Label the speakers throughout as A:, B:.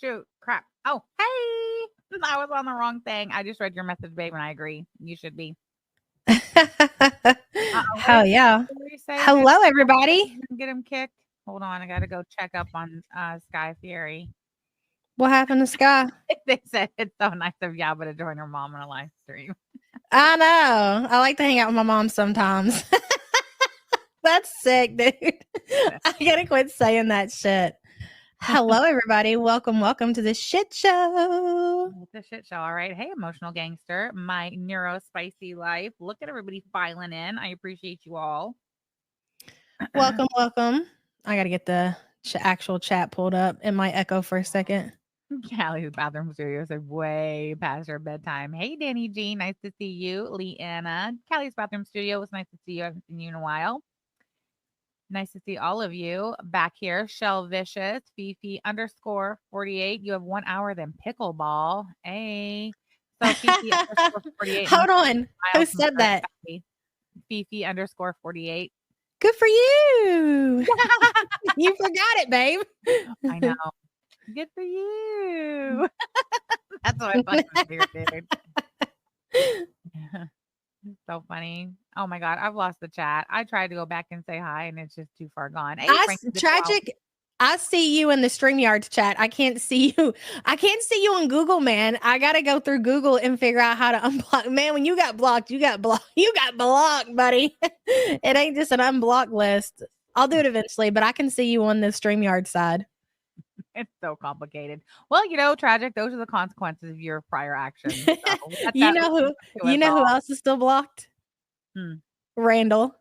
A: Shoot. Crap. Oh, hey. I was on the wrong thing. I just read your message, babe, and I agree. You should be. What
B: Hell yeah.
A: did you say?
B: Hello, everybody.
A: Get him kicked. Hold on. I got to go check up on Sky Fury.
B: What happened to Sky?
A: They said it's so nice of YABA to join her mom on a live stream.
B: I know. I like to hang out with my mom sometimes. That's sick, dude. I gotta quit saying that shit. Hello, everybody. Welcome to the shit show.
A: It's a shit show, all right. Hey, emotional gangster, my neuro spicy life. Look at everybody filing in. I appreciate you all.
B: Welcome. I gotta get the actual chat pulled up. It might echo for a second.
A: Callie's bathroom studios are way past her bedtime. Hey, Danny G, nice to see you. Leanna, Callie's bathroom studio, was nice to see you. I haven't seen you in a while. Nice to see all of you back here. Shell Vicious, Fifi _48. You have 1 hour, then pickleball. Hey. So Fifi _48.
B: Hold on. Who said that?
A: Fifi _48.
B: Good for you. You forgot it, babe.
A: I know. Good for you. That's what I fucking weird, dude. So funny. Oh my God. I've lost the chat. I tried to go back and say hi and it's just too far gone. Hey,
B: tragic. I see you in the StreamYard chat. I can't see you. I can't see you on Google, man. I got to go through Google and figure out how to unblock. Man, when you got blocked, you got blocked. You got blocked, buddy. It ain't just an unblocked list. I'll do it eventually, but I can see you on the StreamYard side.
A: It's so complicated. Well, you know, tragic. Those are the consequences of your prior actions. So
B: you know who else is still blocked? Randall.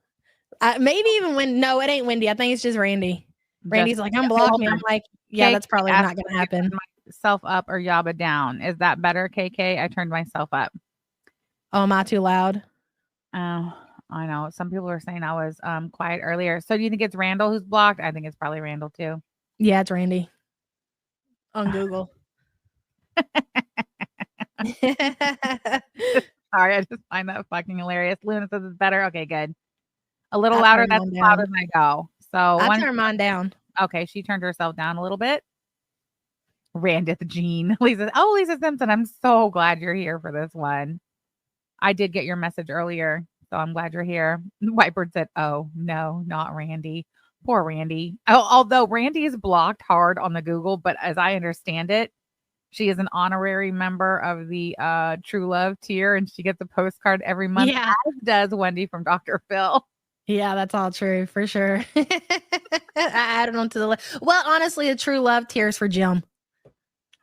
B: Maybe even when. No, it ain't Wendy. I think it's just Randy. Randy's like, unblock me. I'm like, yeah, that's probably not going to happen.
A: Myself up or YABA down. Is that better, KK? I turned myself up.
B: Oh, am I too loud?
A: Oh, I know. Some people are saying I was quiet earlier. So do you think it's Randall who's blocked? I think it's probably Randall too.
B: Yeah, it's Randy. On Google.
A: Sorry, I just find that fucking hilarious. Luna says it's better. Okay, good. A little louder. That's louder than I go. So
B: I turned mine down.
A: Okay, she turned herself down a little bit. Randith Jean. Lisa Simpson, I'm so glad you're here for this one. I did get your message earlier, so I'm glad you're here. Whitebird said, oh, no, not Randy. Poor Randy. Although Randy is blocked hard on the Google, but as I understand it, she is an honorary member of the True Love tier, and she gets a postcard every month, as does Wendy from Dr. Phil.
B: Yeah, that's all true, for sure. I added on to the list. Well, honestly, the True Love tier is for Jim.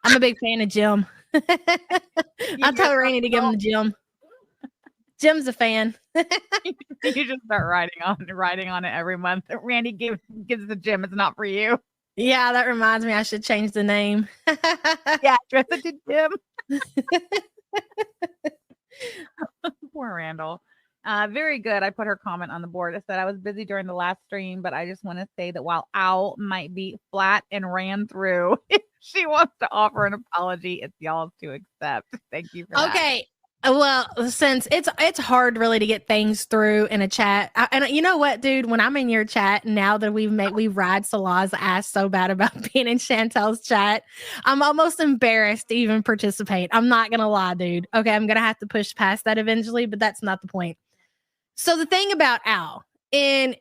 B: I'm a big fan of Jim. I told Randy to give him the Jim. Jim's a fan.
A: You just start writing on it every month. Randy gives the Jim. It's not for you.
B: Yeah, that reminds me. I should change the name.
A: Yeah, dress it to Jim. Poor Randall. Very good. I put her comment on the board. It said I was busy during the last stream, but I just want to say that while Owl might be flat and ran through, if she wants to offer an apology, it's y'all's to accept. Thank you for that.
B: Okay. Well, since it's hard really to get things through in a chat. And you know what, dude, when I'm in your chat, now that we ride Salah's ass so bad about being in Chantel's chat, I'm almost embarrassed to even participate. I'm not going to lie, dude. Okay, I'm going to have to push past that eventually, but that's not the point. So the thing about Al, and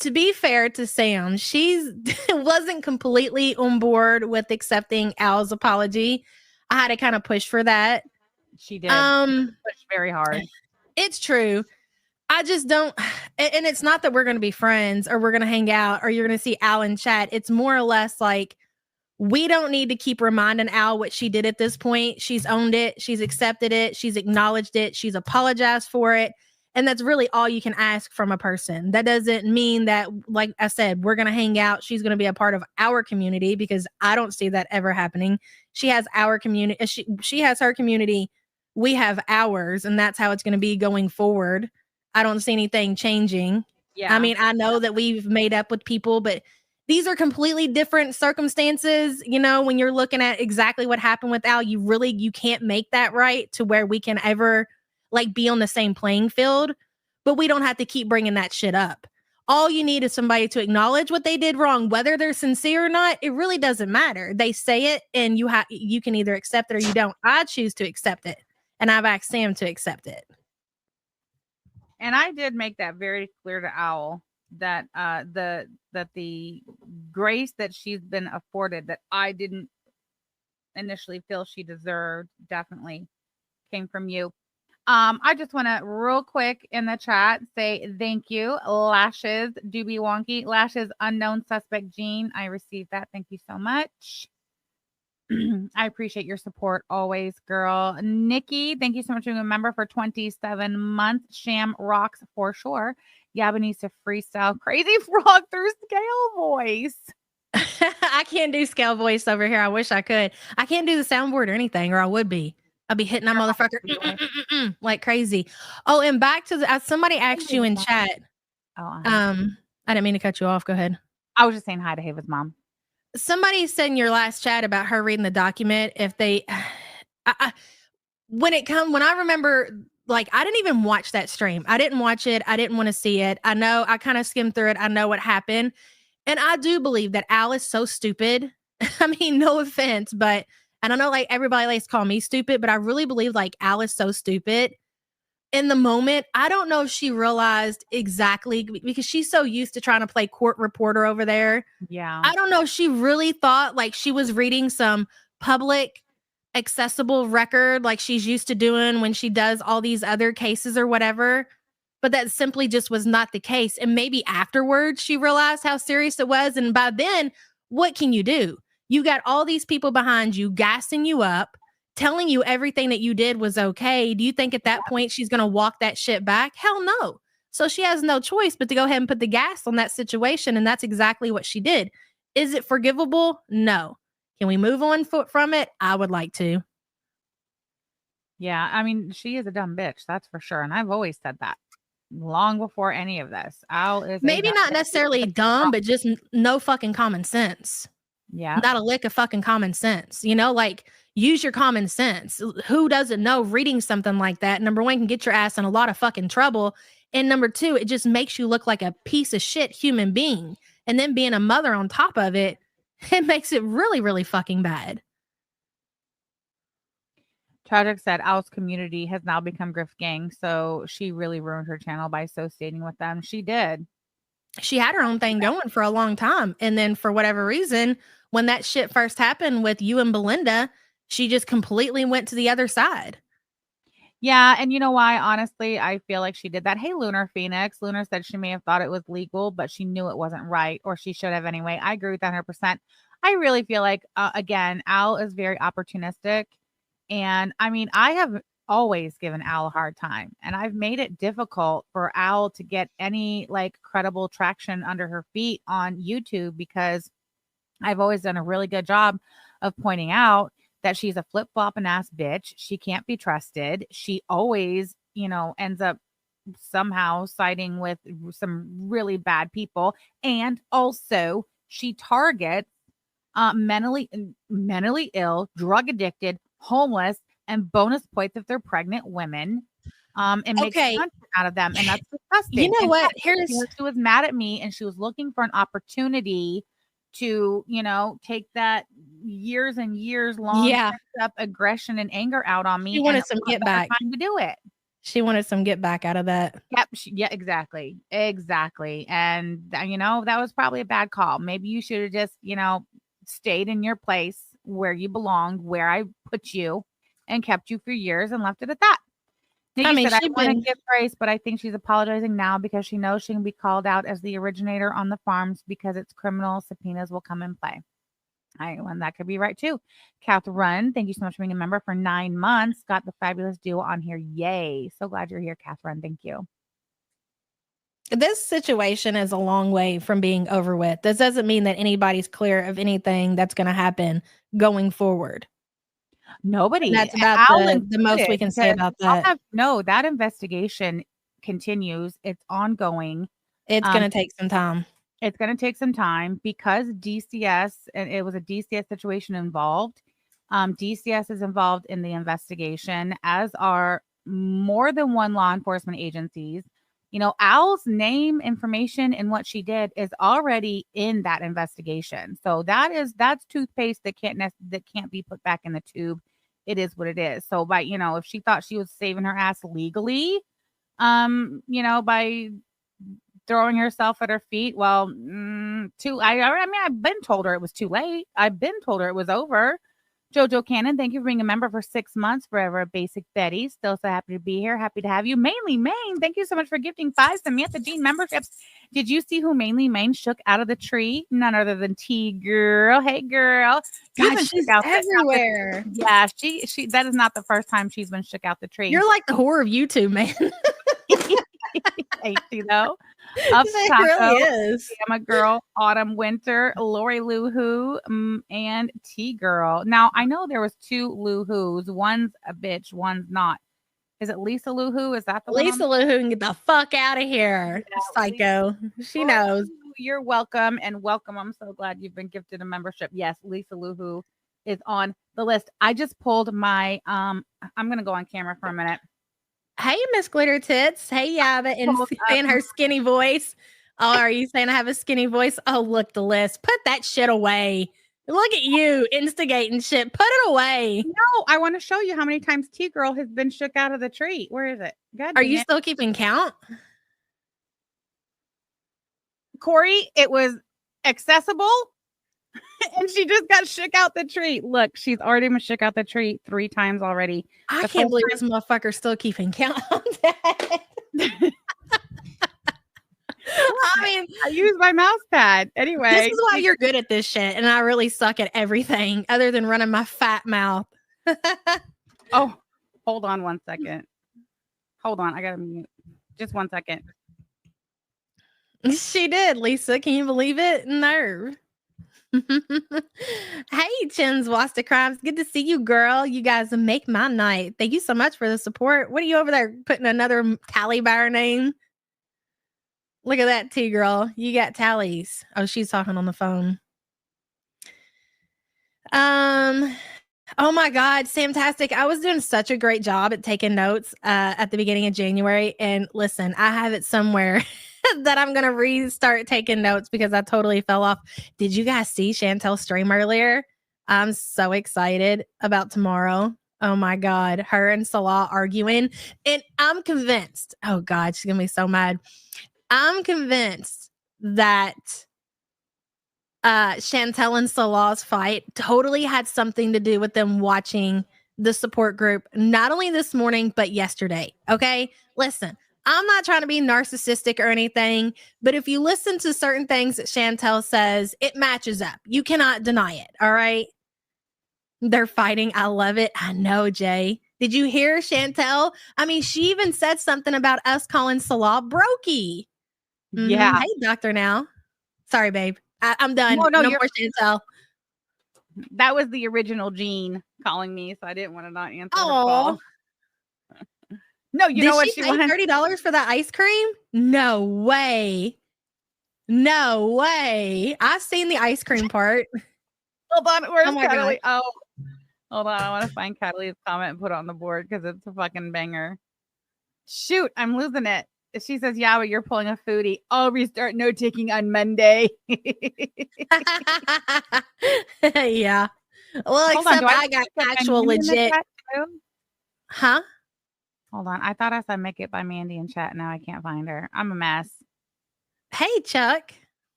B: to be fair to Sam, she wasn't completely on board with accepting Al's apology. I had to kind of push for that.
A: She did. Push very hard.
B: It's true. I just don't, and it's not that we're going to be friends or we're going to hang out or you're going to see Al in chat. It's more or less like we don't need to keep reminding Al what she did at this point. She's owned it. She's accepted it. She's acknowledged it. She's apologized for it. And that's really all you can ask from a person. That doesn't mean that, like I said, we're going to hang out. She's going to be a part of our community because I don't see that ever happening. She has our community. She has her community. We have ours, and that's how it's going to be going forward. I don't see anything changing. Yeah. I mean, I know that we've made up with people, but these are completely different circumstances. You know, when you're looking at exactly what happened with Al, you can't make that right to where we can ever like be on the same playing field, but we don't have to keep bringing that shit up. All you need is somebody to acknowledge what they did wrong, whether they're sincere or not. It really doesn't matter. They say it, and you can either accept it or you don't. I choose to accept it, and I've asked Sam to accept it.
A: And I did make that very clear to Owl that the grace that she's been afforded that I didn't initially feel she deserved definitely came from you. I just want to real quick in the chat say thank you. Lashes, Doobie Wonky, Lashes, Unknown Suspect Jean. I received that. Thank you so much. I appreciate your support always, girl. Nikki, thank you so much for being a member for 27 months. Sham rocks for sure. YABA needs to freestyle Crazy Frog through scale voice.
B: I can't do scale voice over here. I wish I could. I can't do the soundboard or anything, or I would be. I'd be hitting that motherfucker like crazy. Oh, and back to the somebody asked you in chat.
A: Oh,
B: I didn't mean to cut you off. Go ahead.
A: I was just saying hi to Hava's mom.
B: Somebody said in your last chat about her reading the document. If they, when I remember, like, I didn't even watch that stream. I didn't watch it. I didn't want to see it. I know I kind of skimmed through it. I know what happened. And I do believe that Al is so stupid. I mean, no offense, but I don't know, like, everybody likes to call me stupid, but I really believe like Al is so stupid. In the moment, I don't know if she realized exactly, because she's so used to trying to play court reporter over there.
A: Yeah.
B: I don't know if she really thought like she was reading some public accessible record like she's used to doing when she does all these other cases or whatever. But that simply just was not the case. And maybe afterwards she realized how serious it was. And by then, what can you do? You got all these people behind you gassing you up, telling you everything that you did was okay. Do you think at that point she's going to walk that shit back? Hell no. So she has no choice but to go ahead and put the gas on that situation. And that's exactly what she did. Is it forgivable? No. Can we move on from it? I would like to.
A: Yeah. I mean, she is a dumb bitch. That's for sure. And I've always said that long before any of this. Al is
B: maybe not necessarily dumb, but just no fucking common sense.
A: Yeah.
B: Not a lick of fucking common sense. You know, like, use your common sense. Who doesn't know reading something like that? Number one, can get your ass in a lot of fucking trouble. And number two, it just makes you look like a piece of shit human being. And then being a mother on top of it, it makes it really, really fucking bad.
A: Tragic said Al's community has now become Griff Gang, so she really ruined her channel by associating with them. She did.
B: She had her own thing going for a long time. And then for whatever reason, when that shit first happened with you and Belinda, she just completely went to the other side.
A: Yeah. And you know why? Honestly, I feel like she did that. Hey, Lunar Phoenix. Lunar said she may have thought it was legal, but she knew it wasn't right, or she should have anyway. I agree with that 100%. I really feel like, again, Al is very opportunistic. And I mean, I have always given Al a hard time, and I've made it difficult for Al to get any like credible traction under her feet on YouTube, because I've always done a really good job of pointing out that she's a flip-flopping ass bitch. She can't be trusted. She always, ends up somehow siding with some really bad people. And also she targets mentally ill, drug addicted, homeless, and bonus points if they're pregnant women. And makes content out of them. And that's disgusting.
B: You know
A: and
B: what?
A: She was mad at me, and she was looking for an opportunity to, take that years and years long up aggression and anger out on me.
B: She wanted some get back.
A: Time to do it.
B: She wanted some get back out of that.
A: Yep. Yeah, exactly. Exactly. And, that was probably a bad call. Maybe you should have just, stayed in your place where you belonged, where I put you, and kept you for years and left it at that. Nikki said, I want to give grace, but I think she's apologizing now because she knows she can be called out as the originator on the farms because it's criminal. Subpoenas will come in play. And that could be right too. Catherine, thank you so much for being a member for 9 months. Got the fabulous duo on here. Yay. So glad you're here, Catherine. Thank you.
B: This situation is a long way from being over with. This doesn't mean that anybody's clear of anything that's going to happen going forward.
A: Nobody.
B: And that's about the most we can say about that.
A: That investigation continues. It's ongoing.
B: It's going to take some time.
A: It's going to take some time because DCS, and it was a DCS situation involved. DCS is involved in the investigation, as are more than one law enforcement agencies. Al's name, information, and what she did is already in that investigation. So that's toothpaste that can't be put back in the tube. It is what it is. So by, if she thought she was saving her ass legally, by throwing herself at her feet, well, I've been told her it was too late. I've been told her it was over. Jojo Cannon, thank you for being a member for 6 months. Forever a basic Betty. Still so happy to be here. Happy to have you. Mainly Maine, thank you so much for gifting 5 Samantha Jean memberships. Did you see who Mainly Maine shook out of the tree? None other than T Girl. Hey girl.
B: God, she's everywhere.
A: Yeah, she that is not the first time she's been shook out the tree.
B: You're like the whore of YouTube, man.
A: Ain't she though? Up
B: It
A: Taco,
B: really is.
A: Gamma Girl, Autumn Winter, Lori Lou Who, and T Girl. Now I know there was 2 Lou Who's. One's a bitch, one's not. Is it Lisa Lou Who? Is that the
B: Lisa
A: one?
B: Lou Who can get the fuck out of here.
A: Yeah,
B: Psycho. She knows.
A: You're welcome and welcome. I'm so glad you've been gifted a membership. Yes, Lisa Lou Who is on the list. I just pulled my I'm gonna go on camera for a minute.
B: Hey, Miss Glitter Tits. Hey, Yaba, and her skinny voice. Oh, are you saying I have a skinny voice? Oh, look, the list. Put that shit away. Look at you instigating shit. Put it away.
A: No, I want to show you how many times T Girl has been shook out of the tree. Where is it?
B: Are you still keeping count?
A: Corey, it was accessible and she just got shook out the tree. Look, she's already been shook out the tree 3 times already.
B: I can't believe this motherfucker's still keeping count on that. I mean,
A: I use my mouse pad. Anyway.
B: This is why you're good at this shit. And I really suck at everything other than running my fat mouth.
A: Oh, hold on 1 second. Hold on. I got to mute. Just 1 second.
B: She did, Lisa. Can you believe it? Nerve. Hey, Chins Wasta Crimes. Good to see you, girl. You guys make my night. Thank you so much for the support. What are you over there putting another tally by her name? Look at that, T girl. You got tallies. Oh, she's talking on the phone. Oh my God, Samtastic. I was doing such a great job at taking notes at the beginning of January. And listen, I have it somewhere that I'm going to restart taking notes because I totally fell off. Did you guys see Chantel's stream earlier? I'm so excited about tomorrow. Oh my God. Her and Salah arguing. And I'm convinced. Oh God, she's going to be so mad. I'm convinced that Chantel and Salah's fight totally had something to do with them watching the support group, not only this morning, but yesterday. Okay. Listen, I'm not trying to be narcissistic or anything, but if you listen to certain things that Chantel says, it matches up. You cannot deny it. All right. They're fighting. I love it. I know, Jay. Did you hear Chantel? I mean, she even said something about us calling Salah brokey. Mm-hmm.
A: Yeah.
B: Hey, doctor now. Sorry, babe. I'm done. No more Chantel.
A: That was the original Jean calling me, so I didn't want to not answer her
B: call.
A: call. No, you know what she wanted?
B: $30 for that ice cream? No way. No way. I've seen the ice cream part.
A: Hold on. Where's Cataly? Oh, hold on. I want to find Cataly's comment and put it on the board because it's a fucking banger. Shoot, I'm losing it. She says, yeah, but you're pulling a foodie. I'll restart note taking on Monday.
B: Yeah. Well, hold except I got actual legit. Huh?
A: Hold on. I thought I said make it by Mandy in chat. Now I can't find her. I'm a mess.
B: Hey, Chuck.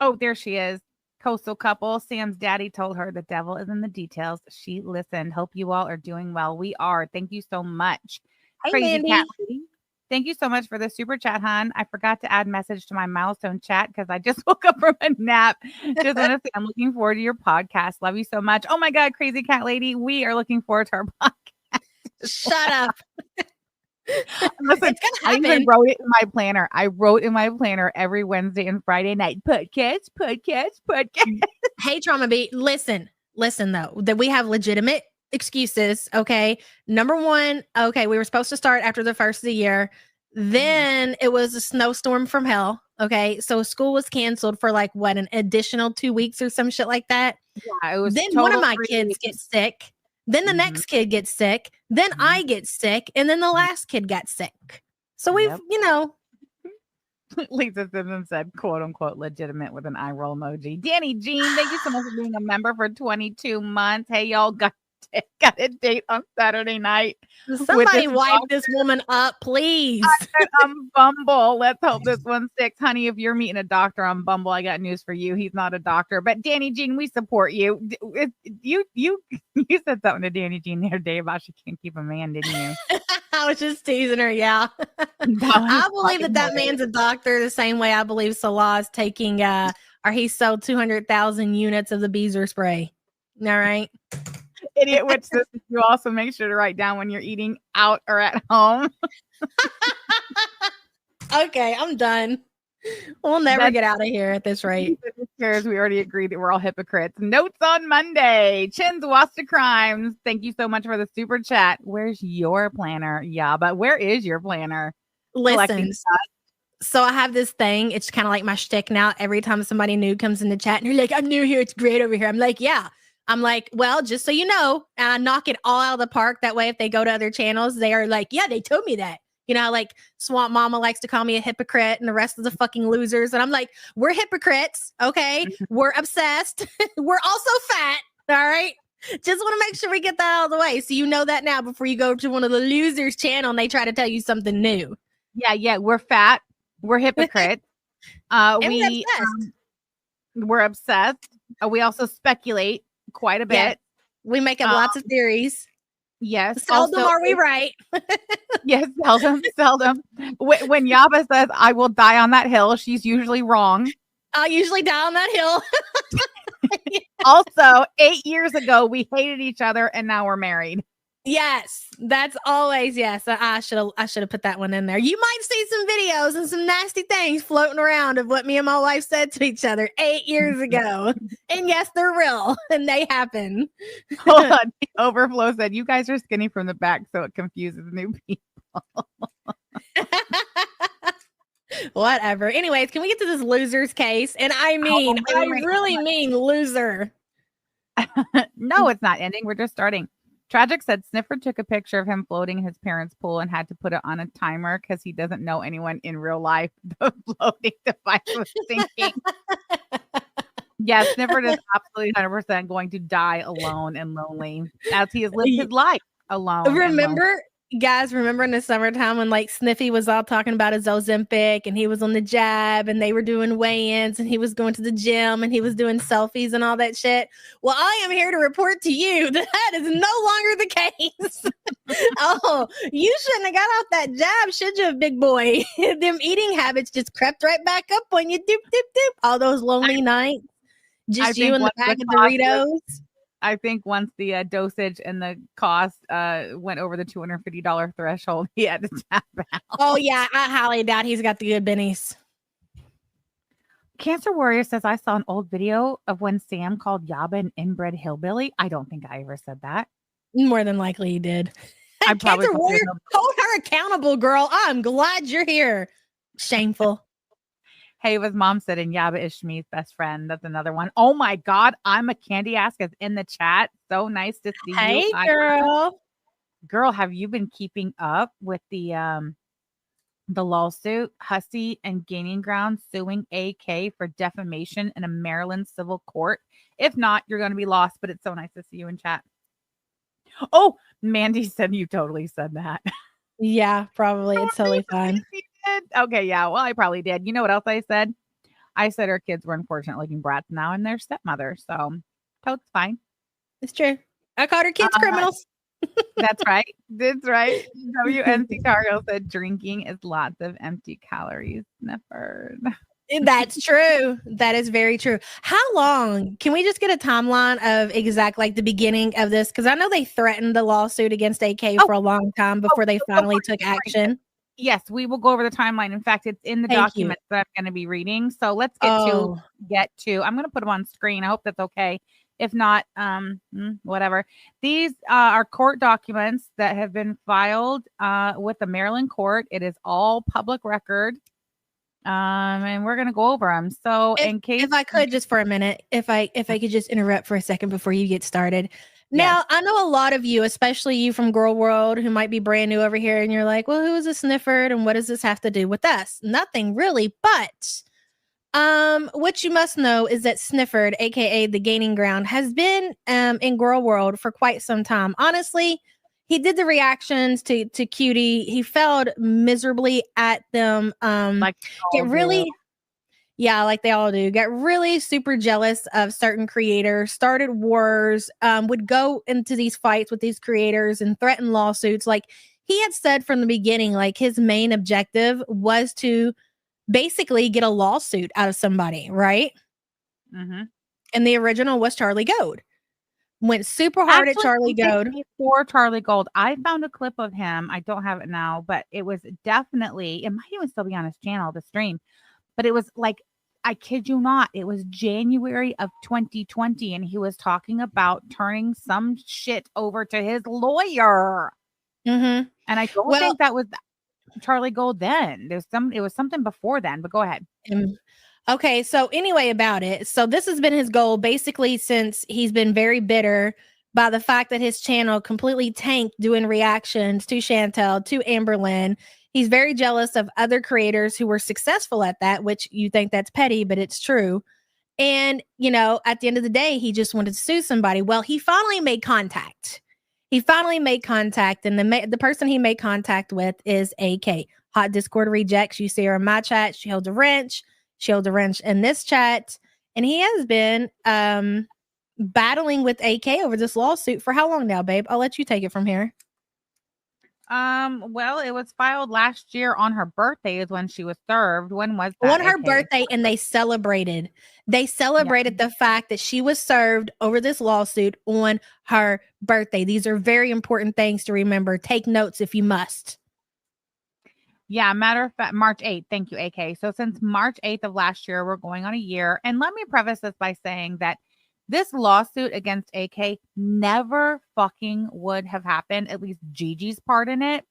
A: Oh, there she is. Coastal couple. Sam's daddy told her the devil is in the details. She listened. Hope you all are doing well. We are. Thank you so much.
B: Hey,
A: Crazy
B: Mandy.
A: Cat Lady. Thank you so much for the super chat, hon. I forgot to add message to my milestone chat because I just woke up from a nap. Just want to say I'm looking forward to your podcast. Love you so much. Oh my God, Crazy Cat Lady. We are looking forward to our podcast.
B: Shut up.
A: Listen, I even wrote it in my planner. I wrote in my planner every Wednesday and Friday night. Podcast.
B: Hey, Trauma Beat. Listen though, that we have legitimate excuses. Okay. Number one, okay, we were supposed to start after the first of the year. Then it was a snowstorm from hell. Okay. So school was canceled for like what, an additional 2 weeks or some shit like that.
A: Yeah, it was.
B: Then one of my kids gets sick. Then the next kid gets sick. Then I get sick. And then the last kid got sick. So we've,
A: Lisa Simpson said, quote unquote, legitimate with an eye roll emoji. Danny Jean, thank you so much for being a member for 22 months. Hey, y'all got a date on Saturday night.
B: Somebody wipe this woman up, please.
A: On Bumble. Let's hope this one sticks. Honey, if you're meeting a doctor on Bumble, I got news for you. He's not a doctor. But Danny Jean, we support you. You said something to Danny Jean the other day about she can't keep a man, didn't you?
B: I was just teasing her, yeah. I believe that man's a doctor the same way I believe Salah is taking, or he sold 200,000 units of the Beezer spray. All right.
A: Idiot witch says you also make sure to write down when you're eating out or at home.
B: Okay, I'm done. We'll never get out of here at this rate.
A: We already agreed that we're all hypocrites. Notes on Monday. Chin's Wasta Crimes. Thank you so much for the super chat. Where's your planner? Yeah, but where is your planner?
B: Listen, so I have this thing. It's kind of like my shtick now. Every time somebody new comes in the chat and you're like, I'm new here. It's great over here. I'm like, yeah. I'm like, well, just so you know, and I knock it all out of the park. That way, if they go to other channels, they are like, yeah, they told me that. Like Swamp Mama likes to call me a hypocrite and the rest of the fucking losers. And I'm like, we're hypocrites. Okay. We're obsessed. We're also fat. All right. Just want to make sure we get that out of the way. So you know that now before you go to one of the losers channel and they try to tell you something new.
A: Yeah. We're fat. We're hypocrites. We're obsessed. We also speculate quite a bit.
B: Yeah. We make up lots of theories.
A: Yes.
B: Seldom are we right.
A: Yes, seldom. When YABA says, I will die on that hill, she's usually wrong.
B: I'll usually die on that hill.
A: Also, 8 years ago, we hated each other and now we're married.
B: Yes, that's always yes. I should have put that one in there. You might see some videos and some nasty things floating around of what me and my wife said to each other 8 years ago. And yes, they're real and they happen.
A: Hold on. Overflow said, you guys are skinny from the back, so it confuses new people.
B: Whatever. Anyways, can we get to this loser's case? And I really mean loser.
A: No, it's not ending. We're just starting. Tragic said Snifford took a picture of him floating in his parents' pool and had to put it on a timer because he doesn't know anyone in real life. The floating device was sinking. Yes, Snifford is absolutely 100% going to die alone and lonely as he has lived his life alone.
B: Remember in the summertime when like Sniffy was all talking about his Ozempic and he was on the jab and they were doing weigh-ins and he was going to the gym and he was doing selfies and all that shit? Well, I am here to report to you that is no longer the case. Oh, you shouldn't have got off that jab, should you, big boy? Them eating habits just crept right back up on you. Doop, doop, doop. All those lonely nights. Just you and the bag of Doritos.
A: I think once the dosage and the cost went over the $250 threshold, he had to tap out.
B: Oh, yeah. I highly doubt he's got the good bennies.
A: Cancer Warrior says, I saw an old video of when Sam called YABA an inbred hillbilly. I don't think I ever said that.
B: More than likely he did.
A: I probably
B: Cancer Warrior, hold her accountable, girl. I'm glad you're here. Shameful.
A: Hey, his mom said, and YABA is Shmi's best friend. That's another one. Oh my God. I'm a Candy Ask is in the chat. So nice to see you.
B: Hey, girl.
A: Girl, have you been keeping up with the LOLsuit? Hussey and Gaining Ground suing AK for defamation in a Maryland civil court. If not, you're going to be lost, but it's so nice to see you in chat. Oh, Mandy said you totally said that.
B: Yeah, probably. It's totally fine.
A: Okay, yeah. Well, I probably did. You know what else I said? I said our kids were unfortunate looking brats now and their stepmother. So totes fine.
B: It's true. I called her kids criminals.
A: That's right. That's right. WNC Cargill said drinking is lots of empty calories. Snifford.
B: That's true. That is very true. How long? Can we just get a timeline of exact like the beginning of this? Because I know they threatened the lawsuit against AK for a long time before they finally took action.
A: Yes, we will go over the timeline. In fact, it's in the documents that I'm going to be reading. So let's get to. I'm going to put them on screen. I hope that's okay. If not, whatever. These are court documents that have been filed with the Maryland court. It is all public record. And we're going to go over them. So if I could just for a minute, if I could just interrupt for a second before you get started.
B: Now,
A: Yes.
B: I know a lot of you, especially you from Girl World, who might be brand new over here, and you're like, well, who is a Snifford and what does this have to do with us? Nothing really, but what you must know is that Snifford, aka the Gaining Ground, has been in Girl World for quite some time. Honestly, he did the reactions to Cutie. He failed miserably at them.
A: Like
B: Get
A: all do.
B: really Yeah, like they all do. Get really super jealous of certain creators, started wars, would go into these fights with these creators and threaten lawsuits. Like he had said from the beginning, like his main objective was to basically get a lawsuit out of somebody, right?
A: Mm-hmm.
B: And the original was Charlie Gold. Went super hard at
A: Actually,
B: Charlie
A: something
B: Gold.
A: before Charlie Gold. I found a clip of him. I don't have it now, but it was definitely, it might even still be on his channel, the stream, but it was like, I kid you not, it was January of 2020, and he was talking about turning some shit over to his lawyer.
B: Mm-hmm.
A: And I don't
B: Well,
A: think that was Charlie Gold then. It was something before then, but go ahead.
B: okay, so anyway, about it. So this has been his goal basically since he's been very bitter by the fact that his channel completely tanked doing reactions to Chantel, to Amberlynn. He's very jealous of other creators who were successful at that, which you think that's petty, but it's true. And, at the end of the day, he just wanted to sue somebody. Well, he finally made contact. And the person he made contact with is AK. Hot Discord rejects. You see her in my chat. She held a wrench. She held a wrench in this chat. And he has been battling with AK over this lawsuit for how long now, babe? I'll let you take it from here.
A: Well, it was filed last year on her birthday is when she was served. When was that?
B: On her
A: AK?
B: birthday, and they celebrated. The fact that she was served over this lawsuit on her birthday. These are very important things to remember. Take notes if you must.
A: Yeah, matter of fact, March 8th. Thank you, AK. So since March 8th of last year, we're going on a year. And let me preface this by saying that this lawsuit against AK never fucking would have happened, at least Gigi's part in it,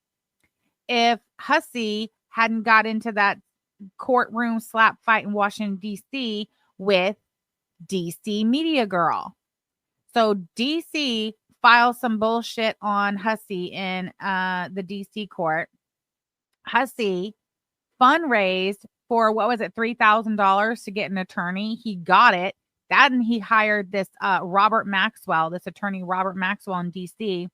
A: if Hussey hadn't got into that courtroom slap fight in Washington, D.C. with DC Media Girl. So DC filed some bullshit on Hussey in the DC court. Hussey fundraised for, what was it, $3,000 to get an attorney. He got it. That, and he hired this Robert Maxwell, this attorney Robert Maxwell in DC,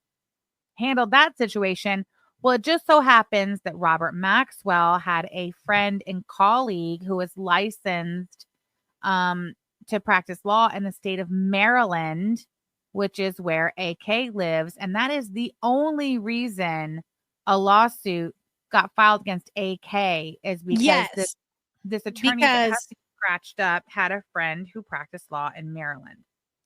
A: handled that situation. Well, it just so happens that Robert Maxwell had a friend and colleague who was licensed to practice law in the state of Maryland, which is where AK lives. And that is the only reason a lawsuit got filed against AK, is because this attorney that has scratched up had a friend who practiced law in Maryland.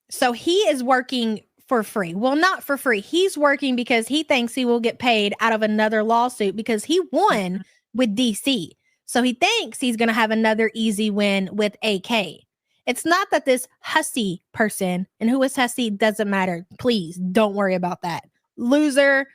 B: So he is working for free. Well, not for free. He's working because he thinks he will get paid out of another lawsuit because he won with DC. So he thinks he's going to have another easy win with AK. It's not that this Hussey person, and who is Hussey doesn't matter. Please don't worry about that. Loser.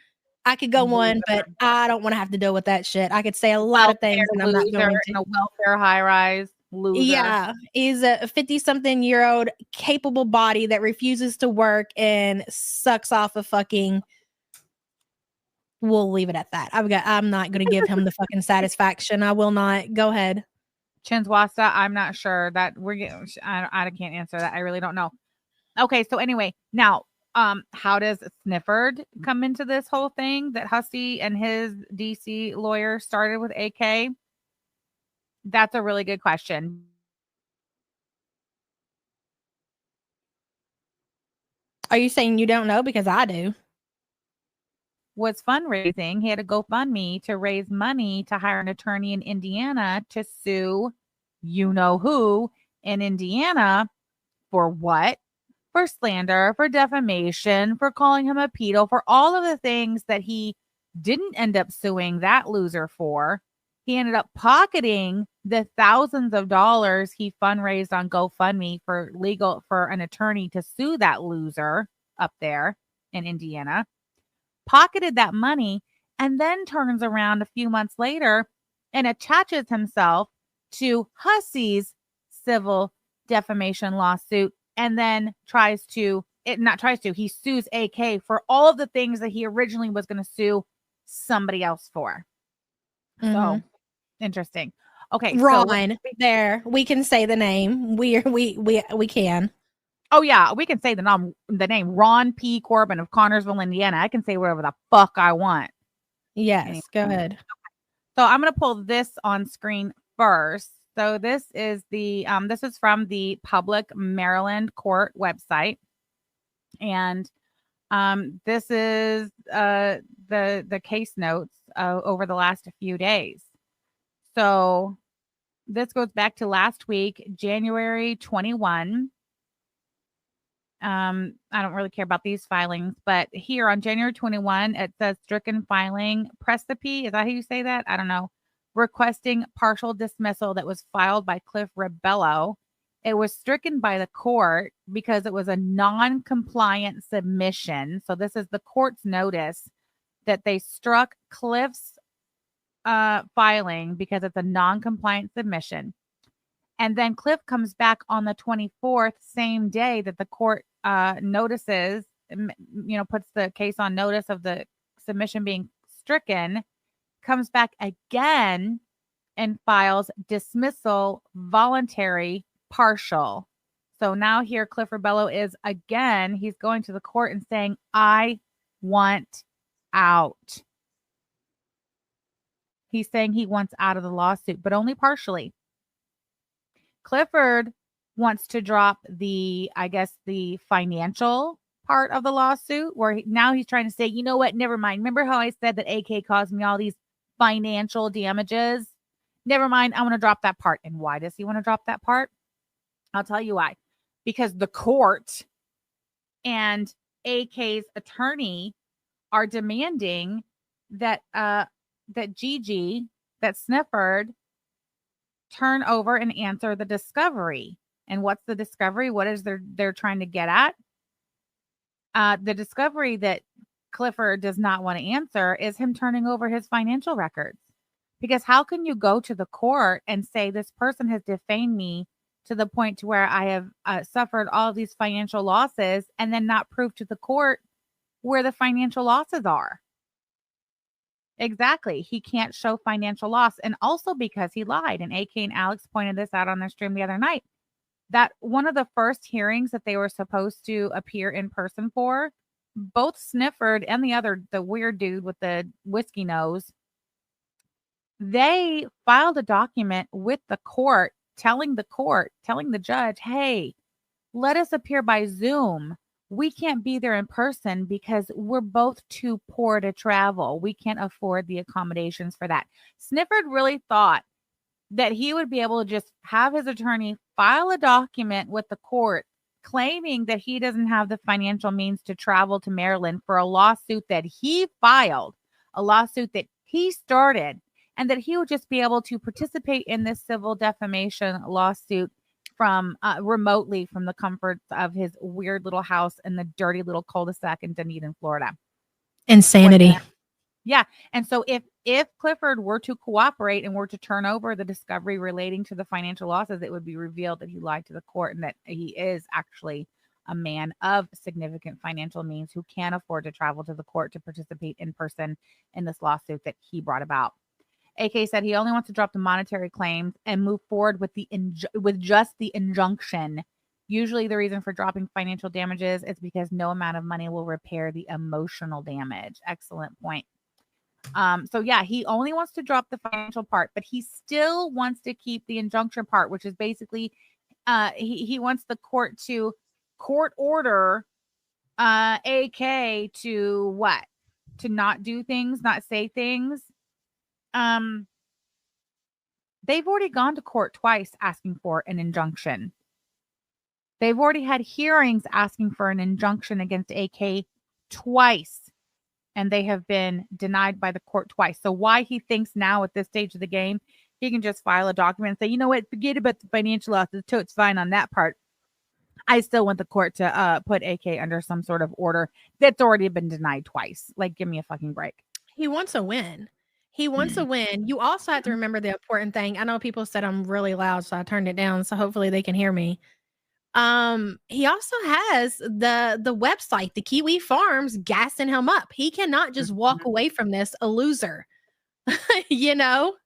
B: I could go on, but I don't want to have to deal with that shit. I could say a lot of things, and I'm not going to.
A: In a welfare high rise. Loser.
B: Yeah, he's a 50-something-year-old capable body that refuses to work and sucks off a fucking. We'll leave it at that. I'm not going to give him the fucking satisfaction. I will not. Go ahead.
A: Chinswasta, I'm not sure that we're getting. I can't answer that. I really don't know. Okay, so anyway, now, how does Snifford come into this whole thing that Hussey and his DC lawyer started with AK? That's a really good question.
B: Are you saying you don't know? Because I do.
A: Was fundraising. He had a GoFundMe to raise money to hire an attorney in Indiana to sue you know who in Indiana for what? For slander, for defamation, for calling him a pedo, for all of the things that he didn't end up suing that loser for. He ended up pocketing the thousands of dollars he fundraised on GoFundMe for an attorney to sue that loser up there in Indiana. Pocketed that money, and then turns around a few months later and attaches himself to Hussey's civil defamation lawsuit, and then tries to he sues AK for all of the things that he originally was going to sue somebody else for. So interesting. Okay,
B: Ron, there we can say the name. We can.
A: Oh yeah, we can say the name Ron P. Corbin of Connorsville, Indiana. I can say whatever the fuck I want.
B: Yes,
A: anyway.
B: Go ahead.
A: So I'm gonna pull this on screen first. So this is from the Public Maryland Court website, and this is the case notes over the last few days. So this goes back to last week, January 21. I don't really care about these filings, but here on January 21, it says stricken filing Precipe. Is that how you say that? I don't know. Requesting partial dismissal that was filed by Cliff Rebello. It was stricken by the court because it was a non-compliant submission. So this is the court's notice that they struck Cliff's filing because it's a non-compliant submission. And then Cliff comes back on the 24th, same day that the court notices, puts the case on notice of the submission being stricken, comes back again and files dismissal voluntary partial. So now here Cliff Rebello is again, he's going to the court and saying, I want out. He's saying he wants out of the lawsuit, but only partially. Clifford wants to drop the financial part of the lawsuit where now he's trying to say, you know what? Never mind. Remember how I said that AK caused me all these financial damages? Never mind. I want to drop that part. And why does he want to drop that part? I'll tell you why. Because the court and AK's attorney are demanding that Snifford turn over and answer the discovery. And what's the discovery? What is they're trying to get at? The discovery that Clifford does not want to answer is him turning over his financial records. Because how can you go to the court and say this person has defamed me to the point to where I have suffered all of these financial losses and then not prove to the court where the financial losses are? Exactly. He can't show financial loss. And also because he lied. And AK and Alex pointed this out on their stream the other night. That one of the first hearings that they were supposed to appear in person for, both Snifford and the weird dude with the whiskey nose, they filed a document with the court telling the judge, hey, let us appear by Zoom. We can't be there in person because we're both too poor to travel. We can't afford the accommodations for that. Snifford really thought that he would be able to just have his attorney file a document with the court claiming that he doesn't have the financial means to travel to Maryland for a lawsuit that he filed, a lawsuit that he started, and that he would just be able to participate in this civil defamation lawsuit from remotely from the comforts of his weird little house in the dirty little cul-de-sac in Dunedin, Florida.
B: Insanity.
A: Yeah. And so if Clifford were to cooperate and were to turn over the discovery relating to the financial losses, it would be revealed that he lied to the court and that he is actually a man of significant financial means who can afford to travel to the court to participate in person in this lawsuit that he brought about. AK said he only wants to drop the monetary claims and move forward with just the injunction. Usually the reason for dropping financial damages is because no amount of money will repair the emotional damage. Excellent point. So yeah, he only wants to drop the financial part, but he still wants to keep the injunction part, which is basically he wants the court to court order AK to what? To not do things, not say things. They've already gone to court twice asking for an injunction. They've already had hearings asking for an injunction against AK twice, and they have been denied by the court twice. So why he thinks now at this stage of the game, he can just file a document and say, you know what, forget about the financial losses. It's fine on that part. I still want the court to put AK under some sort of order that's already been denied twice. Like, give me a fucking break.
B: He wants a win. He wants a win. You also have to remember the important thing. I know people said I'm really loud, so I turned it down. So hopefully they can hear me. He also has the website, the Kiwi Farms, gassing him up. He cannot just walk
A: Mhm.
B: away from this a loser. You know?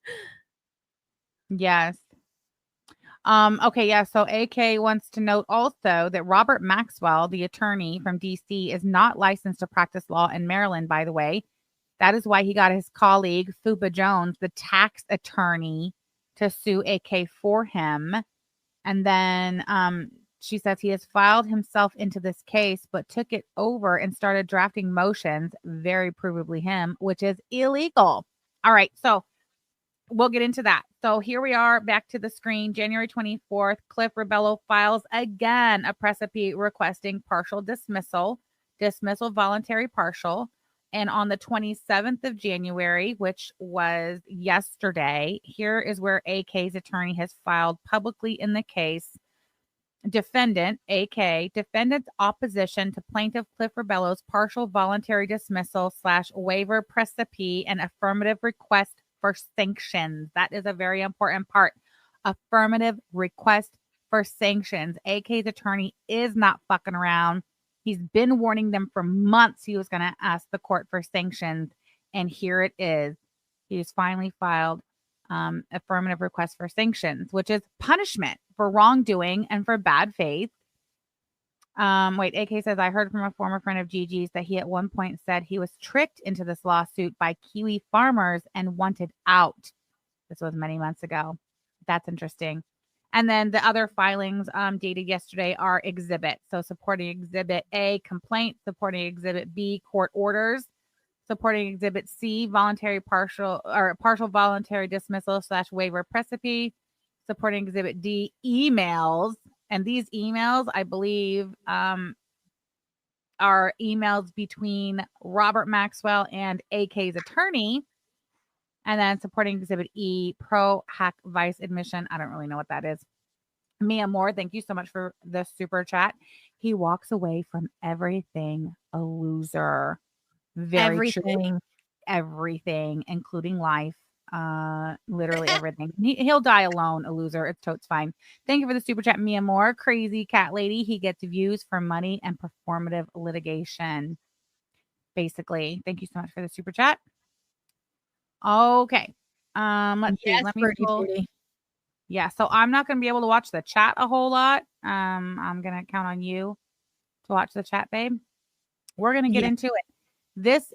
A: Yes. Okay, yeah. So AK wants to note also that Robert Maxwell, the attorney from DC, is not licensed to practice law in Maryland, by the way. That is why he got his colleague, Fupa Jones, the tax attorney, to sue AK for him. And then she says he has filed himself into this case, but took it over and started drafting motions, very provably him, which is illegal. All right. So we'll get into that. So here we are back to the screen. January 24th, Cliff Rebello files again a precipice requesting partial dismissal, voluntary partial. And on the 27th of January, which was yesterday, here is where AK's attorney has filed publicly in the case. Defendant, AK, defendant's opposition to plaintiff Cliff Rebello's partial voluntary dismissal / waiver precipice and affirmative request for sanctions. That is a very important part. Affirmative request for sanctions. AK's attorney is not fucking around. He's been warning them for months he was going to ask the court for sanctions. And here it is. He's finally filed affirmative request for sanctions, which is punishment for wrongdoing and for bad faith. Wait, AK says, I heard from a former friend of Gigi's that he at one point said he was tricked into this lawsuit by Kiwi farmers and wanted out. This was many months ago. That's interesting. And then the other filings dated yesterday are exhibits. So supporting exhibit A, complaint, supporting exhibit B, court orders, supporting exhibit C, partial voluntary dismissal / waiver precipice, supporting exhibit D, emails. And these emails, I believe, are emails between Robert Maxwell and AK's attorney. And then supporting exhibit E, pro hack vice admission. I don't really know what that is. Mia Moore, thank you so much for the super chat. He walks away from everything a loser. Very true. Everything, including life. Literally everything. He'll die alone, a loser. It's totes fine. Thank you for the super chat, Mia Moore. Crazy cat lady. He gets views for money and performative litigation. Basically. Thank you so much for the super chat. Okay. Let's see. Let me pull. Yeah, so I'm not going to be able to watch the chat a whole lot. I'm going to count on you to watch the chat, babe. We're going to get into it. This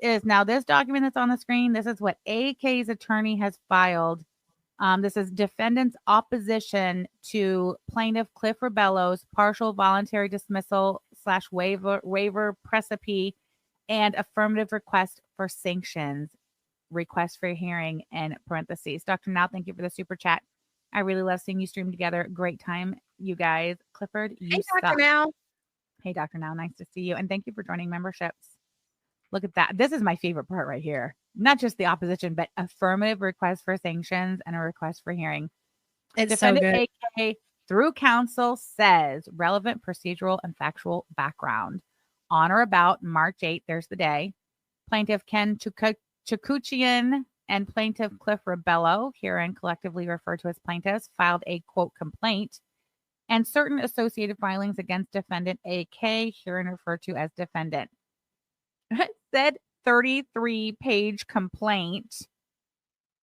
A: document that's on the screen. This is what AK's attorney has filed. This is defendant's opposition to plaintiff Cliff Rebello's partial voluntary dismissal / waiver precipice and affirmative request for sanctions. Request for hearing in parentheses. Dr. Now, thank you for the super chat. I really love seeing you stream together. Great time, you guys. Clifford, you suck.
B: Dr. Now.
A: Hey, Dr. Now. Nice to see you. And thank you for joining memberships. Look at that. This is my favorite part right here. Not just the opposition, but affirmative request for sanctions and a request for hearing.
B: It's defendant so
A: good. AK, through counsel, says relevant procedural and factual background. On or about March 8th, there's the day, plaintiff Ken Chakuchian and plaintiff Cliff Rebello, herein collectively referred to as plaintiffs, filed a, quote, complaint and certain associated filings against defendant AK, herein referred to as defendant. Said 33-page complaint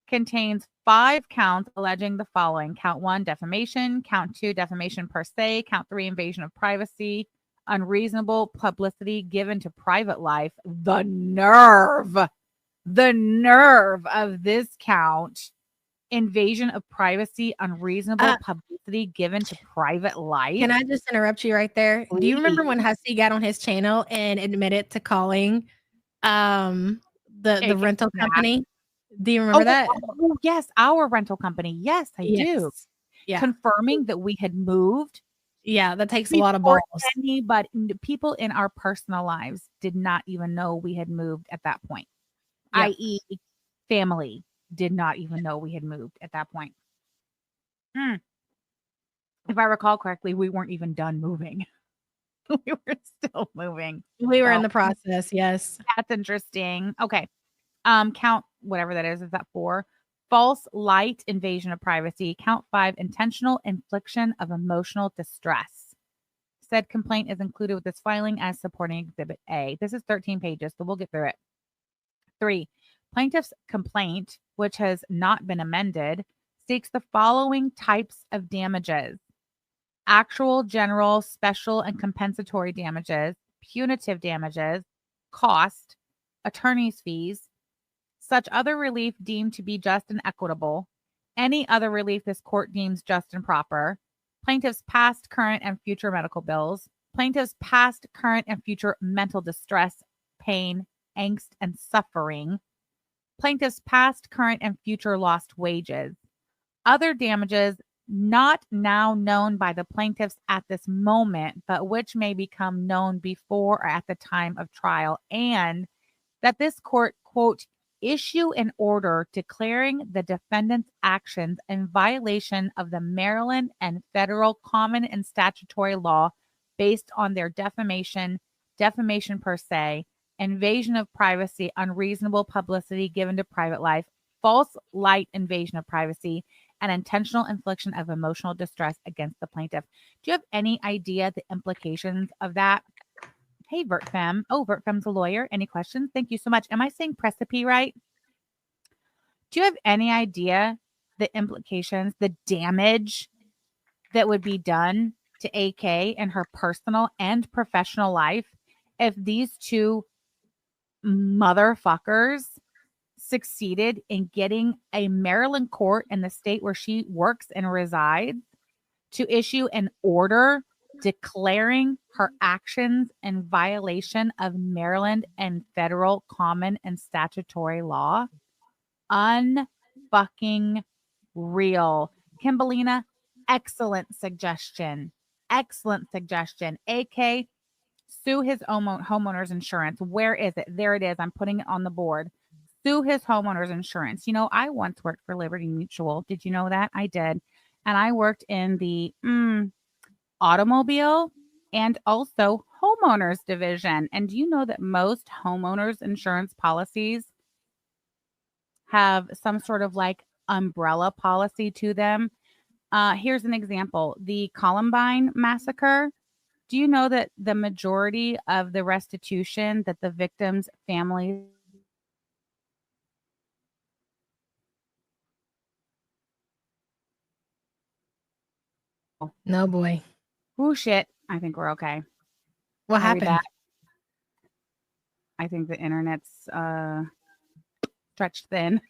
A: contains 5 counts alleging the following. Count 1, defamation. Count 2, defamation per se. Count 3, invasion of privacy. Unreasonable publicity given to private life. The nerve of this count. Invasion of privacy, unreasonable publicity given to private life.
B: Can I just interrupt you right there? Please. Do you remember when Hussey got on his channel and admitted to calling the rental company? Do you remember that?
A: Oh, yes, our rental company. Yes, I do. Yeah. Confirming that we had moved.
B: Yeah, that takes a lot of balls.
A: But people in our personal lives did not even know we had moved at that point. Yep. I.e., family did not even know we had moved at that point. If I recall correctly, we weren't even done moving. We were still moving.
B: We were in the process. Yes.
A: That's interesting. Okay. Count whatever that is that 4? False light, invasion of privacy. Count 5, intentional infliction of emotional distress. Said complaint is included with this filing as supporting Exhibit A. This is 13 pages, so we'll get through it. 3. Plaintiff's complaint, which has not been amended, seeks the following types of damages: actual, general, special, and compensatory damages, punitive damages, cost, attorney's fees, such other relief deemed to be just and equitable, any other relief this court deems just and proper, plaintiff's past, current, and future medical bills, plaintiff's past, current, and future mental distress, pain, angst, and suffering, plaintiff's past, current, and future lost wages, other damages not now known by the plaintiffs at this moment, but which may become known before or at the time of trial, and that this court, quote, issue an order declaring the defendant's actions in violation of the Maryland and federal common and statutory law based on their defamation, defamation per se, invasion of privacy, unreasonable publicity given to private life, false light invasion of privacy, and intentional infliction of emotional distress against the plaintiff. Do you have any idea the implications of that? Hey, VertFem. Oh, VertFem's a lawyer. Any questions? Thank you so much. Am I saying precipice right? Do you have any idea the implications, the damage that would be done to AK in her personal and professional life if these two motherfuckers succeeded in getting a Maryland court in the state where she works and resides to issue an order declaring her actions in violation of Maryland and federal common and statutory law? Unfucking real. Kimberlina, excellent suggestion. Excellent suggestion. AK, sue his homeowner's insurance. Where is it? There it is. I'm putting it on the board. Sue his homeowner's insurance. You know, I once worked for Liberty Mutual. Did you know that? I did. And I worked in the automobile and also homeowners division. And do you know that most homeowners insurance policies have some sort of like umbrella policy to them? Here's an example. The Columbine massacre. Do you know that the majority of the restitution that the victims' families
B: No, boy.
A: Oh shit. I think we're okay.
B: What
A: Are we
B: happened?
A: back? I think the internet's stretched thin.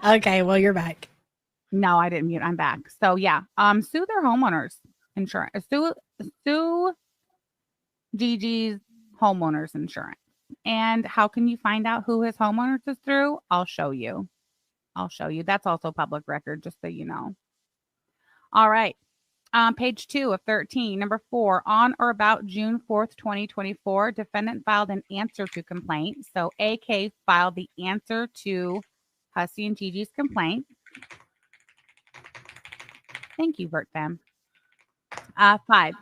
B: Okay, well, you're back.
A: No, I didn't mute. I'm back. So yeah, sue their homeowners insurance. Sue Gigi's homeowners insurance. And how can you find out who his homeowners is through? I'll show you. That's also public record, just so you know. All right. Page 2 of 13, number 4, on or about June 4th, 2024, defendant filed an answer to complaint. So AK filed the answer to Hussey and Gigi's complaint. Thank you, VertFam. 5,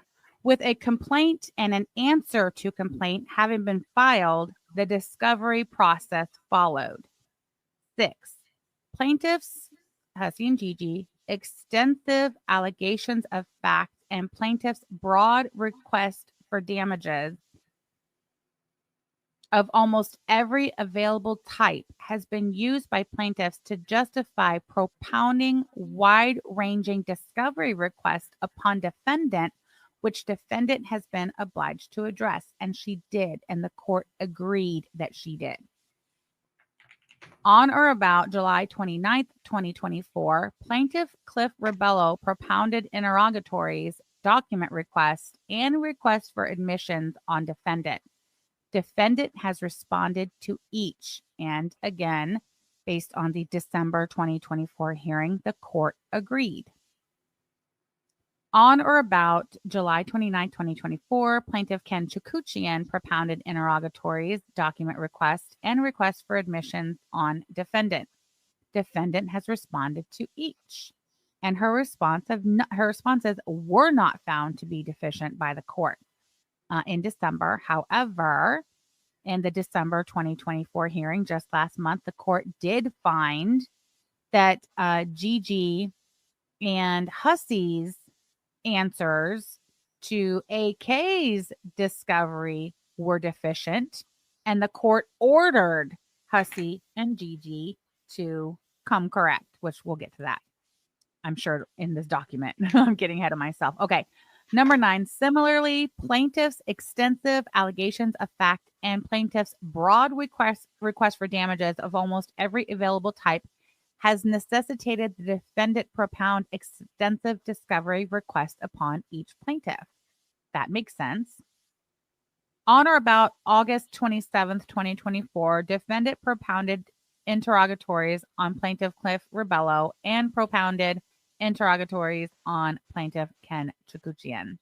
A: with a complaint and an answer to complaint having been filed, the discovery process followed. 6, plaintiffs, Hussey and Gigi, extensive allegations of fact and plaintiff's broad request for damages of almost every available type has been used by plaintiffs to justify propounding wide-ranging discovery requests upon defendant, which defendant has been obliged to address. And she did, and the court agreed that she did. On or about July 29th, 2024, Plaintiff Cliff Rebello propounded interrogatories, document requests, and requests for admissions on defendant. Defendant has responded to each, and again, based on the December 2024 hearing, the court agreed. On or about July 29, 2024, Plaintiff Ken Chikuchian propounded interrogatories, document requests, and requests for admissions on defendant. Defendant has responded to each, and her responses were not found to be deficient by the court in December. However, in the December 2024 hearing just last month, the court did find that Gigi and Hussey's answers to AK's discovery were deficient, and the court ordered Hussey and Gigi to come correct, which we'll get to that, I'm sure, in this document. I'm getting ahead of myself. Okay. Number 9, similarly, plaintiff's extensive allegations of fact and plaintiff's broad request for damages of almost every available type has necessitated the defendant propound extensive discovery request upon each plaintiff. That makes sense. On or about August 27th, 2024, defendant propounded interrogatories on plaintiff Cliff Rebello and propounded interrogatories on plaintiff Ken Chikuchian.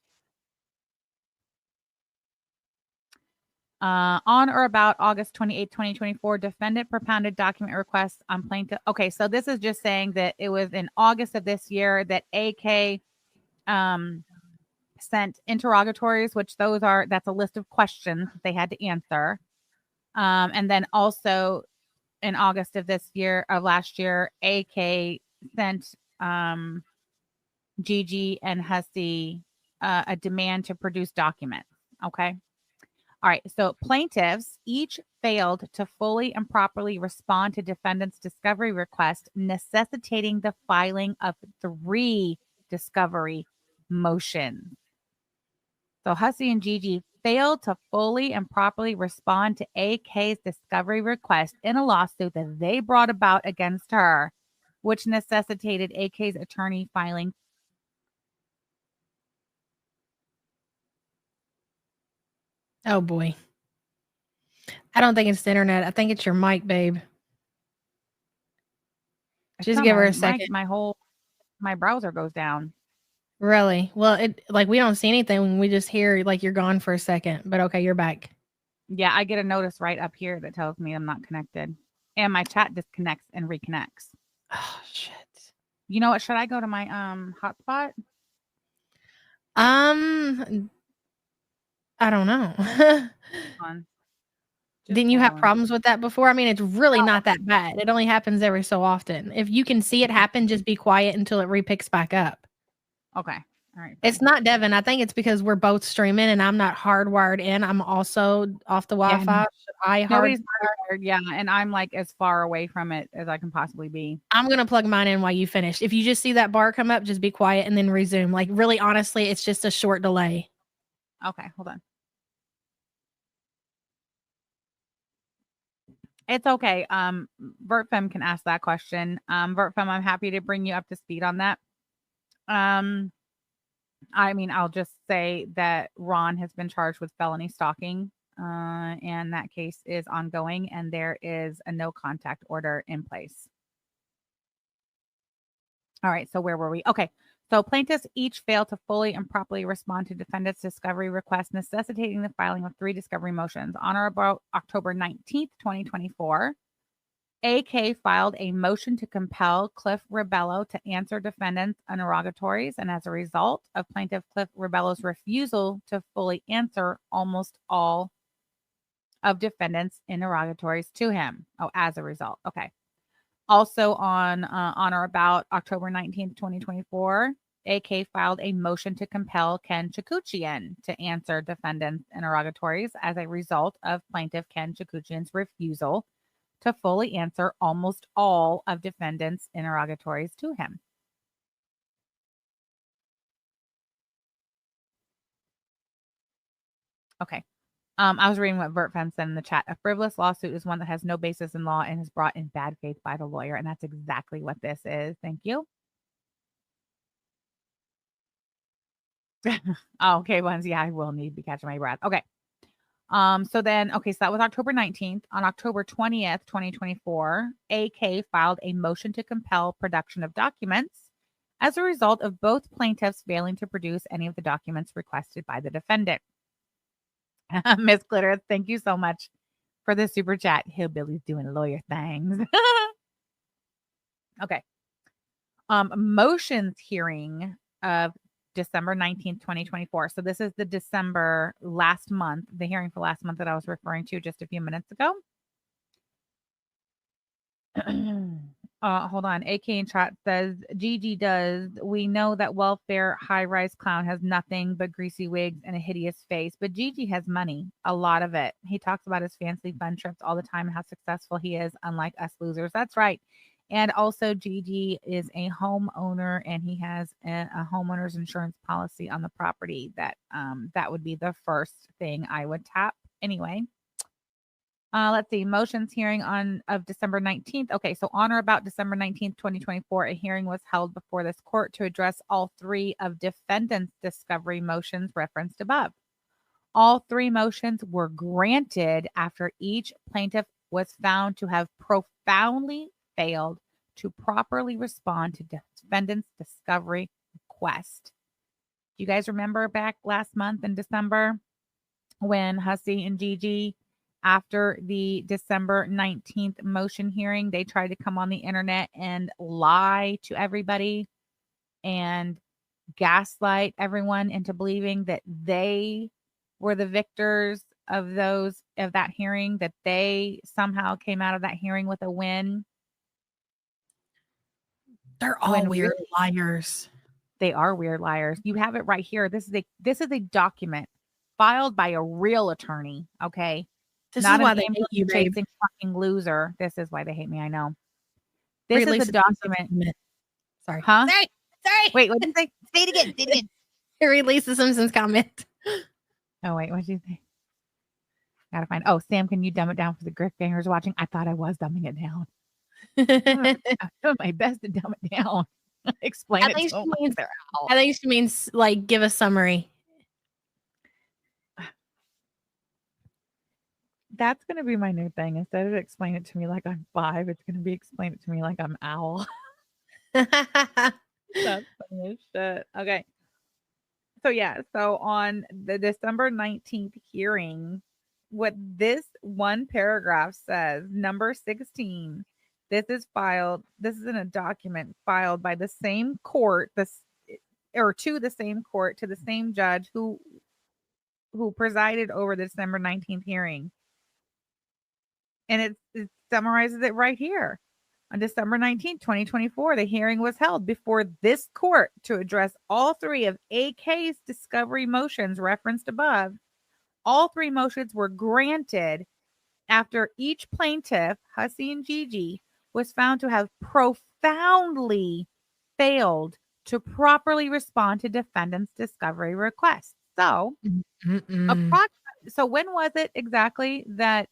A: On or about August 28, 2024, defendant propounded document requests on plaintiff. Okay, so this is just saying that it was in August of this year that AK sent interrogatories, which that's a list of questions that they had to answer. And then also in August of last year, AK sent Gigi and Hussey a demand to produce documents. Okay. All right. So plaintiffs each failed to fully and properly respond to defendant's discovery request, necessitating the filing of 3 discovery motions. So Hussey and Gigi failed to fully and properly respond to AK's discovery request in a lawsuit that they brought about against her, which necessitated AK's attorney filing.
B: Oh boy. I don't think it's the internet. I think it's your mic, babe. Just give her a second.
A: My browser goes down.
B: Really? Well, we don't see anything. We just hear like you're gone for a second. But okay, you're back.
A: Yeah, I get a notice right up here that tells me I'm not connected. And my chat disconnects and reconnects.
B: Oh shit.
A: You know what? Should I go to my hotspot?
B: I don't know. Didn't you have problems with that before? I mean, it's really not that bad. It only happens every so often. If you can see it happen, just be quiet until it repicks back up.
A: Okay. All right.
B: It's not Devin. I think it's because we're both streaming and I'm not hardwired in. I'm also off the Wi-Fi.
A: Nobody's hardwired. Yeah. And I'm like as far away from it as I can possibly be.
B: I'm going to plug mine in while you finish. If you just see that bar come up, just be quiet and then resume. Like really, honestly, it's just a short delay.
A: Okay. Hold on. It's okay. VertFem can ask that question. VertFem, I'm happy to bring you up to speed on that. I mean, I'll just say that Ron has been charged with felony stalking, and that case is ongoing, and there is a no contact order in place. All right. So where were we? Okay. So plaintiffs each failed to fully and properly respond to defendant's discovery request, necessitating the filing of 3 discovery motions. On or about October 19th, 2024, AK filed a motion to compel Cliff Rebello to answer defendant's interrogatories, and as a result of plaintiff Cliff Rebello's refusal to fully answer almost all of defendant's interrogatories to him. Oh, as a result. Okay. Also on or about October 19th, 2024, AK filed a motion to compel Ken Chikuchian to answer defendant's interrogatories as a result of plaintiff Ken Chikuchian's refusal to fully answer almost all of defendant's interrogatories to him. Okay. I was reading what VertFem said in the chat. A frivolous lawsuit is one that has no basis in law and is brought in bad faith by the lawyer. And that's exactly what this is. Thank you. Okay, ones. Yeah, I will need to be catching my breath. Okay. So that was October 19th. On October 20th, 2024, AK filed a motion to compel production of documents as a result of both plaintiffs failing to produce any of the documents requested by the defendant. Miss Glitter, thank you so much for the super chat. Hillbilly's doing lawyer things. Okay. Motions hearing of December 19th, 2024. So this is the December last month, the hearing for last month that I was referring to just a few minutes ago. Hold on. AK in chat says Gigi does. We know that welfare high-rise clown has nothing but greasy wigs and a hideous face, but Gigi has money, a lot of it. He talks about his fancy fun trips all the time and how successful he is, unlike us losers. That's right. And also, Gigi is a homeowner, and he has a homeowner's insurance policy on the property. That would be the first thing I would tap anyway. Let's see. Motions hearing of December 19th. Okay, so on or about December 19th, 2024, a hearing was held before this court to address all three of defendants' discovery motions referenced above. All three motions were granted after each plaintiff was found to have profoundly failed to properly respond to defendants' discovery request. Do you guys remember back last month in December when Hussey and Gigi, after the December 19th motion hearing, they tried to come on the internet and lie to everybody and gaslight everyone into believing that they were the victors of that hearing, that they somehow came out of that hearing with a win?
B: They're all weird liars.
A: They are weird liars. You have it right here. This is a document filed by a real attorney. Okay.
B: This
A: Not
B: is why
A: an
B: they hate you, babe.
A: chasing fucking loser. This is why they hate me. I know. This is a document.
B: Sorry.
A: Huh?
B: Sorry.
A: Wait, what did you say? Say it again. Say it again.
B: Read Lisa Simpson's comment.
A: Oh, wait. What did you say? Gotta find. Oh, Sam, can you dumb it down for the Griff gangers watching? I thought I was dumbing it down. I'm doing my best to dumb it down. Explain it to them.
B: I think she means like give a summary.
A: That's going to be my new thing. Instead of explain it to me like I'm 5, it's going to be explain it to me like I'm Owl. That's funny as shit. Okay. So yeah, so on the December 19th hearing, what this one paragraph says, number 16, this is in a document filed by the same court, to the same court, to the same judge who presided over the December 19th hearing. And it summarizes it right here. On December 19th, 2024, the hearing was held before this court to address all three of AK's discovery motions referenced above. All three motions were granted after each plaintiff, Hussey and Gigi, was found to have profoundly failed to properly respond to defendants' discovery requests. So, so when was it exactly that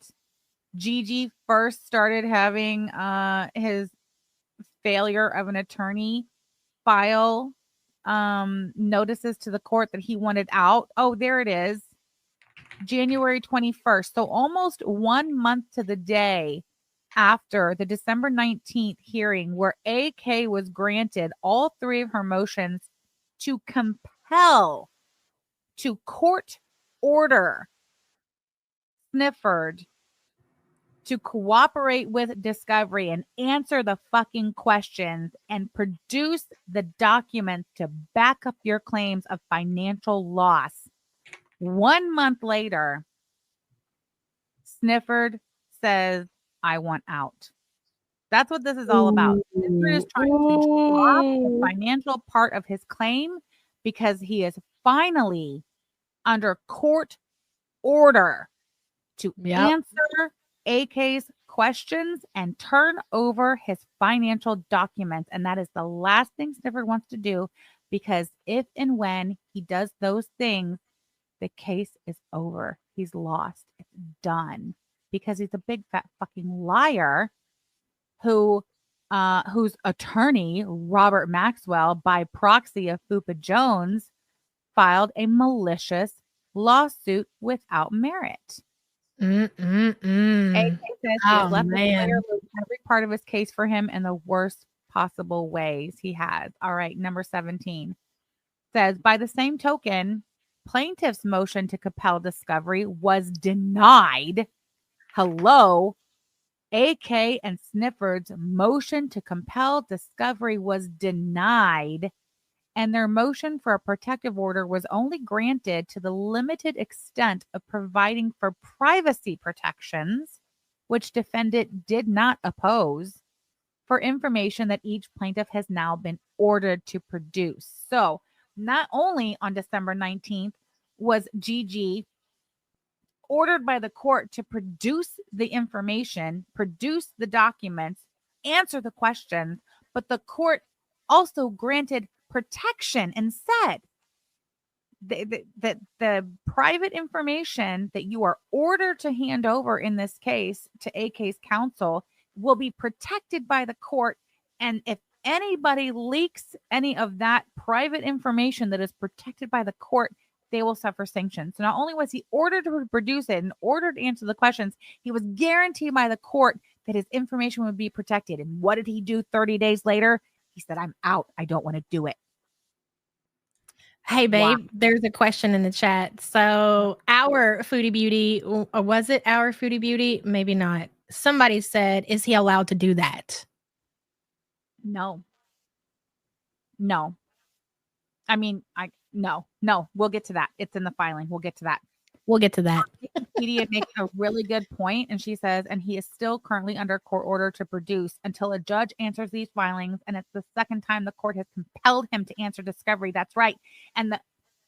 A: Gigi first started having his failure of an attorney file notices to the court that he wanted out? Oh, there it is. January 21st. So almost 1 month to the day after the December 19th hearing, where AK was granted all three of her motions to compel, to court order Snifford to cooperate with discovery and answer the fucking questions and produce the documents to back up your claims of financial loss. 1 month later, Snifford says, I want out. That's what this is all about. Snifford is trying to drop the financial part of his claim because he is finally under court order to answer AK's questions and turn over his financial documents. And that is the last thing Snifford wants to do, because if and when he does those things, the case is over. He's lost. It's done, because he's a big fat fucking liar whose attorney, Robert Maxwell, by proxy of Fupa Jones, filed a malicious lawsuit without merit. AK says he has left the lawyer every part of his case for him in the worst possible ways he has. All right, number 17 says, by the same token, plaintiff's motion to compel discovery was denied. Hello. AK and Snifford's motion to compel discovery was denied, and their motion for a protective order was only granted to the limited extent of providing for privacy protections, which defendant did not oppose. for information that each plaintiff has now been ordered to produce. So, not only on December 19th was Gigi ordered by the court to produce the information, produce the documents, answer the questions, but the court also granted protection and said that the private information that you are ordered to hand over in this case to AK's counsel will be protected by the court. And if anybody leaks any of that private information that is protected by the court, they will suffer sanctions. So not only was he ordered to produce it and ordered to answer the questions, he was guaranteed by the court that his information would be protected. And what did he do 30 days later? He said, I'm out. I don't want to do it.
B: Hey, babe, there's a question in the chat. So our Foodie Beauty, or was it our Foodie Beauty? Maybe not. Somebody said, is he allowed to do that?
A: No. I mean, no. We'll get to that. It's in the filing. We'll get to that. Wikipedia makes a really good point, and she says, and he is still currently under court order to produce until a judge answers these filings, and it's the second time the court has compelled him to answer discovery. That's right. And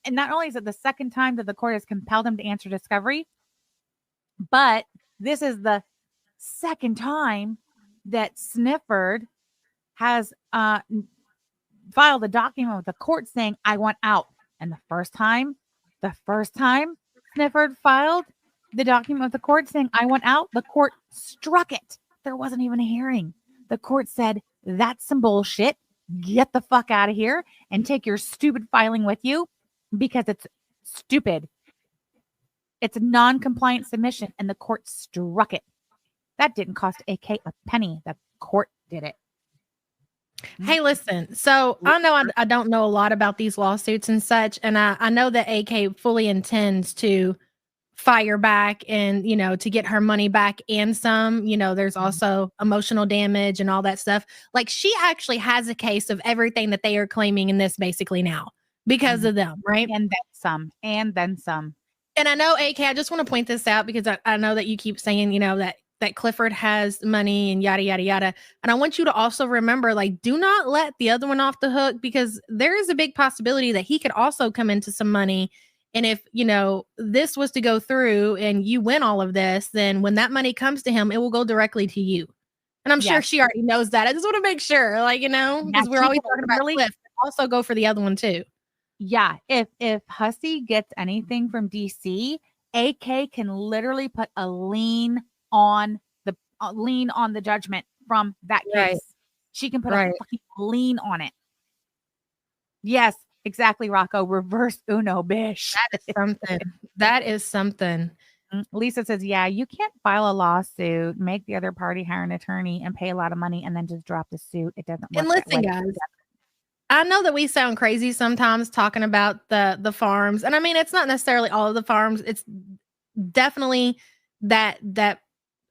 A: not only is it the second time that the court has compelled him to answer discovery, but this is the second time that Snifford has filed a document with the court saying, I want out. And the first time Snifford filed the document with the court saying, I want out, the court struck it. There wasn't even a hearing. The court said, that's some bullshit. Get the fuck out of here and take your stupid filing with you because it's stupid. It's a non-compliant submission, and the court struck it. That didn't cost AK a penny. The court did it.
B: Hey, listen. So I know I don't know a lot about these lawsuits and such, and I know that AK fully intends to fire back and, to get her money back and some. There's also emotional damage and all that stuff. Like, she actually has a case of everything that they are claiming in this basically now because of them, right?
A: And then some.
B: And I know, AK, I just want to point this out because I know that you keep saying, that Clifford has money and yada, yada, yada. And I want you to also remember, like, do not let the other one off the hook, because there is a big possibility that he could also come into some money. And if, this was to go through and you win all of this, then when that money comes to him, it will go directly to you. And I'm sure she already knows that. I just want to make sure, because we're always talking about Cliff. Also go for the other one too.
A: Yeah. If Hussey gets anything from DC, AK can literally put a lien on the judgment from that case.
B: Right.
A: She can put a fucking lien on it. Yes, exactly, Rocco. Reverse Uno, bish.
B: That is something.
A: Lisa says, yeah, you can't file a lawsuit, make the other party hire an attorney and pay a lot of money and then just drop the suit. It doesn't work.
B: And listen, guys, I know that we sound crazy sometimes talking about the farms. And I mean, it's not necessarily all of the farms. It's definitely that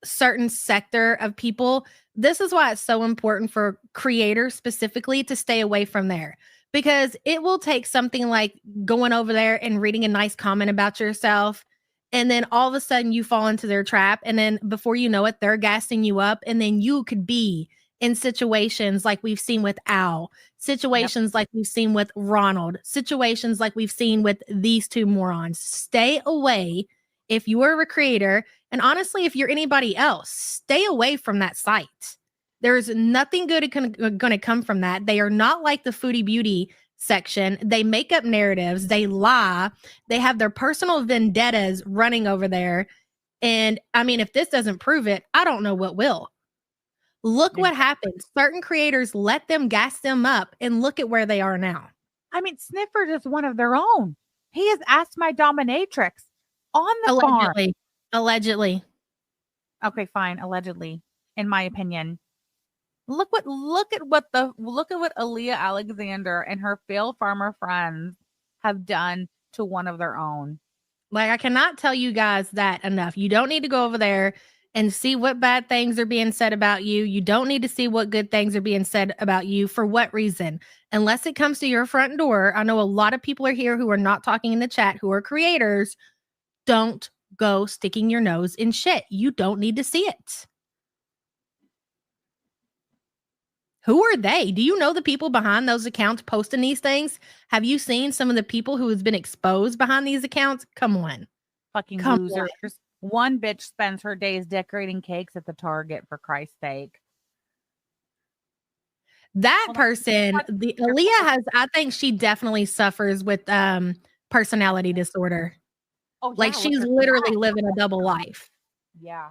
B: certain sector of people. This is why it's so important for creators specifically to stay away from there, because it will take something like going over there and reading a nice comment about yourself, and then all of a sudden you fall into their trap, and then before you know it, they're gassing you up, and then you could be in situations like we've seen with Al, situations like we've seen with Ronald, situations like we've seen with these two morons. Stay away if you are a creator. And honestly, if you're anybody else, stay away from that site. There's nothing good going to come from that. They are not like the Foodie Beauty section. They make up narratives. They lie. They have their personal vendettas running over there. And I mean, if this doesn't prove it, I don't know what will. Look what happened. Certain creators let them gas them up, and look at where they are now.
A: I mean, Snifford is one of their own. He has asked my dominatrix on the farm.
B: Allegedly.
A: Okay, fine. Allegedly, in my opinion. Look at what Aaliyah Alexander and her failed farmer friends have done to one of their own.
B: Like, I cannot tell you guys that enough. You don't need to go over there and see what bad things are being said about you. You don't need to see what good things are being said about you. For what reason? Unless it comes to your front door. I know a lot of people are here who are not talking in the chat, who are creators. Don't go sticking your nose in shit. You don't need to see it. Who are they? Do you know the people behind those accounts posting these things? Have you seen some of the people who has been exposed behind these accounts? Come on.
A: Fucking
B: Come
A: losers.
B: on.
A: One bitch spends her days decorating cakes at the Target, for Christ's sake.
B: That
A: Hold on.
B: person, the Aaliyah has, I think she definitely suffers with personality disorder.
A: Oh,
B: Like
A: yeah, look
B: she's
A: her
B: literally
A: smile.
B: living a double life.
A: Yeah.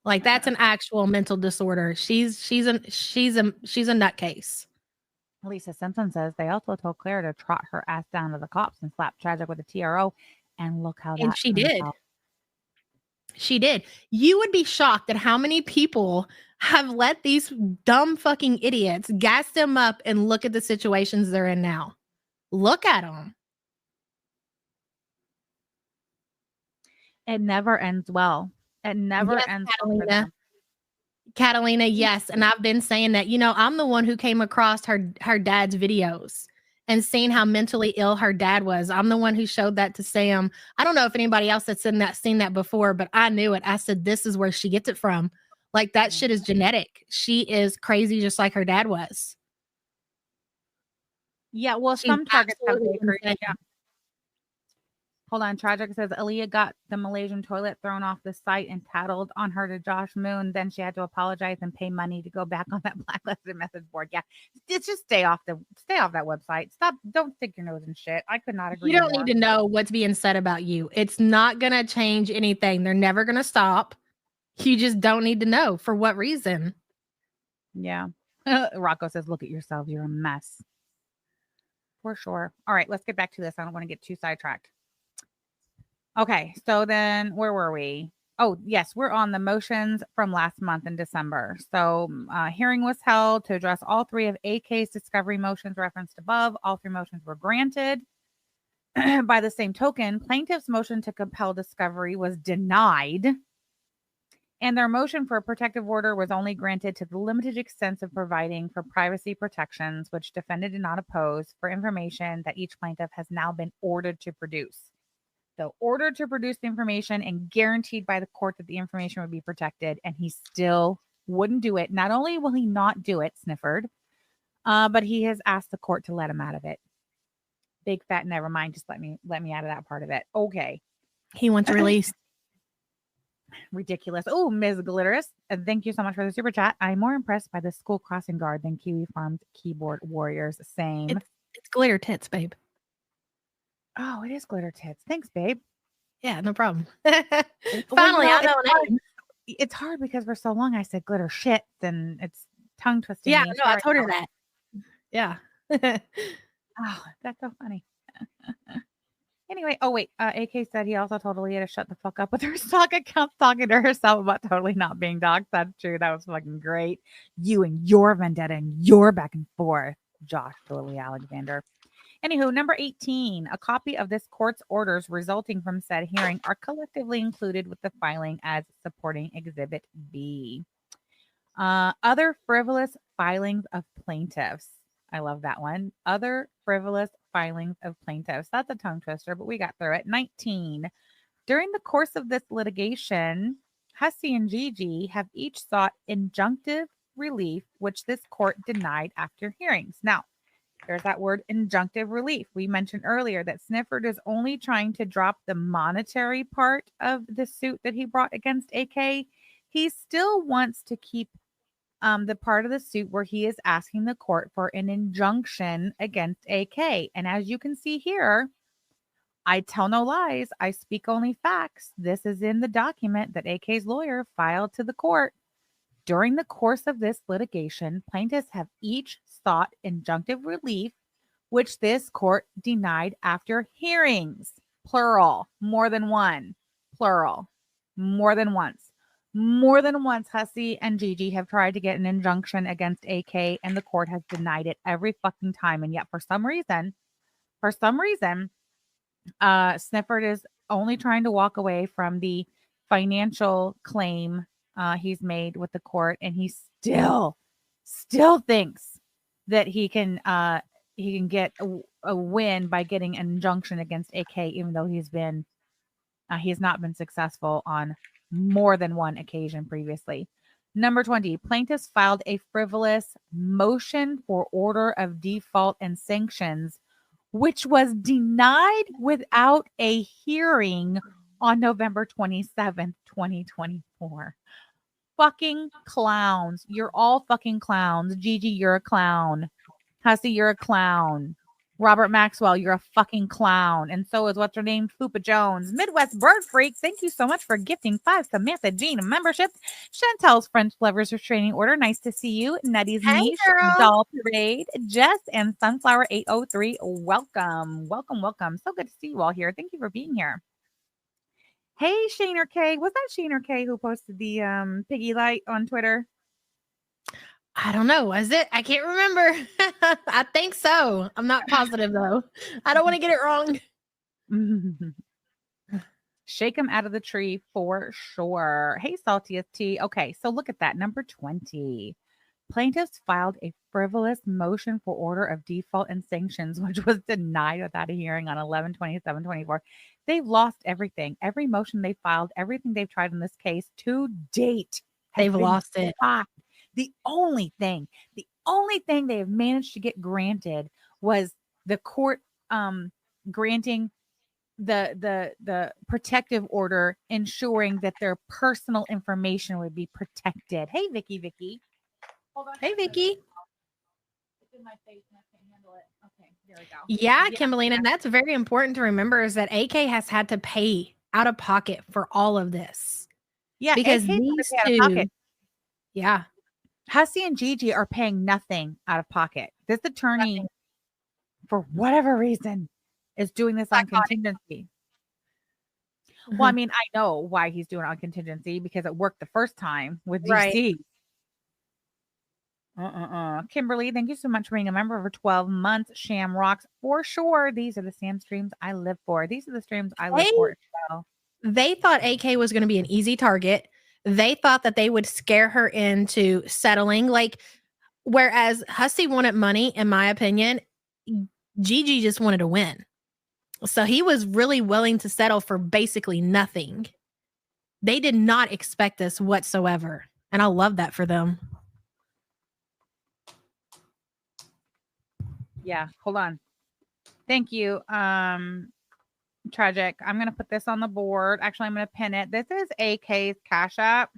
B: Like that's an actual mental disorder. She's a nutcase.
A: Lisa Simpson says they also told Claire to trot her ass down to the cops and slap Tragic with a TRO. And look how
B: And
A: that
B: she
A: turned
B: did.
A: out.
B: She did. You would be shocked at how many people have let these dumb fucking idiots gas them up and look at the situations they're in now. Look at them.
A: It never ends well. It never
B: Yes,
A: ends well for
B: Catalina.
A: them.
B: Catalina, yes. And I've been saying that, I'm the one who came across her dad's videos and seen how mentally ill her dad was. I'm the one who showed that to Sam. I don't know if anybody else had seen that before, but I knew it. I said, this is where she gets it from. Like that shit is genetic. She is crazy just like her dad was.
A: Yeah, well,
B: She's
A: some targets have
B: absolutely
A: bakeries.
B: insane.
A: Yeah. Hold on. Tragic says Aaliyah got the Malaysian toilet thrown off the site and tattled on her to Josh Moon. Then she had to apologize and pay money to go back on that blacklisted message board. Yeah, it's just stay off that website. Stop. Don't stick your nose in shit. I could not agree
B: You don't
A: more.
B: need to know what's being said about you. It's not going to change anything. They're never going to stop. You just don't need to know. For what reason?
A: Yeah. Rocco says, look at yourself. You're a mess. For sure. All right, let's get back to this. I don't want to get too sidetracked. Okay, so then where were we? Oh, yes, we're on the motions from last month in December. So, hearing was held to address all three of AK's discovery motions referenced above. All three motions were granted. By the same token, plaintiff's motion to compel discovery was denied, and their motion for a protective order was only granted to the limited extent of providing for privacy protections, which defendant did not oppose, for information that each plaintiff has now been ordered to produce. So ordered to produce the information and guaranteed by the court that the information would be protected, and he still wouldn't do it. Not only will he not do it, Snifford, but he has asked the court to let him out of it. Big fat never mind. Just let me out of that part of it. Okay.
B: He wants released.
A: Ridiculous. Oh, Ms. Glitterous. And thank you so much for the super chat. I'm more impressed by the school crossing guard than Kiwi Farm's keyboard warriors. Same.
B: It's glitter tits, babe.
A: Oh, it is glitter tits. Thanks, babe.
B: Yeah, no problem.
A: Finally,
B: I know a name.
A: It's hard because for so long I said glitter shit, and it's tongue twisting.
B: Yeah, no, I told her that. Yeah.
A: Oh, that's so funny. Anyway, oh wait, AK said he also told Aaliyah to shut the fuck up with her stock account, talking to herself about totally not being doxxed. That's true. That was fucking great. You and your vendetta and your back and forth, Josh to Aaliyah Alexander. Anywho, number 18, a copy of this court's orders resulting from said hearing are collectively included with the filing as supporting Exhibit B. Other frivolous filings of plaintiffs. I love that one. Other frivolous filings of plaintiffs. That's a tongue twister, but we got through it. 19. During the course of this litigation, Hussey and Gigi have each sought injunctive relief, which this court denied after hearings. Now, there's that word injunctive relief. We mentioned earlier that Snifford is only trying to drop the monetary part of the suit that he brought against AK. He still wants to keep the part of the suit where he is asking the court for an injunction against AK. And as you can see here, I tell no lies. I speak only facts. This is in the document that AK's lawyer filed to the court. During the course of this litigation, plaintiffs have each sought injunctive relief, which this court denied after hearings. Plural. More than one. Plural. More than once. More than once, Hussey and Gigi have tried to get an injunction against AK, and the court has denied it every fucking time. And yet, for some reason, Snifford is only trying to walk away from the financial claim he's made with the court, and he still thinks that he can get a win by getting an injunction against AK, even though he's not been successful on more than one occasion previously. Number 20, plaintiffs filed a frivolous motion for order of default and sanctions, which was denied without a hearing on November 27th, 2024. Fucking clowns. You're all fucking clowns. Gigi, you're a clown. Hussey, you're a clown. Robert Maxwell, you're a fucking clown. And so is what's her name? Fupa Jones. Midwest Bird Freak, thank you so much for gifting 5 Samantha Jean membership. Chantel's French Lovers Restraining Order, nice to see you. Nutty's
B: Hey,
A: Niche,
B: girl.
A: Doll Parade, Jess, and Sunflower 803. Welcome. Welcome, welcome. So good to see you all here. Thank you for being here. Hey, Shaner K. Was that Shaner K who posted the piggy light on Twitter?
B: I don't know. Was it? I can't remember. I think so. I'm not positive though. I don't want to get it wrong.
A: Shake him out of the tree for sure. Hey, Saltiest Tea. Okay, so look at that. Number 20. Plaintiffs filed a frivolous motion for order of default and sanctions, which was denied without a hearing on 11/27/24. They've lost everything. Every motion they filed, everything they've tried in this case to date.
B: They've lost it.
A: The only thing they have managed to get granted was the court granting the protective order, ensuring that their personal information would be protected. Hey, Vicky. Hold on.
B: Hey, Vicky.
A: It's in my face and I can't handle it. Okay, there we go.
B: Yeah, Kimberly, and that's very important to remember is that AK has had to pay out of pocket for all of this.
A: Yeah,
B: because
A: AK
B: these
A: out of pocket.
B: Yeah.
A: Hussey and Gigi are paying nothing out of pocket. This attorney, for whatever reason, is doing this on contingency. Well, I mean, I know why he's doing it on contingency because it worked the first time with DC. Right. Kimberly, thank you so much for being a member for 12 months. Shamrocks, for sure. These are the Sam streams I live for. These are the streams I live for as well.
B: They thought AK was going to be an easy target. They thought that they would scare her into settling. Like, whereas Hussey wanted money, in my opinion, Gigi just wanted to win. So he was really willing to settle for basically nothing. They did not expect this whatsoever. And I love that for them.
A: Yeah, hold on. Thank you. Tragic. I'm going to put this on the board. Actually, I'm going to pin it. This is AK's Cash App.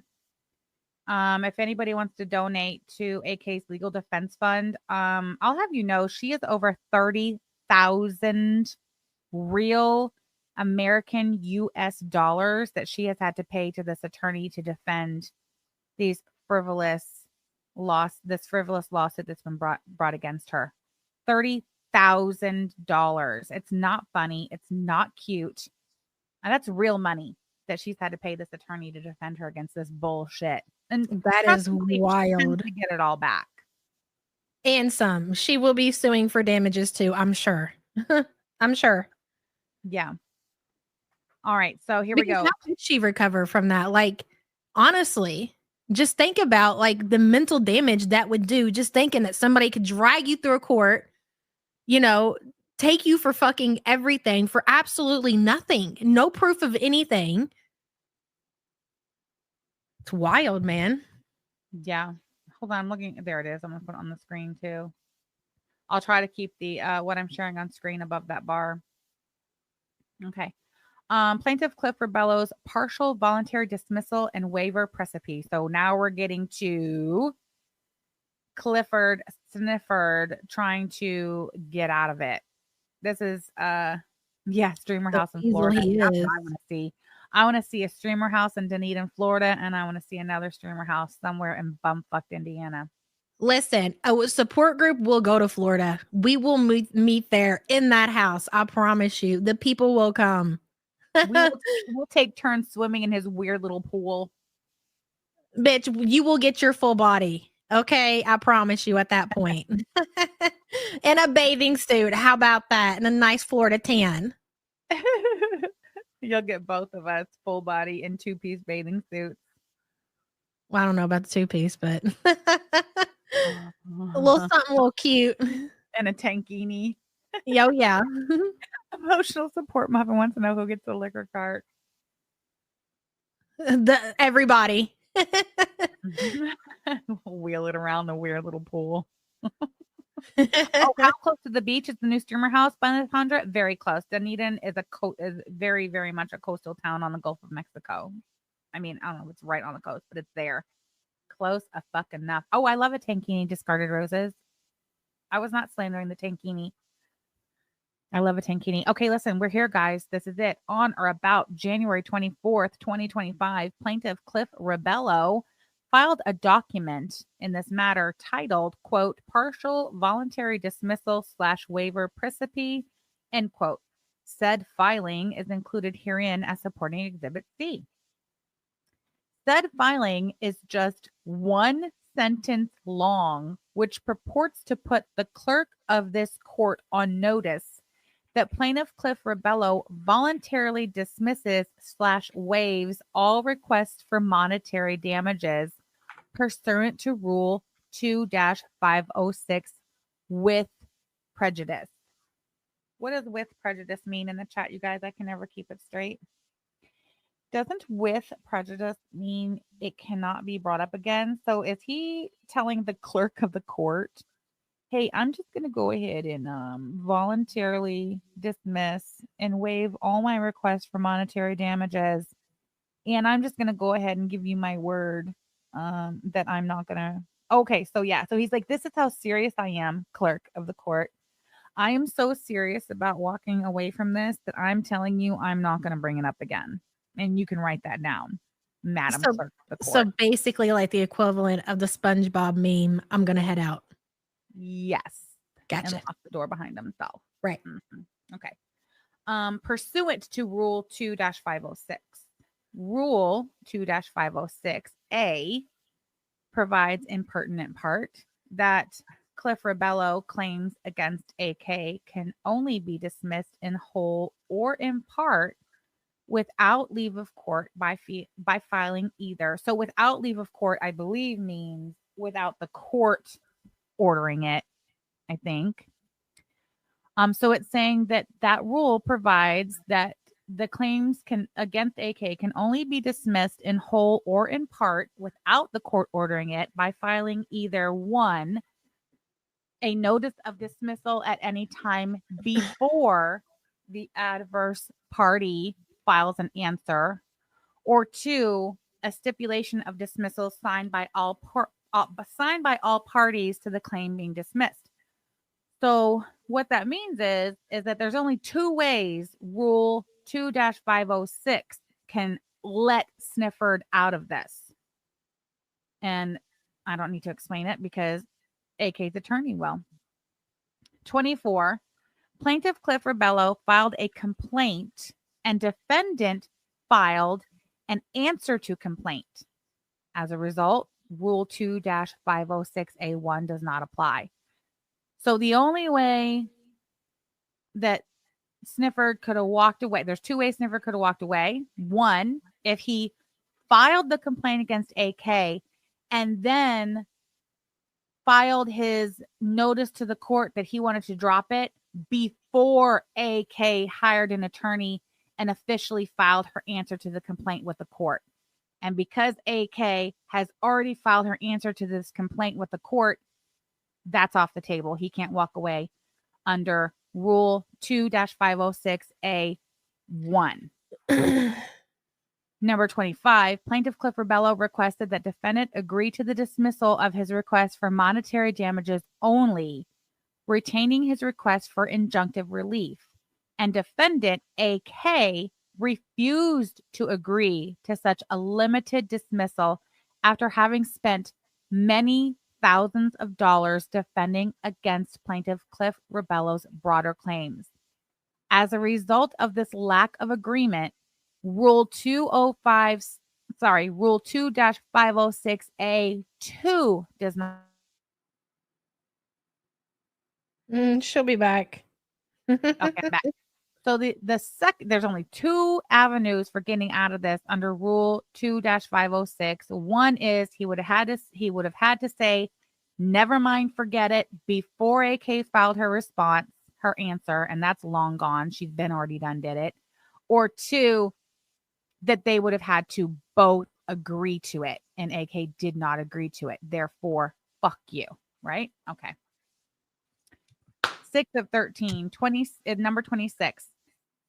A: If anybody wants to donate to AK's Legal Defense Fund, I'll have you know she is over 30,000 real American US dollars that she has had to pay to this attorney to defend this frivolous lawsuit that's been brought against her. $30,000. It's not funny. It's not cute. And that's real money that she's had to pay this attorney to defend her against this bullshit. And
B: that is wild.
A: To get it all back.
B: And some. She will be suing for damages too, I'm sure. I'm sure.
A: Yeah. All right. So here we go.
B: How did she recover from that? Like, honestly, just think about like the mental damage that would do. Just thinking that somebody could drag you through a court, you know, take you for fucking everything for absolutely nothing. No proof of anything. It's wild, man.
A: Yeah. Hold on. I'm looking. There it is. I'm going to put it on the screen too. I'll try to keep the what I'm sharing on screen above that bar. Okay. Plaintiff Clifford Bellows partial voluntary dismissal and waiver precipice. So now we're getting to Clifford Snifford trying to get out of it. This is streamer house in Florida. That's what I want to see. I want to see a streamer house in Dunedin, Florida, and I want to see another streamer house somewhere in bumfucked Indiana.
B: Listen, a support group will go to Florida. We will meet there in that house. I promise you. The people will come.
A: We'll take turns swimming in his weird little pool.
B: Bitch, you will get your full body. Okay, I promise you at that point. In a bathing suit. How about that? And a nice Florida tan.
A: You'll get both of us full body in 2-piece bathing suits.
B: Well, I don't know about the 2-piece, but a little cute.
A: And a tankini.
B: Yo, yeah.
A: Emotional support muffin wants to know who gets the liquor cart.
B: Everybody.
A: Wheel it around the weird little pool. Oh, how close to the beach is the new steamer house by the Tundra? Very close. Dunedin is is very, very much a coastal town on the Gulf of Mexico. I mean, I don't know if it's right on the coast, but it's there. Close a fuck enough. Oh, I love a tankini, discarded roses. I was not slandering the tankini. I love a tankini. Okay, listen, we're here, guys. This is it. On or about January 24th, 2025, plaintiff Cliff Rebello filed a document in this matter titled, quote, partial voluntary dismissal / waiver precipice, end quote. Said filing is included herein as supporting Exhibit C. Said filing is just one sentence long, which purports to put the clerk of this court on notice that plaintiff Cliff Rebello voluntarily dismisses / waives all requests for monetary damages pursuant to Rule 2-506 with prejudice. What does with prejudice mean in the chat, you guys? I can never keep it straight. Doesn't with prejudice mean it cannot be brought up again? So is he telling the clerk of the court, hey, I'm just going to go ahead and voluntarily dismiss and waive all my requests for monetary damages. And I'm just going to go ahead and give you my word that I'm not going to. Okay, so yeah. So he's like, this is how serious I am, clerk of the court. I am so serious about walking away from this that I'm telling you I'm not going to bring it up again. And you can write that down, Madam Clerk of the Court.
B: So basically like the equivalent of the SpongeBob meme, I'm going to head out.
A: Yes.
B: Gotcha.
A: And lock the door behind himself.
B: Right.
A: Mm-hmm. Okay. Pursuant to Rule 2-506. Rule 2-506A provides in pertinent part that Cliff Rebello claims against AK can only be dismissed in whole or in part without leave of court by filing either. So without leave of court, I believe means without the court ordering it, I think. So it's saying that rule provides that the claims against AK can only be dismissed in whole or in part without the court ordering it by filing either one, a notice of dismissal at any time before the adverse party files an answer, or two, a stipulation of dismissal signed by all parties to the claim being dismissed. So what that means is that there's only two ways Rule 2-506 can let Snifford out of this. And I don't need to explain it because AK's attorney will. 24, plaintiff Cliff Rebello filed a complaint and defendant filed an answer to complaint. As a result, Rule 2-506A1 does not apply. So the only way that Snifford could have walked away, there's two ways Snifford could have walked away. One, if he filed the complaint against AK and then filed his notice to the court that he wanted to drop it before AK hired an attorney and officially filed her answer to the complaint with the court. And because AK has already filed her answer to this complaint with the court, that's off the table. He can't walk away under Rule 2-506A1. Number 25, plaintiff Cliff Rebello requested that defendant agree to the dismissal of his request for monetary damages only, retaining his request for injunctive relief. And defendant AK refused to agree to such a limited dismissal after having spent many thousands of dollars defending against plaintiff Cliff Rebello's broader claims. As a result of this lack of agreement, Rule 2-506A2 does not.
B: She'll be back.
A: Okay, I'm back. So there's only two avenues for getting out of this under Rule 2-506. One is he would have had to say, never mind, forget it, before AK filed her response, her answer, and that's long gone. She's been already done, did it. Or two, that they would have had to both agree to it, and AK did not agree to it. Therefore, fuck you, right? Okay. 6 of 13, number 26.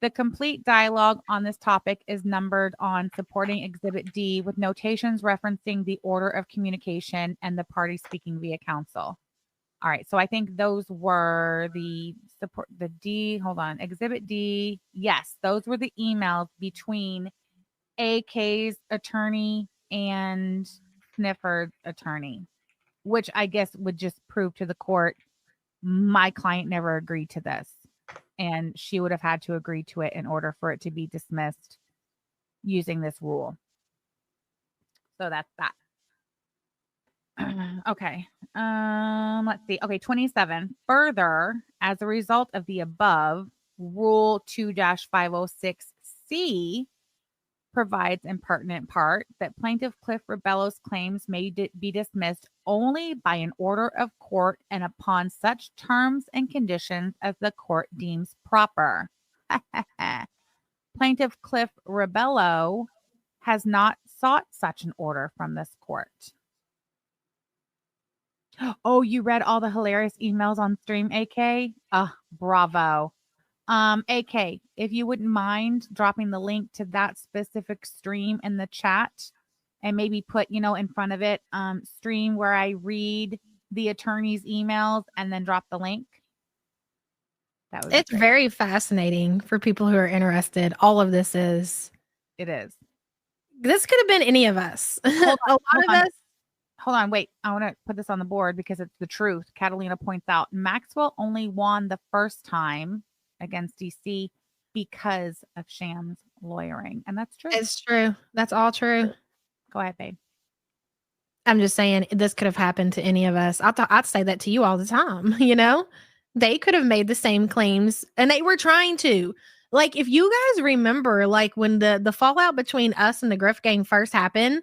A: The complete dialogue on this topic is numbered on supporting Exhibit D with notations referencing the order of communication and the party speaking via counsel. All right, so I think those were the D. Hold on, Exhibit D. Yes, those were the emails between AK's attorney and Snifford's attorney, which I guess would just prove to the court my client never agreed to this, and she would have had to agree to it in order for it to be dismissed using this rule. So that's that. Okay. Let's see. Okay, 27. Further, as a result of the above, Rule 2-506C provides in pertinent part that Plaintiff Cliff Rebello's claims may be dismissed only by an order of court and upon such terms and conditions as the court deems proper. Plaintiff Cliff Rebello has not sought such an order from this court. Oh, you read all the hilarious emails on stream, AK? Bravo. AK, if you wouldn't mind dropping the link to that specific stream in the chat and maybe put, in front of it, stream where I read the attorney's emails and then drop the link.
B: It's very fascinating for people who are interested. All of this is.
A: It is.
B: This could have been any of us.
A: Hold on, wait. I want to put this on the board because it's the truth. Catalina points out Maxwell only won the first time against DC because of Sham's lawyering. And that's true.
B: It's true. That's all true.
A: Go ahead, babe.
B: I'm just saying this could have happened to any of us. I'd say that to you all the time. They could have made the same claims and they were trying to. Like, if you guys remember, like when the fallout between us and the Griff Gang first happened,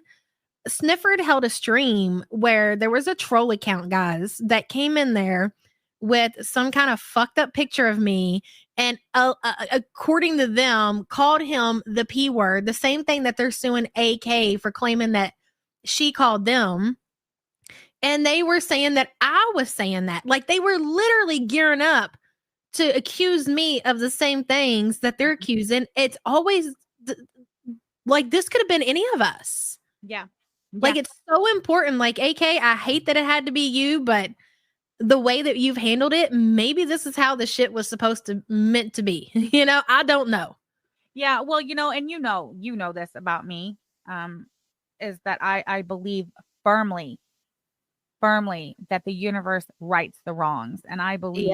B: Snifford held a stream where there was a troll account, guys, that came in there with some kind of fucked up picture of me and according to them called him the P word, the same thing that they're suing AK for claiming that she called them. And they were saying that I was saying that. Like, they were literally gearing up to accuse me of the same things that they're accusing. It's always like this could have been any of us.
A: Yeah.
B: Like, it's so important. Like, AK, I hate that it had to be you, but the way that you've handled it, maybe this is how the shit was meant to be. I don't know.
A: Yeah. Well, and you know this about me, is that I believe firmly that the universe rights the wrongs. And I believe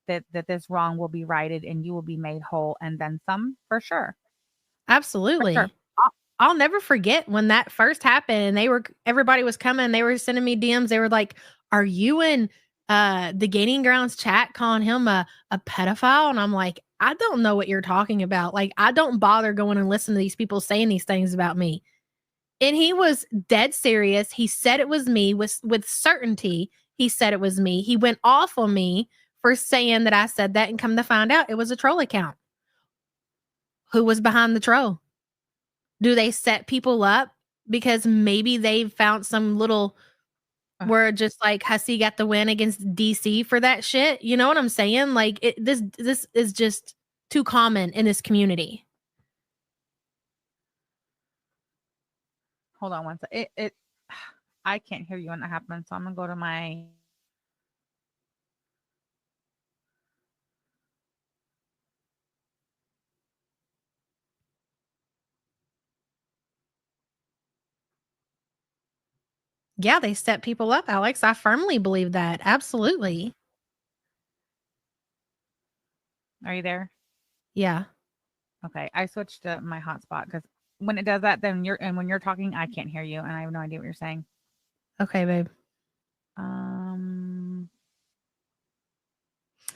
A: that this wrong will be righted and you will be made whole and then some, for sure.
B: Absolutely. For sure. I'll never forget when that first happened and everybody was coming. They were sending me DMs. They were like, are you in the Gaining Grounds chat calling him a pedophile? And I'm like, I don't know what you're talking about. Like, I don't bother going and listening to these people saying these things about me. And he was dead serious. He said it was me with certainty. He said it was me. He went off on me for saying that I said that and come to find out it was a troll account. Who was behind the troll? Do they set people up because maybe they found some little where just like Hussey got the win against DC for that shit? You know what I'm saying? Like, this is just too common in this community.
A: Hold on one second. I can't hear you when that happens, so I'm gonna go to my.
B: Yeah, they set people up, Alex. I firmly believe that. Absolutely.
A: Are you there?
B: Yeah.
A: Okay. I switched to my hotspot because when it does that, then when you're talking, I can't hear you and I have no idea what you're saying.
B: Okay, babe.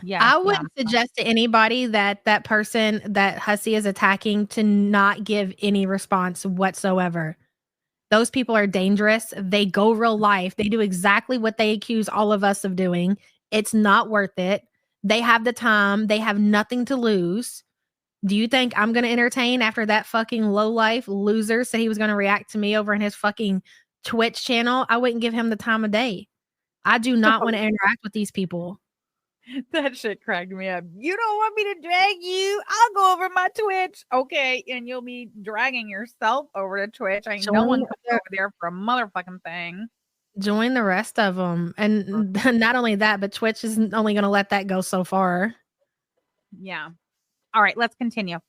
A: Yeah.
B: I would suggest to anybody that person that Hussey is attacking to not give any response whatsoever. Those people are dangerous. They go real life. They do exactly what they accuse all of us of doing. It's not worth it. They have the time. They have nothing to lose. Do you think I'm going to entertain after that fucking low-life loser said he was going to react to me over in his fucking Twitch channel? I wouldn't give him the time of day. I do not want to interact with these people.
A: That shit cracked me up. You don't want me to drag you? I'll go over my Twitch. Okay, and you'll be dragging yourself over to Twitch. I no one comes over there for a motherfucking thing.
B: Join the rest of them. And not only that, but Twitch is only going to let that go so far.
A: Yeah. All right, let's continue.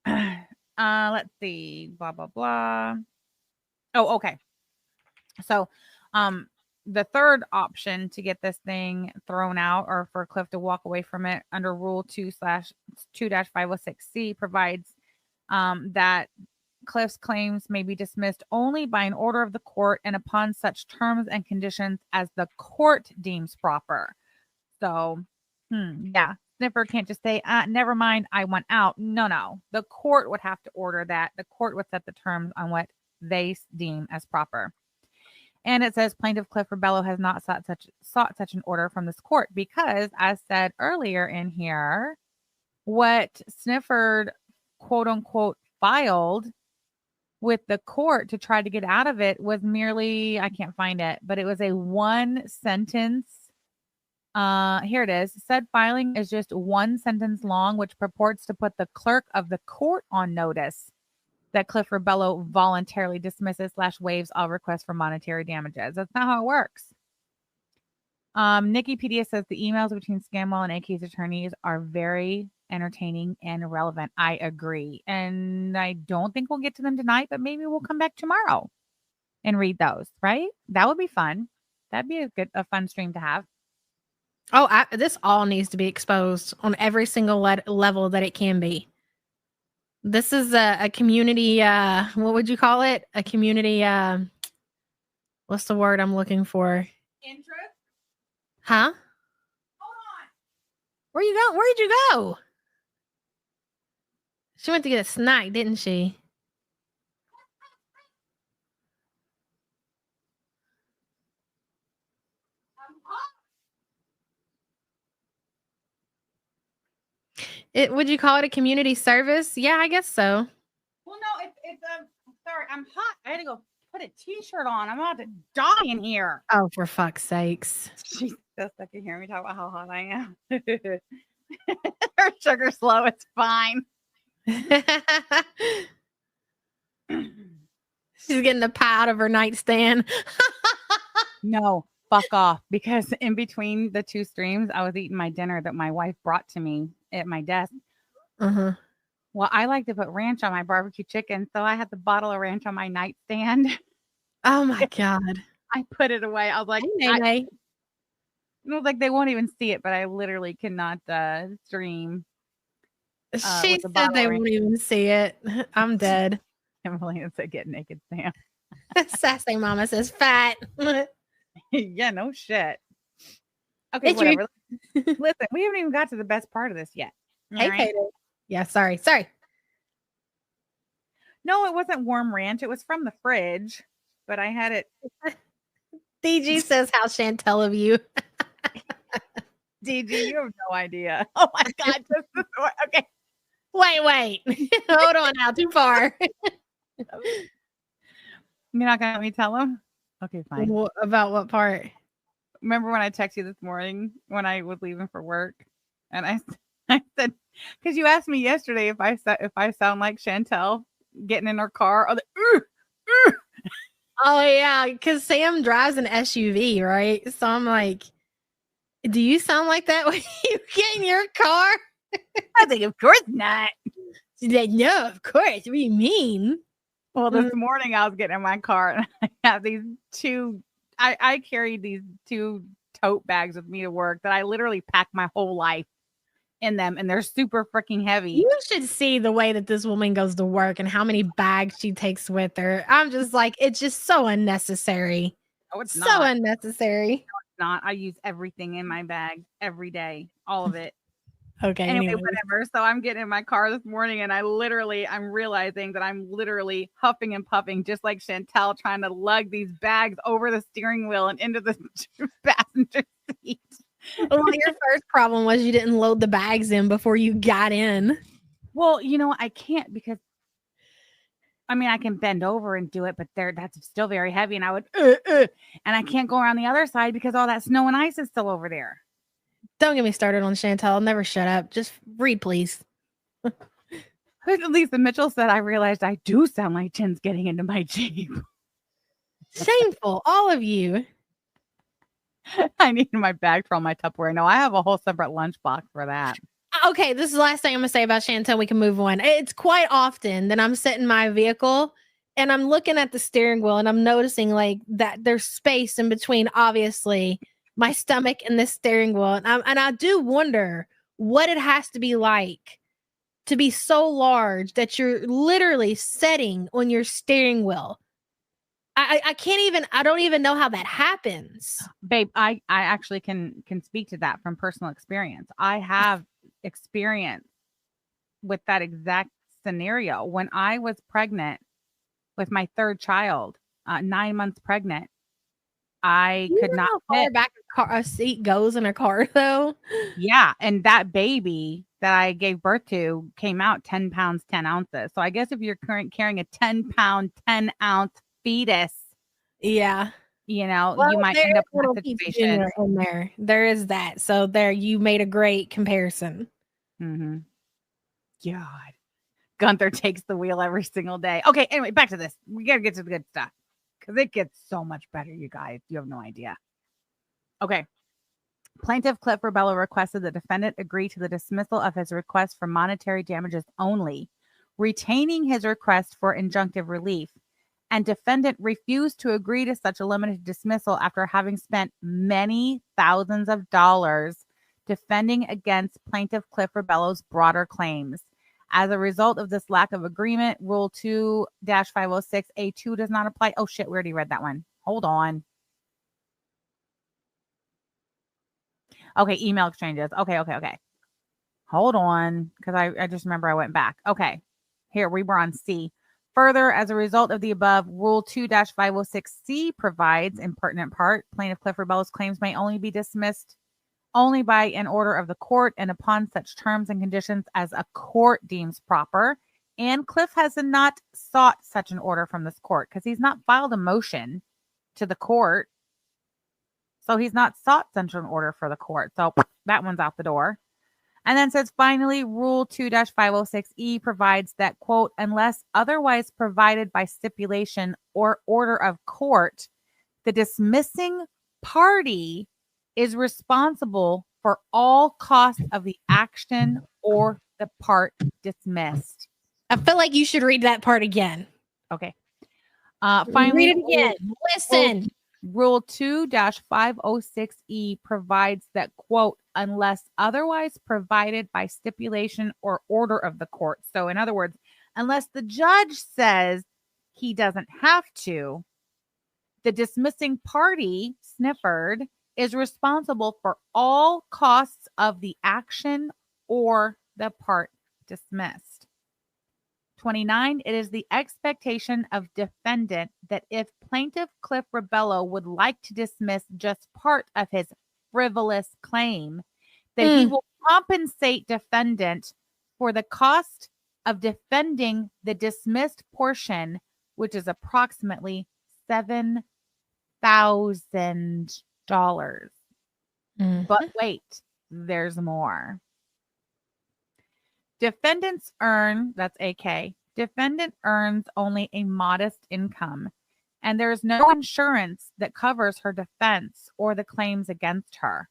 A: Let's see. Blah, blah, blah. Oh, okay. So, the third option to get this thing thrown out or for Cliff to walk away from it under Rule 2/2-506C provides that Cliff's claims may be dismissed only by an order of the court and upon such terms and conditions as the court deems proper. So, yeah, Snifford can't just say, never mind, I want out. No. The court would have to order that. The court would set the terms on what they deem as proper. And it says plaintiff Cliff Rebello has not sought such an order from this court because, as said earlier in here, what Snifford quote unquote filed with the court to try to get out of it was merely, I can't find it, but it was a one sentence. Here it is. Said filing is just one sentence long, which purports to put the clerk of the court on notice that Cliff Rebello voluntarily dismisses / waives all requests for monetary damages. That's not how it works. Nikipedia says the emails between Scanwell and AK's attorneys are very entertaining and relevant. I agree. And I don't think we'll get to them tonight, but maybe we'll come back tomorrow and read those, right? That would be fun. That'd be a fun stream to have.
B: Oh, this all needs to be exposed on every single level that it can be. This is a community, what would you call it? A community, what's the word I'm looking for?
A: Interest?
B: Huh?
A: Hold on.
B: Where you go? Where'd you go? She went to get a snack, didn't she? Would you call it a community service? Yeah, I guess so.
A: Well, no, it's sorry, I'm hot. I had to go put a t-shirt on. I'm about to die in here.
B: Oh, for fuck's sakes.
A: She's so sick of hearing me talk about how hot I am. Her sugar's low. It's fine.
B: She's getting the pie out of her nightstand.
A: No, fuck off. Because in between the two streams, I was eating my dinner that my wife brought to me at my desk.
B: Uh-huh.
A: Well, I like to put ranch on my barbecue chicken, so I had the bottle of ranch on my nightstand.
B: Oh my God.
A: I put it away. I was like,
B: Hey.
A: like they won't even see it, but I literally cannot stream.
B: She said they won't even see it. I'm dead.
A: Emily said, "Get naked, Sam."
B: Sassy Mama says, "Fat."
A: Yeah, no shit. Okay, whatever. Listen, we haven't even got to the best part of this yet.
B: Hey, right? Yeah, sorry.
A: No, it wasn't warm ranch. It was from the fridge, but I had it.
B: DG says, "How Chantel of you."
A: DG, you have no idea. Oh my God. Okay.
B: Wait. Hold on now. Too far.
A: You're not going to let me tell him? Okay, fine.
B: About what part?
A: Remember when I texted you this morning when I was leaving for work? And I said, because you asked me yesterday if I sound like Chantel getting in her car.
B: Oh, yeah, because Sam drives an SUV, right? So I'm like, do you sound like that when you get in your car?
A: I think, of course not.
B: She's like, no, of course. What do you mean?
A: Well, this morning I was getting in my car and I have these two, I carried these two tote bags with me to work that I literally packed my whole life in them, and they're super freaking heavy.
B: You should see the way that this woman goes to work and how many bags she takes with her. I'm just like, it's just so unnecessary.
A: Oh, it's
B: not. So unnecessary.
A: No, it's not. I use everything in my bag every day, all of it.
B: Okay.
A: Anyway, whatever. So I'm getting in my car this morning and I'm realizing that I'm literally huffing and puffing, just like Chantel, trying to lug these bags over the steering wheel and into the passenger seat.
B: Well, your first problem was you didn't load the bags in before you got in.
A: Well, I can't because I mean I can bend over and do it, but that's still very heavy, and I would and I can't go around the other side because all that snow and ice is still over there.
B: Don't get me started on Chantel. I'll never shut up. Just read, please.
A: Lisa Mitchell said, I realized I do sound like Jen's getting into my Jeep.
B: Shameful, all of you.
A: I need my bag for all my Tupperware. No, I have a whole separate lunchbox for that.
B: Okay, this is the last thing I'm gonna say about Chantel. We can move on. It's quite often that I'm sitting in my vehicle and I'm looking at the steering wheel and I'm noticing like that there's space in between, obviously, my stomach and the steering wheel. And I do wonder what it has to be like to be so large that you're literally sitting on your steering wheel. I can't even, I don't even know how that happens.
A: Babe, I actually can speak to that from personal experience. I have experience with that exact scenario. When I was pregnant with my third child, 9 months pregnant, I
B: You
A: could
B: know
A: not
B: how far
A: fit.
B: back a seat goes in a car, though.
A: Yeah, and that baby that I gave birth to came out 10 pounds, 10 ounces. So I guess if you're carrying a 10-pound, 10-ounce fetus,
B: Yeah. Well,
A: you might
B: there
A: end
B: is
A: up in
B: little
A: that
B: Pete
A: situation.
B: Jr. in there. There is that. So there, you made a great comparison.
A: Mm-hmm. God. Gunther takes the wheel every single day. Okay, anyway, back to this. We got to get to the good stuff because it gets so much better, you guys. You have no idea. Okay. Plaintiff Cliff Rebello requested the defendant agree to the dismissal of his request for monetary damages only, retaining his request for injunctive relief. And defendant refused to agree to such a limited dismissal after having spent many thousands of dollars defending against Plaintiff Cliff Rebello's broader claims. As a result of this lack of agreement, Rule 2-506A2 does not apply. Oh, shit, we already read that one. Hold on. Okay, email exchanges. Okay. Hold on, because I just remember I went back. Okay, here we were on C. Further, as a result of the above, Rule 2-506C provides, in pertinent part, Plaintiff Cliff Rebello's claims may only be dismissed only by an order of the court and upon such terms and conditions as a court deems proper. And Cliff has not sought such an order from this court because he's not filed a motion to the court. So he's not sought such an order for the court. So that one's out the door. And then says, finally, Rule 2-506E provides that, quote, unless otherwise provided by stipulation or order of court, the dismissing party is responsible for all costs of the action or the part dismissed.
B: I feel like you should read that part again.
A: Okay. Finally,
B: read it again. Listen.
A: Rule 2-506E provides that, quote, unless otherwise provided by stipulation or order of the court. So, in other words, unless the judge says he doesn't have to, the dismissing party, Snifford, is responsible for all costs of the action or the part dismissed. 29, it is the expectation of defendant that if Plaintiff Cliff Rebello would like to dismiss just part of his frivolous claim, that he will compensate defendant for the cost of defending the dismissed portion, which is approximately $7,000. But wait, there's more. Defendants earn, that's AK, defendant earns only a modest income, and there is no insurance that covers her defense or the claims against her.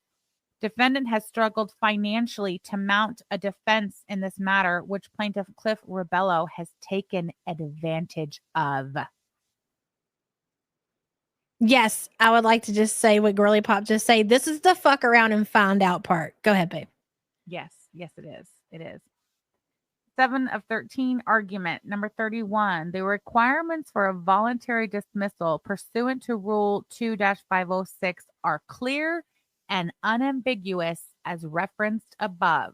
A: Defendant has struggled financially to mount a defense in this matter, which Plaintiff Cliff Rebello has taken advantage of.
B: Yes, I would like to just say what Girly Pop just say. This is the fuck around and find out part. Go ahead, babe.
A: Yes, it is. It is. 7 of 13 argument. Number 31. The requirements for a voluntary dismissal pursuant to Rule 2-506 are clear and unambiguous as referenced above.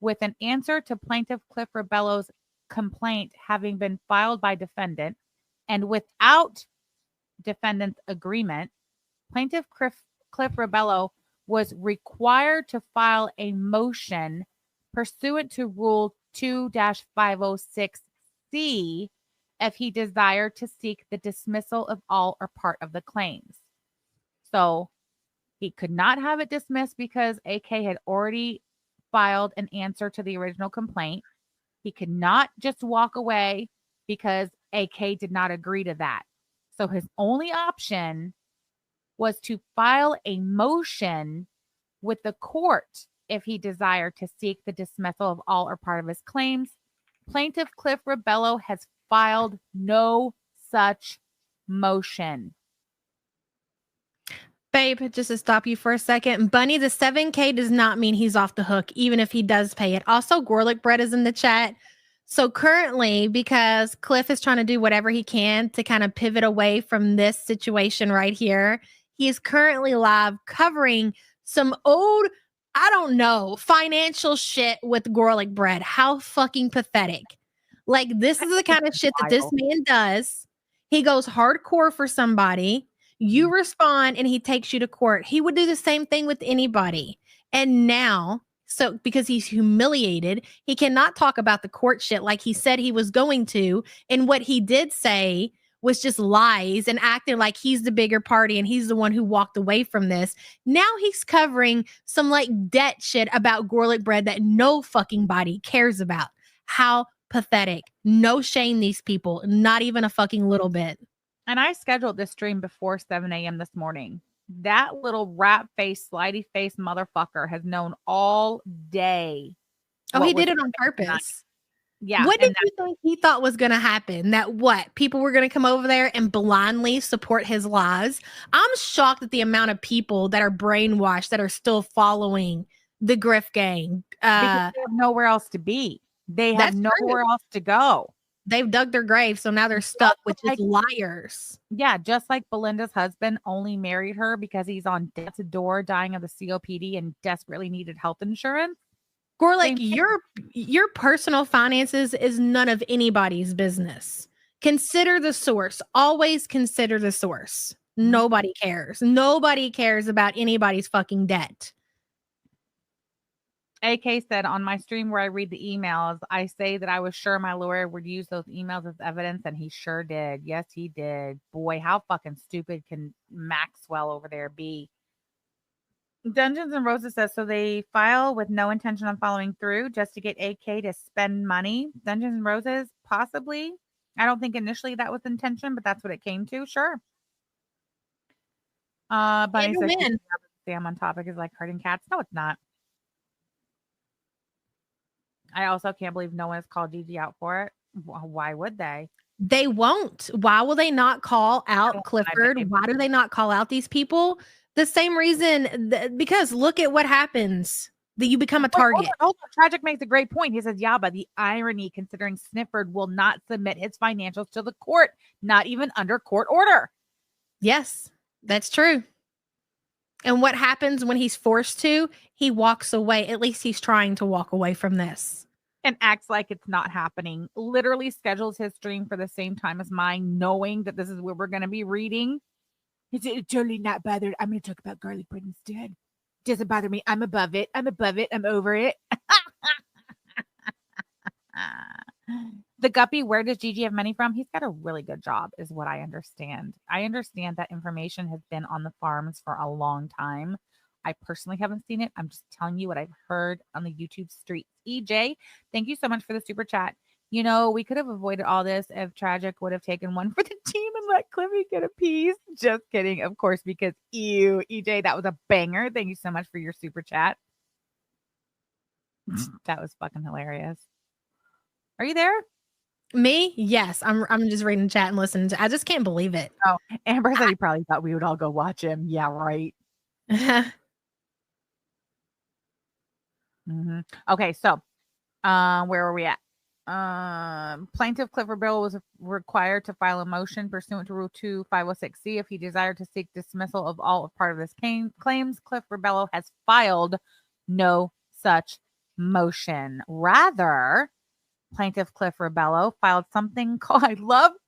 A: With an answer to Plaintiff Cliff Rebello's complaint having been filed by defendant and without defendant's agreement, Plaintiff Cliff Rebello was required to file a motion pursuant to Rule 2-506C if he desired to seek the dismissal of all or part of the claims. So he could not have it dismissed because AK had already filed an answer to the original complaint. He could not just walk away because AK did not agree to that. So his only option was to file a motion with the court if he desired to seek the dismissal of all or part of his claims. Plaintiff Cliff Rebello has filed no such motion.
B: Babe, just to stop you for a second, Bunny, the 7K does not mean he's off the hook, even if he does pay it. Also, Gorlick Bread is in the chat. So currently, because Cliff is trying to do whatever he can to kind of pivot away from this situation right here, he is currently live covering some old, I don't know, financial shit with Gorlick Bread. How fucking pathetic. Like, this is the kind of shit that this man does. He goes hardcore for somebody. You respond and he takes you to court. He would do the same thing with anybody. And now, so because he's humiliated, he cannot talk about the court shit like he said he was going to. And what he did say was just lies and acting like he's the bigger party and he's the one who walked away from this. Now he's covering some like debt shit about Gorlick Bread that no fucking body cares about. How pathetic. No shame, these people. Not even a fucking little bit.
A: And I scheduled this stream before 7 a.m. this morning. That little rat face, slidey face motherfucker has known all day.
B: Oh, he did it on purpose.
A: Yeah.
B: What did you think he thought was going to happen? That what? People were going to come over there and blindly support his lies? I'm shocked at the amount of people that are brainwashed that are still following the Griff gang.
A: Because they have nowhere else to be. They have nowhere else to go.
B: They've dug their grave, so now they're stuck with just liars.
A: Yeah, just like Belinda's husband only married her because he's on death's door, dying of the COPD and desperately needed health insurance.
B: Gorlick, your personal finances is none of anybody's business. Consider the source. Always consider the source. Nobody cares. Nobody cares about anybody's fucking debt.
A: AK said on my stream where I read the emails, I say that I was sure my lawyer would use those emails as evidence, and he sure did. Yes, he did. Boy, how fucking stupid can Maxwell over there be? Dungeons and Roses says, so they file with no intention on following through just to get AK to spend money. Dungeons and Roses, possibly. I don't think initially that was intention, but that's what it came to. Sure. Bunny says, Sam on topic is like hurting cats. No, it's not. I also can't believe no one has called Gigi out for it. Why would they?
B: They won't. Why will they not call out Clifford? Why do they not call out these people? The same reason, because look at what happens. That you become a target.
A: Hold on. Tragic makes a great point. He says, YABA, the irony considering Snifford will not submit his financials to the court, not even under court order.
B: Yes, that's true. And what happens when he's forced to? He walks away. At least he's trying to walk away from this.
A: And acts like it's not happening. Literally schedules his stream for the same time as mine, knowing that this is what we're going to be reading. It's totally not bothered. I'm going to talk about garlic bread instead. Doesn't bother me. I'm above it. I'm over it. The guppy, where does Gigi have money from? He's got a really good job, is what I understand. I understand that information has been on the farms for a long time. I personally haven't seen it. I'm just telling you what I've heard on the YouTube streets. EJ, thank you so much for the super chat. You know, we could have avoided all this if Tragic would have taken one for the team and let Cliffy get a piece. Just kidding, of course, because ew, EJ, that was a banger. Thank you so much for your super chat. That was fucking hilarious. Are you there?
B: Me? Yes. I'm just reading chat and listening to. I just can't believe it.
A: Oh, Amber said he probably thought we would all go watch him. Yeah, right. Okay, so where were we at? Plaintiff Clifford Bill was required to file a motion pursuant to Rule 2506C if he desired to seek dismissal of all or part of his claims. Cliff Rebello has filed no such motion. Rather, Plaintiff Cliff Rebello filed something called,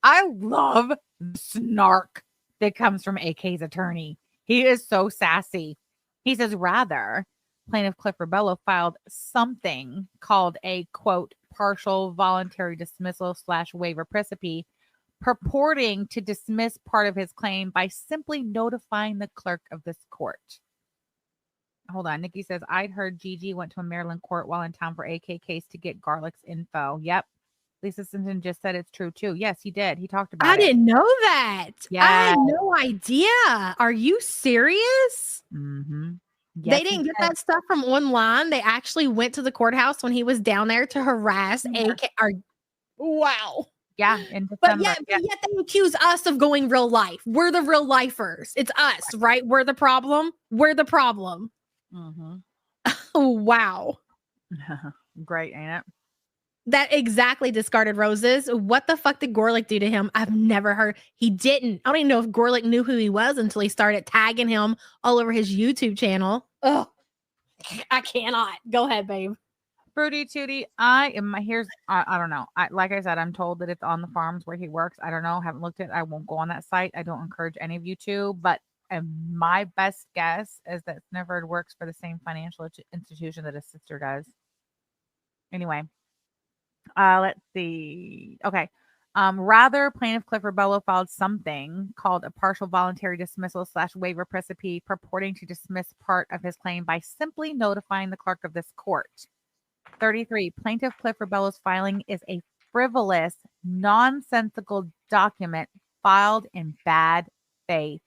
A: I love the snark that comes from AK's attorney. He is so sassy. He says, rather, Plaintiff Cliff Rebello filed something called a, quote, partial voluntary dismissal / waiver precipice, purporting to dismiss part of his claim by simply notifying the clerk of this court. Hold on. Nikki says, I'd heard Gigi went to a Maryland court while in town for AK case to get Garlic's info. Yep. Lisa Simpson just said it's true too. Yes, he did. He talked about
B: I
A: it.
B: didn't know that.
A: Yeah.
B: I had no idea. Are you serious?
A: Mm-hmm. Yes,
B: They didn't get that stuff from online. They actually went to the courthouse when he was down there to harass AK. Wow.
A: Yeah, in
B: But
A: December.
B: yet they accuse us of going real life. We're the real lifers. It's us, right? We're the problem. We're the problem.
A: Mm-hmm.
B: Oh, wow.
A: Great, ain't it?
B: That exactly discarded roses. What the fuck did Gorlick do to him? I've never heard. He didn't. I don't even know if Gorlick knew who he was until he started tagging him all over his YouTube channel. Oh, I cannot. Go ahead, babe.
A: Fruity Tootie, I don't know. Like I said, I'm told that it's on the farms where he works. I don't know. Haven't looked at it. I won't go on that site. I don't encourage any of you to, but my best guess is that Snifford works for the same financial institution that his sister does. Anyway, let's see. Okay. Rather, plaintiff Clifford Bello filed something called a partial voluntary dismissal / waiver precipice, purporting to dismiss part of his claim by simply notifying the clerk of this court. 33. Plaintiff Clifford Bello's filing is a frivolous, nonsensical document filed in bad faith.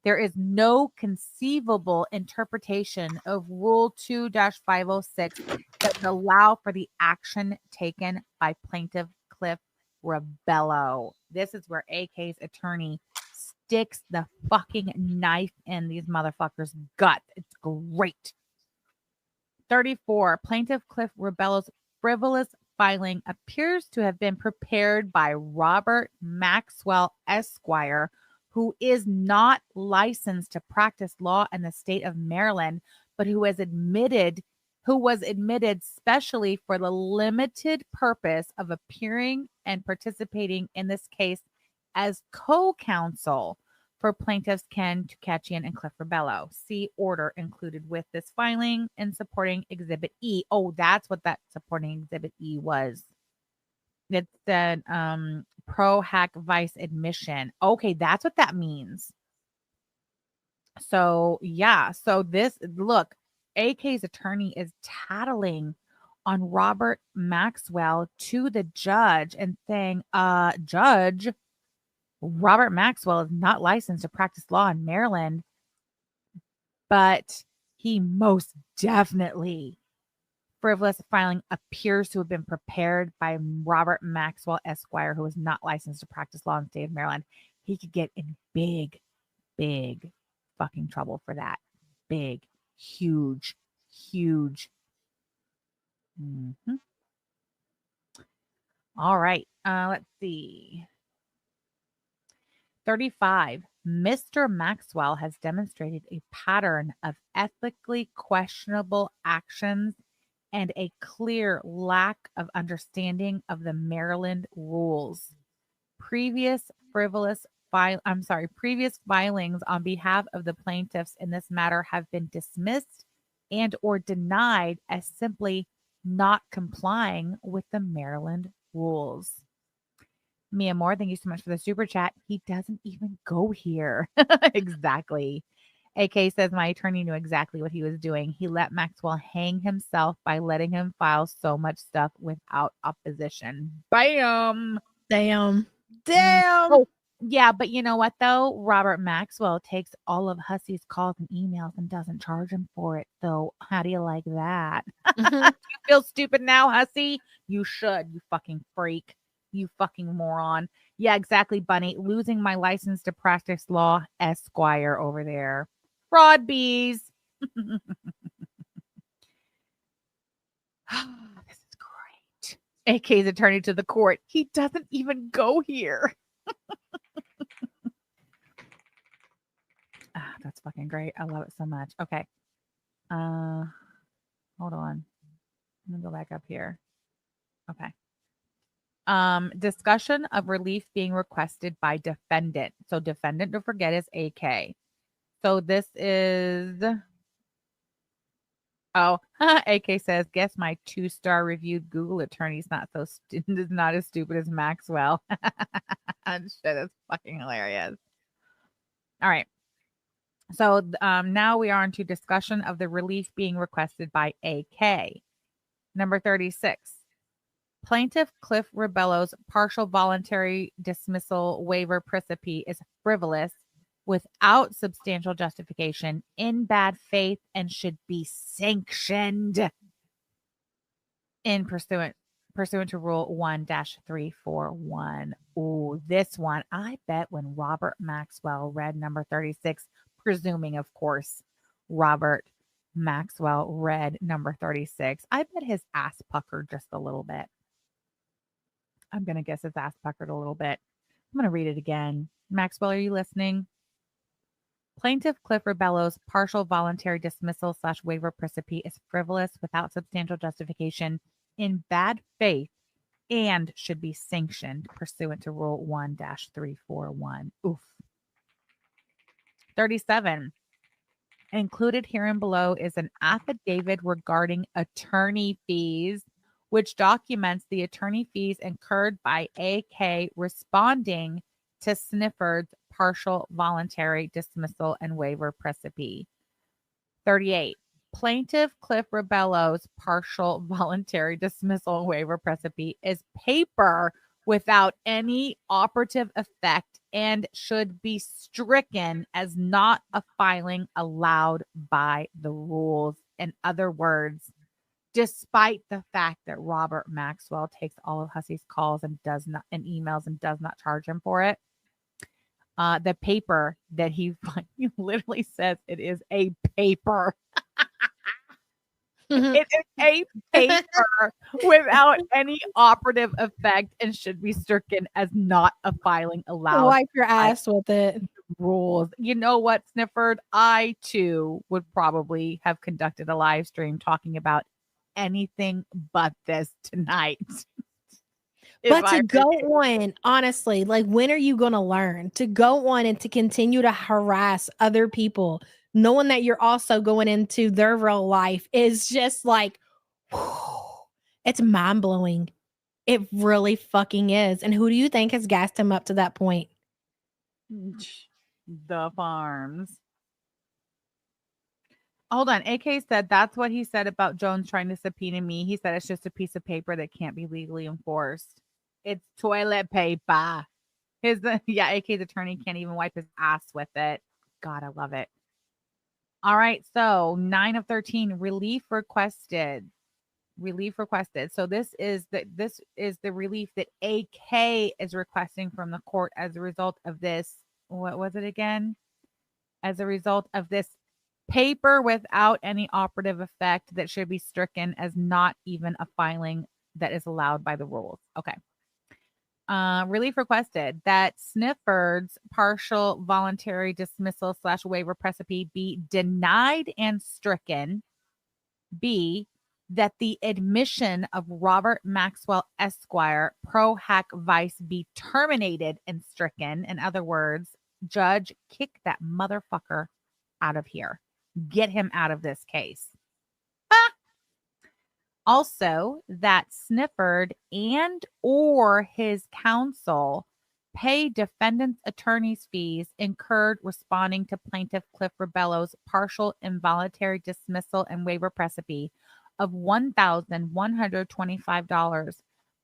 A: There is no conceivable interpretation of Rule 2-506 that would allow for the action taken by Plaintiff Cliff Rebello. This is where AK's attorney sticks the fucking knife in these motherfuckers' gut. It's great. 34. Plaintiff Cliff Rebello's frivolous filing appears to have been prepared by Robert Maxwell Esquire, who is not licensed to practice law in the state of Maryland, but who was admitted specially for the limited purpose of appearing and participating in this case as co-counsel for plaintiffs Ken Tukachian and Cliff Rebello. See order included with this filing and supporting Exhibit E. Oh, that's what that supporting Exhibit E was. It said pro hack vice admission. Okay, that's what that means. So yeah, so this look, AK's attorney is tattling on Robert Maxwell to the judge and saying, Judge, Robert Maxwell is not licensed to practice law in Maryland, but he most definitely frivolous filing appears to have been prepared by Robert Maxwell Esquire, who is not licensed to practice law in the state of Maryland. He could get in big, big fucking trouble for that. Big, huge, huge. Mm-hmm. All right. Let's see. 35. Mr. Maxwell has demonstrated a pattern of ethically questionable actions and a clear lack of understanding of the Maryland rules. Previous filings on behalf of the plaintiffs in this matter have been dismissed and or denied as simply not complying with the Maryland rules. Mia Moore, thank you so much for the super chat. He doesn't even go here. Exactly. AK says my attorney knew exactly what he was doing. He let Maxwell hang himself by letting him file so much stuff without opposition. Bam.
B: Damn.
A: Oh, yeah, but you know what though? Robert Maxwell takes all of Hussey's calls and emails and doesn't charge him for it. So how do you like that?
B: Mhm.
A: You feel stupid now, Hussey? You should, you fucking freak. You fucking moron. Yeah, exactly, Bunny. Losing my license to practice law, Esquire over there. Fraud bees. This is great. AK's attorney to the court. He doesn't even go here. That's fucking great. I love it so much. Okay. Hold on. I'm gonna go back up here. Okay. Discussion of relief being requested by defendant. So defendant, don't forget, is AK. So this is Oh, AK says, guess my 2-star reviewed Google attorney's is not as stupid as Maxwell. Shit is fucking hilarious. All right. So now we are into discussion of the relief being requested by AK. Number 36. Plaintiff Cliff Rebello's partial voluntary dismissal waiver principe is frivolous without substantial justification, in bad faith, and should be sanctioned in pursuant to Rule 1-341. Ooh, this one. I bet when Robert Maxwell read number 36, presuming, of course, Robert Maxwell read number 36, I bet his ass puckered just a little bit. I'm going to guess his ass puckered a little bit. I'm going to read it again. Maxwell, are you listening? Plaintiff Cliff Rebello's partial voluntary dismissal / waiver principe is frivolous without substantial justification, in bad faith, and should be sanctioned pursuant to Rule 1-341. Oof. 37. Included herein below is an affidavit regarding attorney fees, which documents the attorney fees incurred by AK responding to Snifford's partial voluntary dismissal and waiver principe. 38. Plaintiff Cliff Rebello's partial voluntary dismissal and waiver principe is paper without any operative effect and should be stricken as not a filing allowed by the rules. In other words, despite the fact that Robert Maxwell takes all of Hussey's calls and emails and does not charge him for it, the paper that he literally says it is a paper. It is a paper without any operative effect and should be stricken as not a filing allowed.
B: Wipe your ass with it.
A: Rules. You know what, Snifford? I too would probably have conducted a live stream talking about anything but this tonight.
B: But to go on, honestly, like, when are you going to learn to go on and to continue to harass other people, knowing that you're also going into their real life is just like, whew, it's mind blowing. It really fucking is. And who do you think has gassed him up to that point?
A: The farms. Hold on. AK said that's what he said about Jones trying to subpoena me. He said it's just a piece of paper that can't be legally enforced. It's toilet paper. AK's attorney can't even wipe his ass with it. God, I love it. All right. So 9 of 13, relief requested. So this is the relief that AK is requesting from the court as a result of this. What was it again? As a result of this paper without any operative effect that should be stricken as not even a filing that is allowed by the rules. Okay. Relief requested that Snifford's partial voluntary dismissal / waiver principe be denied and stricken. B, that the admission of Robert Maxwell Esquire pro hac vice be terminated and stricken. In other words, judge, kick that motherfucker out of here. Get him out of this case. Also, that Snifford and or his counsel pay defendant's attorney's fees incurred responding to plaintiff Cliff Rebello's partial involuntary dismissal and waiver principe of $1,125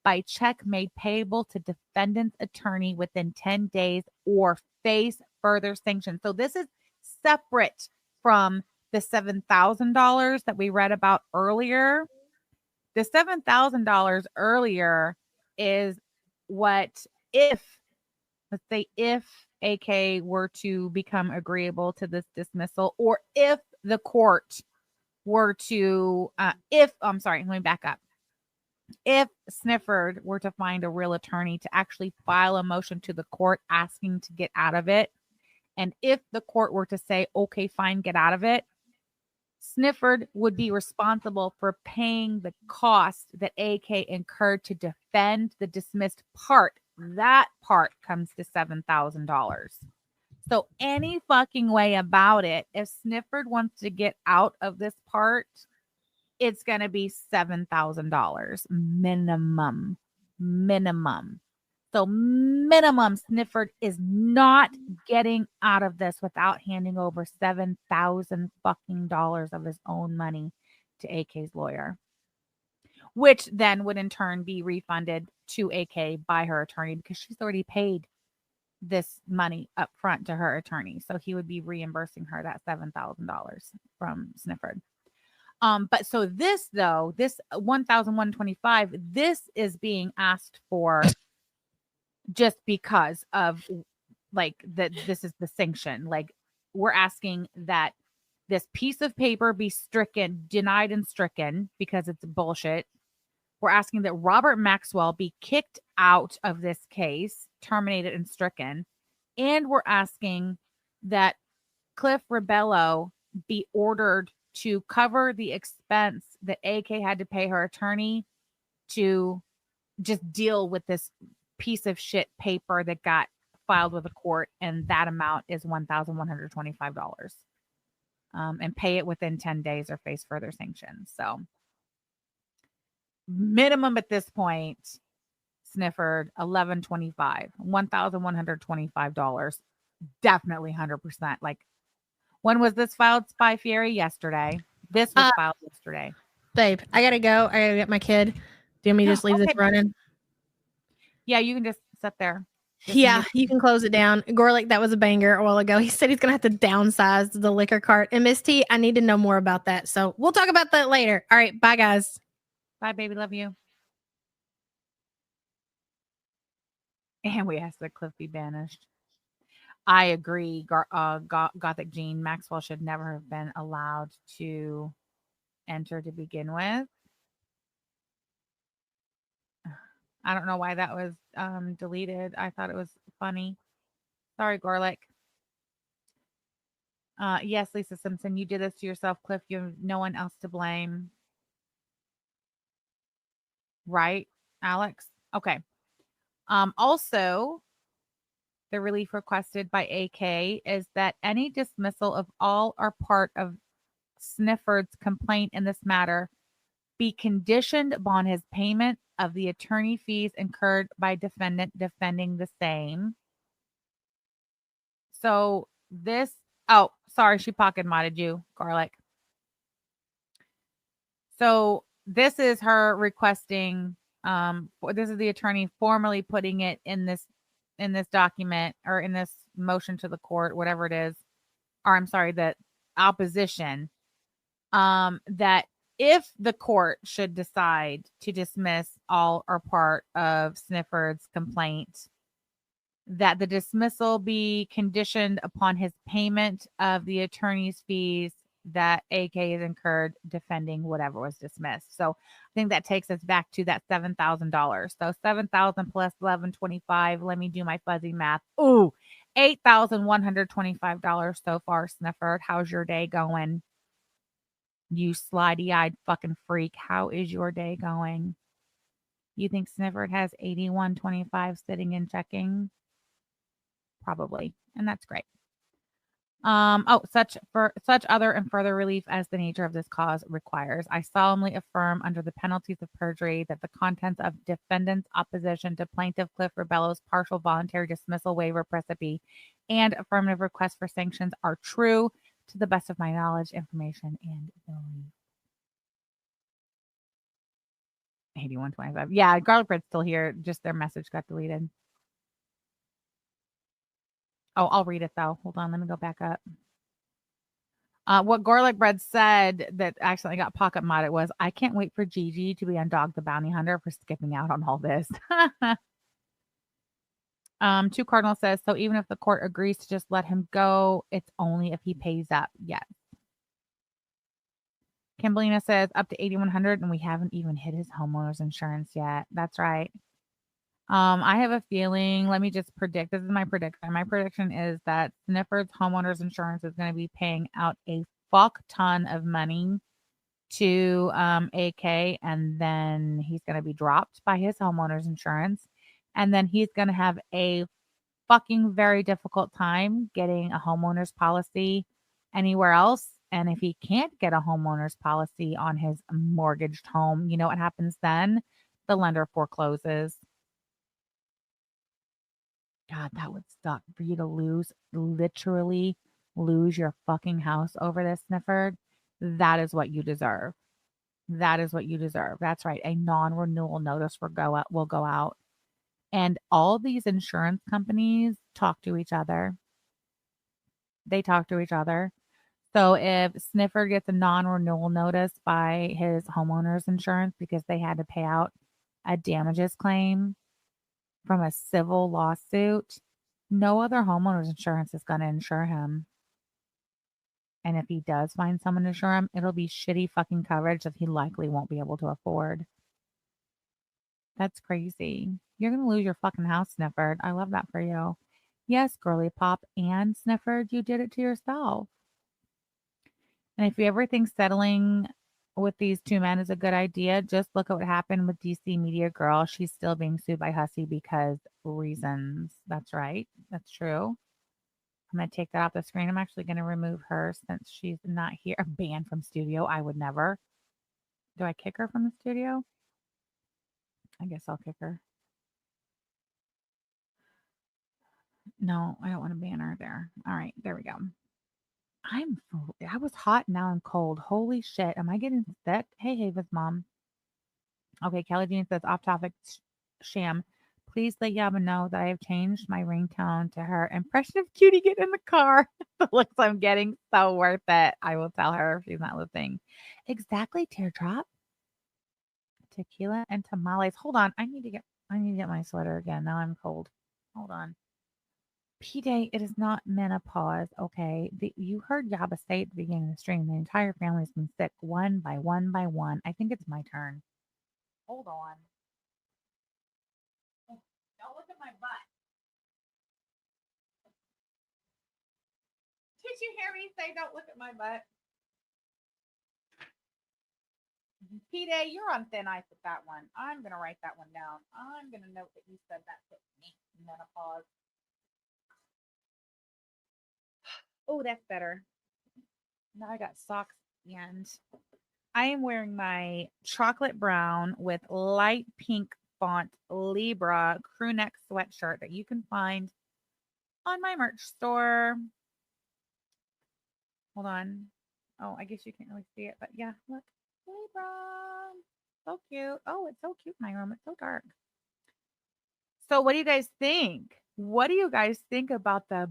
A: by check made payable to defendant's attorney within 10 days or face further sanctions. So this is separate from the $7,000 that we read about earlier. The $7,000 earlier is what if AK were to become agreeable to this dismissal, or if the court were to, let me back up. If Snifford were to find a real attorney to actually file a motion to the court asking to get out of it, and if the court were to say, okay, fine, get out of it, Snifford would be responsible for paying the cost that AK incurred to defend the dismissed part. That part comes to $7,000. So any fucking way about it, if Snifford wants to get out of this part, it's going to be $7,000 minimum. Minimum. So minimum Snifford is not getting out of this without handing over $7,000 fucking dollars of his own money to AK's lawyer, which then would in turn be refunded to AK by her attorney because she's already paid this money up front to her attorney. So he would be reimbursing her that $7,000 from Snifford. But so this though, this 1,125, this is being asked for just because of like that this is the sanction. Like we're asking that this piece of paper be stricken, denied and stricken because it's bullshit. We're asking that Robert Maxwell be kicked out of this case, terminated and stricken. And we're asking that Cliff Rebello be ordered to cover the expense that AK had to pay her attorney to just deal with this piece of shit paper that got filed with a court. And that amount is $1,125. And pay it within 10 days or face further sanctions. So minimum at this point, Snifford, $1,125. Definitely 100%. Like, when was this filed, Spy Fury? Yesterday. This was filed yesterday.
B: Babe, I gotta go. I gotta get my kid. Do you want me to just leave this running?
A: Yeah, you can just sit there.
B: Yeah, you can close it down. Gorlick, that was a banger a while ago. He said he's going to have to downsize the liquor cart. And Miss T, I need to know more about that. So we'll talk about that later. All right. Bye, guys.
A: Bye, baby. Love you. And we asked that Cliff be banished. I agree. Gothic Jean Maxwell should never have been allowed to enter to begin with. I don't know why that was deleted. I thought it was funny. Sorry, Gorlick. Yes, Lisa Simpson, you did this to yourself, Cliff. You have no one else to blame. Right, Alex? Okay. Also, the relief requested by AK is that any dismissal of all or part of Snifford's complaint in this matter be conditioned upon his payment of the attorney fees incurred by defendant defending the same. So this, oh, sorry, she pocket modded you, Garlic. So this is her requesting, this is the attorney formally putting it in this document or in this motion to the court, whatever it is, or I'm sorry, the opposition, that if the court should decide to dismiss all or part of Snifford's complaint, that the dismissal be conditioned upon his payment of the attorney's fees that AK has incurred defending whatever was dismissed. So I think that takes us back to that $7,000. So 7,000 plus 1125. Let me do my fuzzy math. Ooh, $8,125 so far, Snifford. How's your day going? You slidey-eyed fucking freak. How is your day going? You think Snifford has 8125 sitting and checking? Probably. And that's great. Such other and further relief as the nature of this cause requires. I solemnly affirm under the penalties of perjury that the contents of defendant's opposition to plaintiff Cliff Rebello's partial voluntary dismissal waiver precipice and affirmative request for sanctions are true to the best of my knowledge, information, and belief. 8125. Yeah, Garlic Bread's still here. Just their message got deleted. Oh, I'll read it though. Hold on, let me go back up. What Garlic Bread said that accidentally got pocket modded was, I can't wait for Gigi to be on Dog the Bounty Hunter for skipping out on all this. Two Cardinal says, so even if the court agrees to just let him go, it's only if he pays up. Yes. Kimberlina says up to 8,100 and we haven't even hit his homeowner's insurance yet. That's right. I have a feeling, let me just predict. This is my prediction. My prediction is that Snifford's homeowner's insurance is going to be paying out a fuck ton of money to AK, and then he's going to be dropped by his homeowner's insurance. And then he's going to have a fucking very difficult time getting a homeowner's policy anywhere else. And if he can't get a homeowner's policy on his mortgaged home, you know what happens then? The lender forecloses. God, that would suck for you to literally lose your fucking house over this, Snifford. That is what you deserve. That is what you deserve. That's right. A non-renewal notice will go out. And all these insurance companies talk to each other. They talk to each other. So if Sniffer gets a non-renewal notice by his homeowner's insurance because they had to pay out a damages claim from a civil lawsuit, no other homeowner's insurance is going to insure him. And if he does find someone to insure him, it'll be shitty fucking coverage that he likely won't be able to afford. That's crazy. You're going to lose your fucking house, Snifford. I love that for you. Yes, girly pop and Snifford, you did it to yourself. And if you ever think settling with these two men is a good idea, just look at what happened with DC Media Girl. She's still being sued by Hussey because reasons. That's right. That's true. I'm going to take that off the screen. I'm actually going to remove her since she's not here. Banned from studio. I would never. Do I kick her from the studio? I guess I'll kick her. No, I don't want to ban her there. All right, there we go. I was hot, now I'm cold. Holy shit. Am I getting sick? Hey, Haven's mom. Okay, Kelly Jean says off topic sham. Please let Yaba know that I have changed my ringtone to her impression of Cutie get in the car. The looks I'm getting so worth it. I will tell her if she's not listening. Exactly, Teardrop. Tequila and tamales. Hold on. I need to get my sweater again. Now I'm cold. Hold on. P-Day, it is not menopause, okay? You heard Yaba say at the beginning of the stream, the entire family's been sick one by one by one. I think it's my turn. Hold on. Oh, don't look at my butt. Did you hear me say don't look at my butt? P-Day, you're on thin ice with that one. I'm going to write that one down. I'm going to note that you said that to me. Menopause. Oh, that's better. Now I got socks and I am wearing my chocolate brown with light pink font Libra crew neck sweatshirt that you can find on my merch store. Hold on. Oh, I guess you can't really see it, but yeah, look. Libra. So cute. Oh, it's so cute in my room. It's so dark. So what do you guys think? What do you guys think about the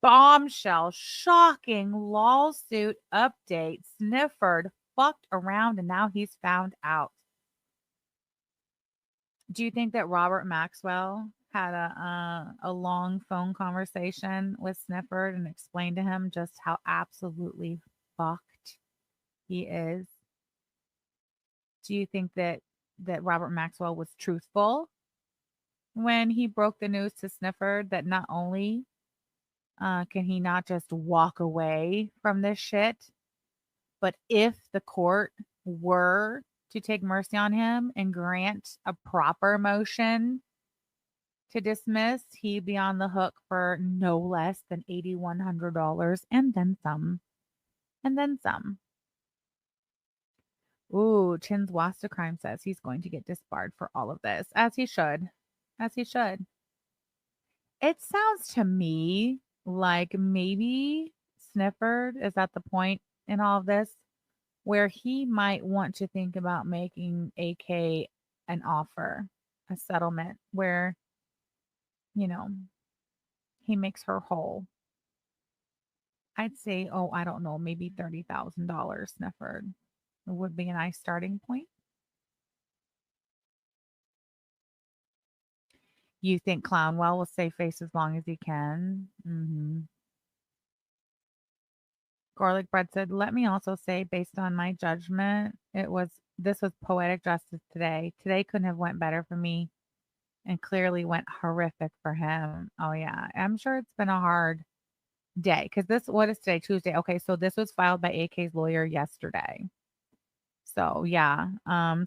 A: bombshell, shocking LOLsuit update? Snifford fucked around and now he's found out. Do you think that Robert Maxwell had a long phone conversation with Snifford and explained to him just how absolutely fucked he is? Do you think that Robert Maxwell was truthful when he broke the news to Snifford that not only can he not just walk away from this shit, but if the court were to take mercy on him and grant a proper motion to dismiss, he'd be on the hook for no less than $8,100 and then some. And then some. Ooh, Chin's Wasta Crime says he's going to get disbarred for all of this, as he should. As he should. It sounds to me like maybe Snifford is at the point in all of this where he might want to think about making AK an offer, a settlement where, he makes her whole. I'd say, I don't know, maybe $30,000, Snifford would be a nice starting point. You think Clownwell will save face as long as he can? Mm-hmm. Garlic Bread said, let me also say, based on my judgment, this was poetic justice today. Today couldn't have went better for me and clearly went horrific for him. Oh yeah. I'm sure it's been a hard day because what is today? Tuesday. Okay. So this was filed by AK's lawyer yesterday. So yeah.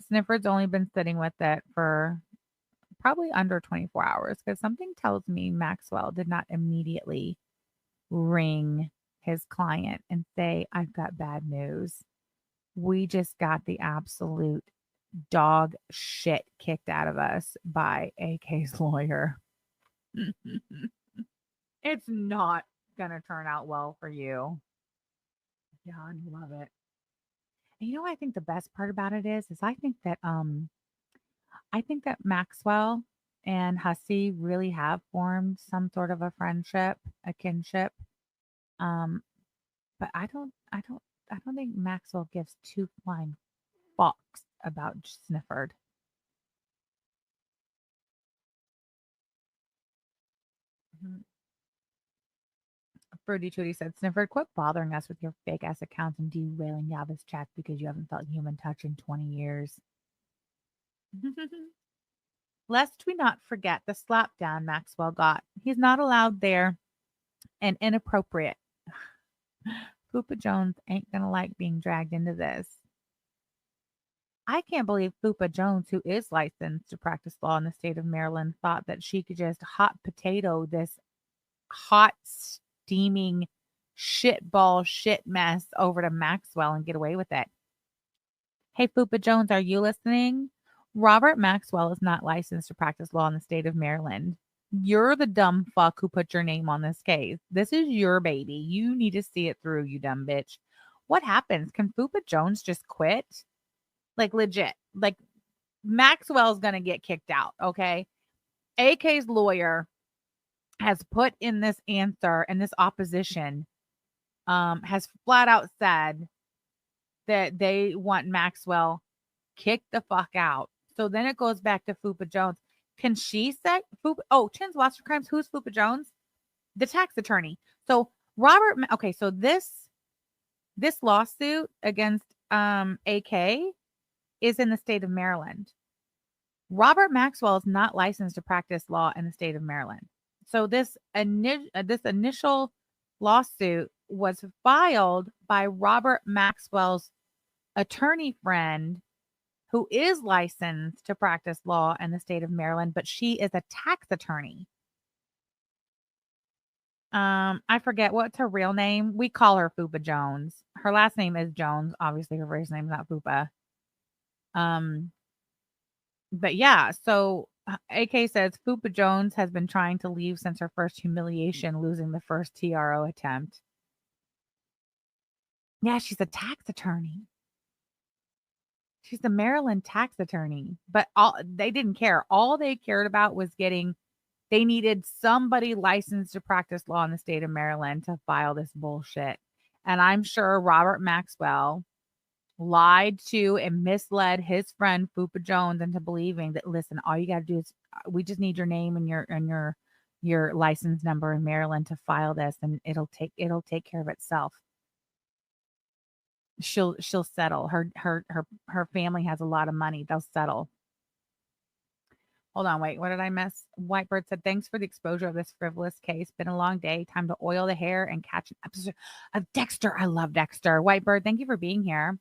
A: Snifford's only been sitting with it for probably under 24 hours because something tells me Maxwell did not immediately ring his client and say, I've got bad news. We just got the absolute dog shit kicked out of us by AK's lawyer. It's not going to turn out well for you. Yeah, I love it. And you know what I think the best part about it is I think that Maxwell and Hussey really have formed some sort of a friendship, a kinship. Um, but I don't think Maxwell gives two flying fucks about Snifford. Mhm. Fruity Tooty said, Snifford, quit bothering us with your fake ass accounts and derailing Yaba's chats because you haven't felt human touch in 20 years. Lest we not forget the slap down Maxwell got. He's not allowed there and inappropriate. Fupa Jones ain't gonna like being dragged into this. I can't believe Fupa Jones, who is licensed to practice law in the state of Maryland, thought that she could just hot potato this hot, steaming shitball shit mess over to Maxwell and get away with it. Hey, Fupa Jones, are you listening? Robert Maxwell is not licensed to practice law in the state of Maryland. You're the dumb fuck who put your name on this case. This is your baby. You need to see it through, you dumb bitch. What happens? Can Fupa Jones just quit? Like, legit. Like, Maxwell's going to get kicked out, okay? AK's lawyer has put in this answer, and this opposition has flat out said that they want Maxwell kicked the fuck out. So then it goes back to Fupa Jones. Can she say Fupa? Oh, Chin's Lost for Crimes. Who's Fupa Jones? The tax attorney. So Robert. Okay, so this lawsuit against AK is in the state of Maryland. Robert Maxwell is not licensed to practice law in the state of Maryland. So this initial lawsuit was filed by Robert Maxwell's attorney friend who is licensed to practice law in the state of Maryland, but she is a tax attorney. I forget what's her real name. We call her Fupa Jones. Her last name is Jones. Obviously, her first name is not Fupa. But yeah, so AK says Fupa Jones has been trying to leave since her first humiliation, losing the first TRO attempt. Yeah, she's a tax attorney. She's the Maryland tax attorney, but they didn't care. All they cared about was they needed somebody licensed to practice law in the state of Maryland to file this bullshit. And I'm sure Robert Maxwell lied to and misled his friend Fupa Jones into believing that, listen, all you got to do is we just need your name and your license number in Maryland to file this, and it'll take care of itself. She'll settle. Her family has a lot of money. They'll settle. Hold on, wait. What did I miss? Whitebird said, thanks for the exposure of this frivolous case. Been a long day. Time to oil the hair and catch an episode of Dexter. I love Dexter. Whitebird, thank you for being here.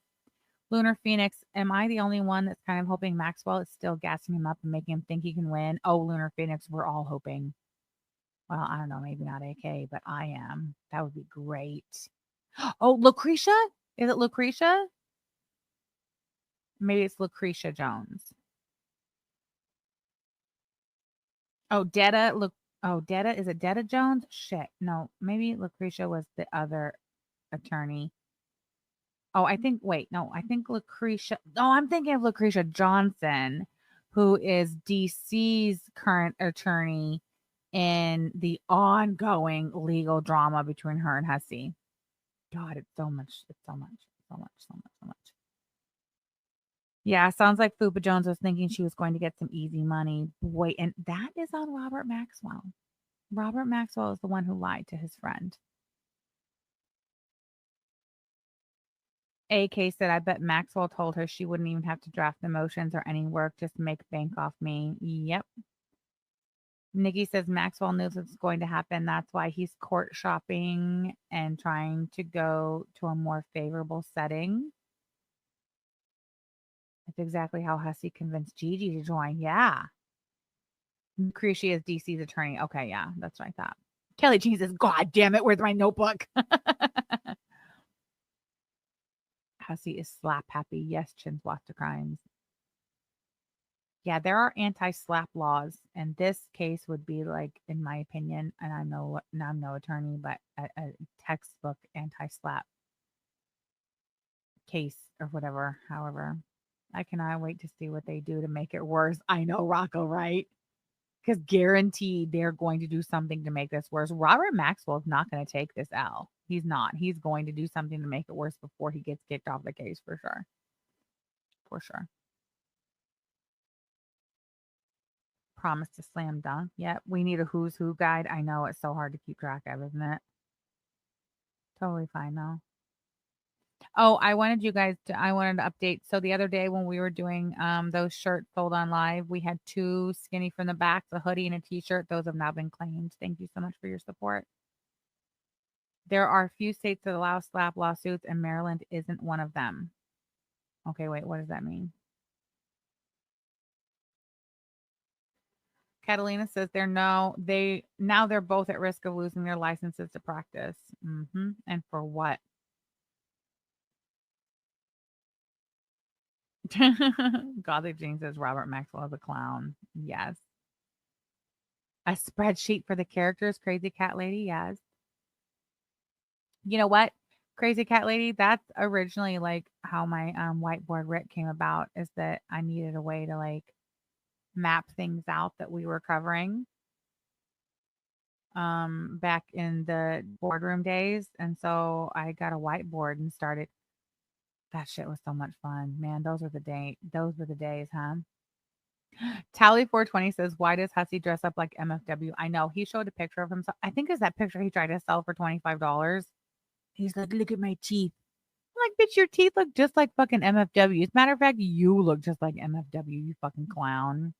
A: Lunar Phoenix, am I the only one that's kind of hoping Maxwell is still gassing him up and making him think he can win? Oh, Lunar Phoenix, we're all hoping. Well, I don't know, maybe not AK, but I am. That would be great. Oh, Lucretia? Is it Lucretia? Maybe it's Lucretia Jones. Oh, Detta. Look. Oh, Detta. Is it Detta Jones? Shit. No, maybe Lucretia was the other attorney. Oh, I think. Wait, no. I think Lucretia. Oh, I'm thinking of Lucretia Johnson, who is DC's current attorney in the ongoing legal drama between her and Hussey. God, it's so much. It's so much. So much. So much. So much. Yeah, sounds like Fupa Jones was thinking she was going to get some easy money. Boy, and that is on Robert Maxwell. Robert Maxwell is the one who lied to his friend. AK said, I bet Maxwell told her she wouldn't even have to draft the motions or any work just to make bank off me. Yep. Nikki says Maxwell knows what's going to happen. That's why he's court shopping and trying to go to a more favorable setting. That's exactly how Hussey convinced Gigi to join. Yeah. Lucretia is DC's attorney. Okay, yeah, that's what I thought. Kelly Jean says, God damn it, where's my notebook? Hussy is slap happy. Yes, Chin's watch the crimes. Yeah, there are anti-slap laws, and this case would be like, in my opinion, and I'm no attorney, but a textbook anti-slap case or whatever. However, I cannot wait to see what they do to make it worse. I know, Rocco, right? Because guaranteed they're going to do something to make this worse. Robert Maxwell is not going to take this L. He's not. He's going to do something to make it worse before he gets kicked off the case for sure. For sure. Promise to slam dunk. Yep. We need a who's who guide. I know it's so hard to keep track of, isn't it? Totally fine though. Oh, I wanted to update. So the other day when we were doing those shirts sold on live, we had two skinny from the back, a hoodie and a t-shirt. Those have now been claimed. Thank you so much for your support. There are a few states that allow slap lawsuits, and Maryland isn't one of them. Okay, wait, what does that mean? Catalina says they're both at risk of losing their licenses to practice. And for what? Godly Jane says Robert Maxwell is a clown. Yes. A spreadsheet for the characters, Crazy Cat Lady. Yes. You know what? Crazy Cat Lady, that's originally like how my whiteboard writ came about, is that I needed a way to like map things out that we were covering back in the boardroom days. And so I got a whiteboard and started. That shit was so much fun. Man, those were the days, huh? Tally 420 says, why does Hussey dress up like MFW? I know. He showed a picture of himself. I think it's that picture he tried to sell for $25. He's like, look at my teeth. I'm like, bitch, your teeth look just like fucking MFW. As a matter of fact, you look just like MFW, you fucking clown.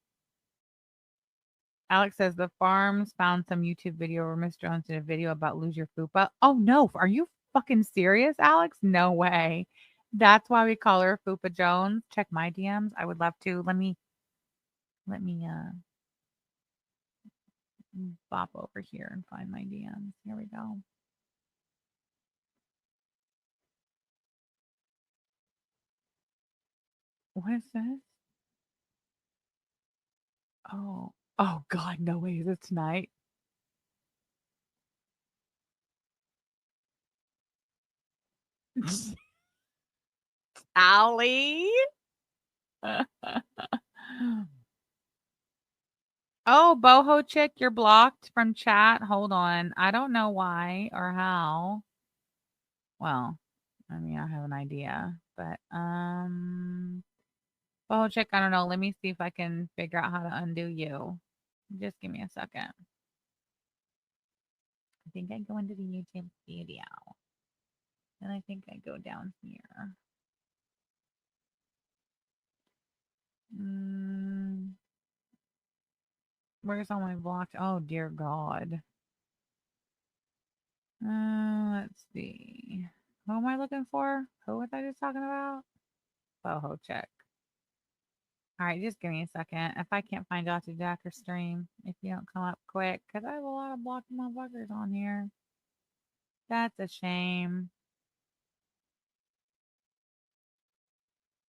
A: Alex says the farms found some YouTube video where Miss Jones did a video about lose your fupa. Oh no, are you fucking serious, Alex? No way. That's why we call her Fupa Jones. Check my DMs. I would love to. Let me bop over here and find my DMs. Here we go. What is this? Oh God, no way. Is it tonight? Allie. Oh, boho chick, you're blocked from chat. Hold on. I don't know why or how. Well, I mean, I have an idea, but boho chick, I don't know. Let me see if I can figure out how to undo you. Just give me a second. I think I go into the YouTube studio. And I think I go down here. Where's all my blocked? Oh, dear God. Let's see. Who am I looking for? Who was I just talking about? Boho check. All right, just give me a second. If I can't find Dr. Jacker stream, if you don't come up quick, because I have a lot of blocked motherfuckers on here. That's a shame.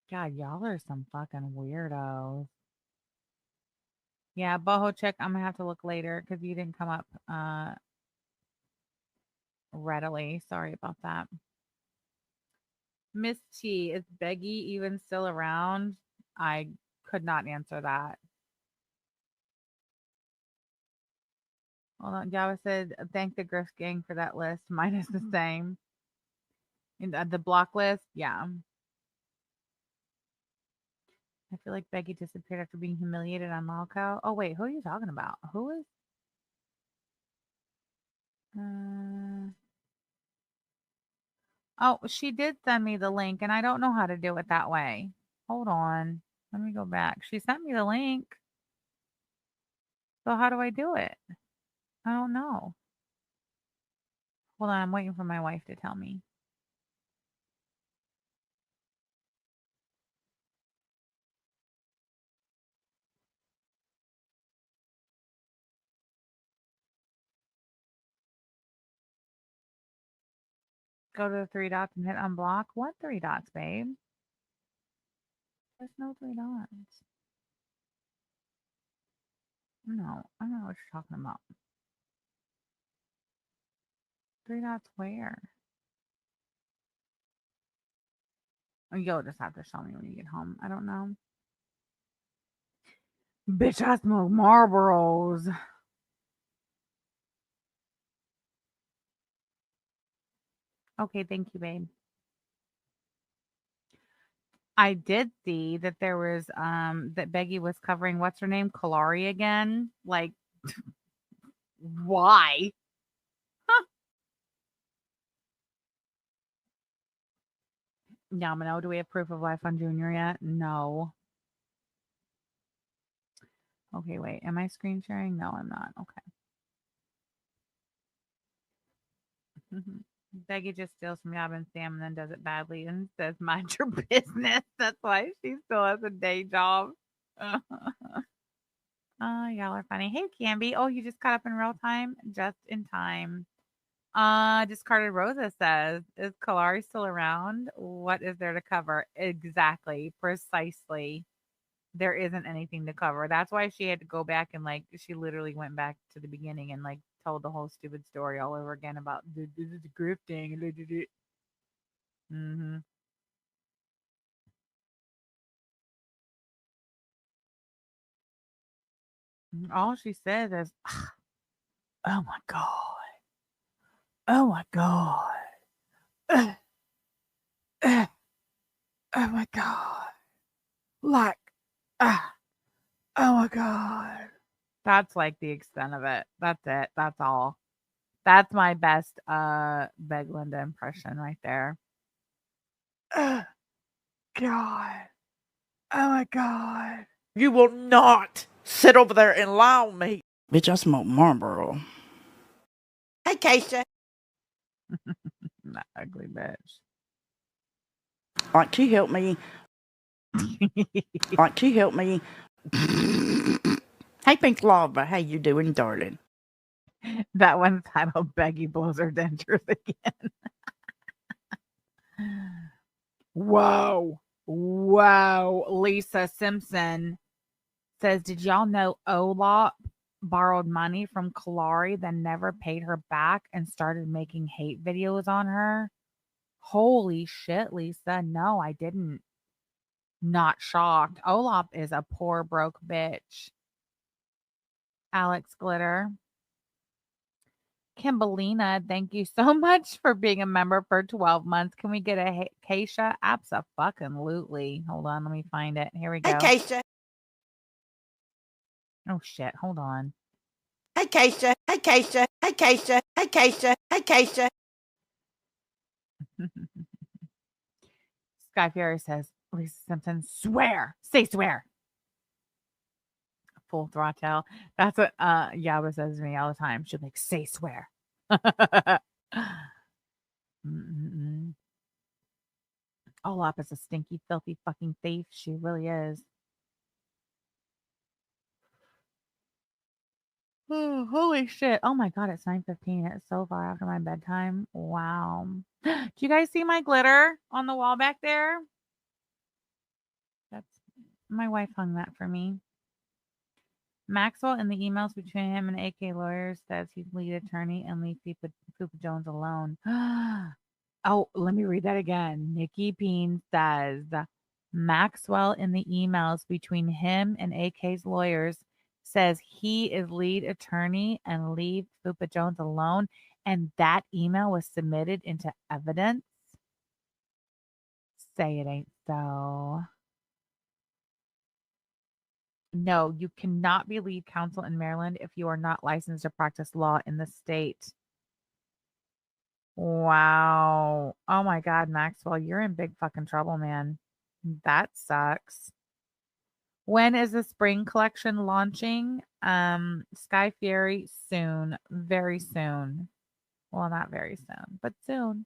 A: God, y'all are some fucking weirdos. Yeah, boho check. I'm gonna have to look later because you didn't come up readily. Sorry about that. Miss T, is Beggy even still around? I could not answer that. Hold on. Java said, thank the Griff gang for that list. Mine is the same. In the block list, yeah. I feel like Becky disappeared after being humiliated on Malco. Oh, wait, who are you talking about? Who is? Oh, she did send me the link, and I don't know how to do it that way. Hold on. Let me go back. She sent me the link. So how do I do it? I don't know. Hold on. I'm waiting for my wife to tell me. Go to the three dots and hit unblock. What three dots, babe? There's no three dots. No, I don't know what you're talking about. Three dots where? Oh, you'll just have to show me when you get home. I don't know. Bitch, I smoke Marlboros. Okay, thank you, babe. I did see that there was that Beggy was covering what's her name? Kalari again. Like why? Huh. Yamano, do we have proof of life on Junior yet? No. Okay, wait. Am I screen sharing? No, I'm not. Okay. Becky just steals from Yab and Sam and then does it badly and says, mind your business. That's why she still has a day job. Y'all are funny. Hey, Camby. Oh, you just caught up in real time? Just in time. Discarded Rosa says, is Kalari still around? What is there to cover? Exactly. Precisely. There isn't anything to cover. That's why she had to go back and like she literally went back to the beginning and like told the whole stupid story all over again about the grifting. Mm-hmm. All she says is, "Oh my god, oh my god, uh, uh, oh my god, like, ah, oh my god." That's like the extent of it. That's it. That's all. That's my best Beglinda impression right there. Oh god. Oh my god.
C: You will not sit over there and lie on me. Bitch, I smoke Marlboro. Hey, Keisha.
A: That ugly bitch.
C: Like, she helped me. Like, she helped me. Hey, Pink Lava. How you doing, darling?
A: That one's titled Becky blows her dentures again. Whoa. Whoa. Lisa Simpson says, did y'all know Olop borrowed money from Kalari, then never paid her back and started making hate videos on her? Holy shit, Lisa. No, I didn't. Not shocked. Olop is a poor, broke bitch. Alex Glitter. Kimberlina, thank you so much for being a member for 12 months. Can we get a Keisha? Abso-fucking-lutely. Hold on, let me find it. Here we go.
C: Hey, Keisha.
A: Oh, shit. Hold on.
C: Hey, Keisha. Hey, Keisha. Hey, Keisha. Hey, Keisha. Hey, Keisha.
A: Sky Fury says, Lisa Simpson, swear. Say swear. Full throttle. That's what Yaba says to me all the time. She'll like, say swear. Olap is a stinky, filthy fucking thief. She really is. Oh, holy shit. Oh my god, it's 9:15. It's so far after my bedtime. Wow. Do you guys see my glitter on the wall back there? That's my wife hung that for me. Maxwell in the emails between him and AK lawyers says he's lead attorney and leave Fupa Jones alone. Oh, let me read that again. Nikki Bean says Maxwell in the emails between him and AK's lawyers says he is lead attorney and leave Fupa Jones alone. And that email was submitted into evidence. Say it ain't so. No, you cannot be lead counsel in Maryland if you are not licensed to practice law in the state. Wow. Oh my God, Maxwell, you're in big fucking trouble, man. That sucks. When is the spring collection launching? Sky Fury soon, very soon. Well, not very soon, but soon.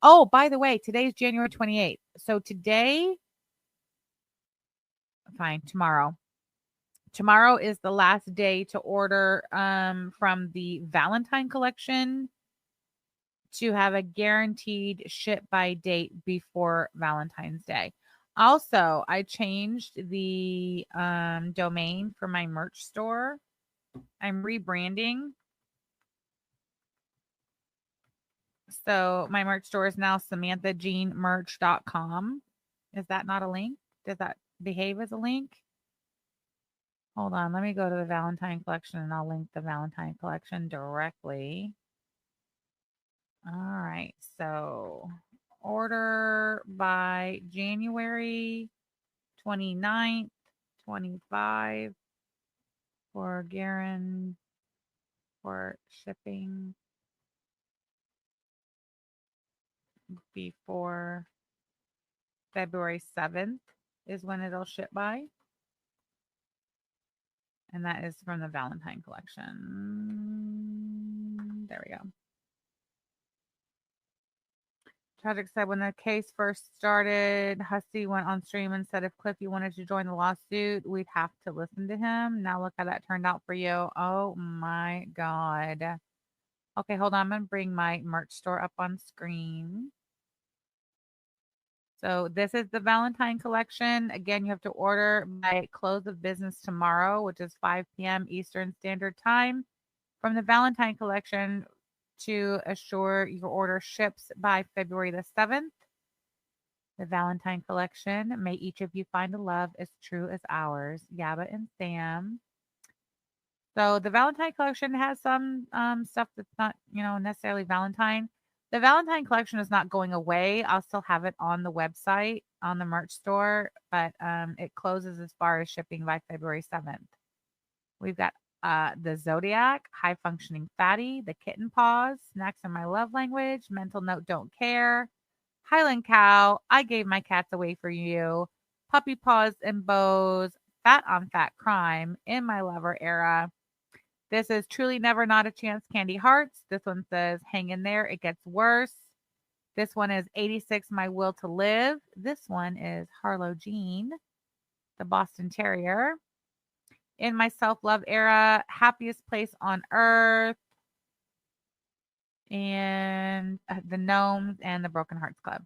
A: Oh, by the way, today's January 28th. So today, fine, tomorrow. Tomorrow is the last day to order from the Valentine collection to have a guaranteed ship by date before Valentine's Day. Also, I changed the domain for my merch store. I'm rebranding. So my merch store is now SamanthaJeanMerch.com. Is that not a link? Does that behave as a link? Hold on, let me go to the Valentine collection and I'll link the Valentine collection directly. All right, so order by January 29th, 25 for Garen for shipping before February 7th is when it'll ship by. And that is from the Valentine collection. There we go. Tragic said when the case first started, Hussey went on stream and said if Cliff you wanted to join the lawsuit, we'd have to listen to him. Now look how that turned out for you. Oh my God. Okay, hold on. I'm going to bring my merch store up on screen. So this is the Valentine collection. Again, you have to order by close of business tomorrow, which is 5 p.m. Eastern Standard Time. From the Valentine collection to assure your order ships by February the 7th. The Valentine collection. May each of you find a love as true as ours. YABA and Sam. So the Valentine collection has some stuff that's not, necessarily Valentine. The Valentine collection is not going away. I'll still have it on the website, on the merch store, but it closes as far as shipping by February 7th. We've got the Zodiac, High Functioning Fatty, the Kitten Paws, Snacks in My Love Language, Mental Note Don't Care, Highland Cow, I Gave My Cats Away for You, Puppy Paws and Bows, Fat on Fat Crime, In My Lover Era. This is Truly Never Not a Chance Candy Hearts. This one says Hang in There, It Gets Worse. This one is 86 My Will to Live. This one is Harlow Jean, the Boston Terrier. In My Self-Love Era, Happiest Place on Earth, and the Gnomes and the Broken Hearts Club.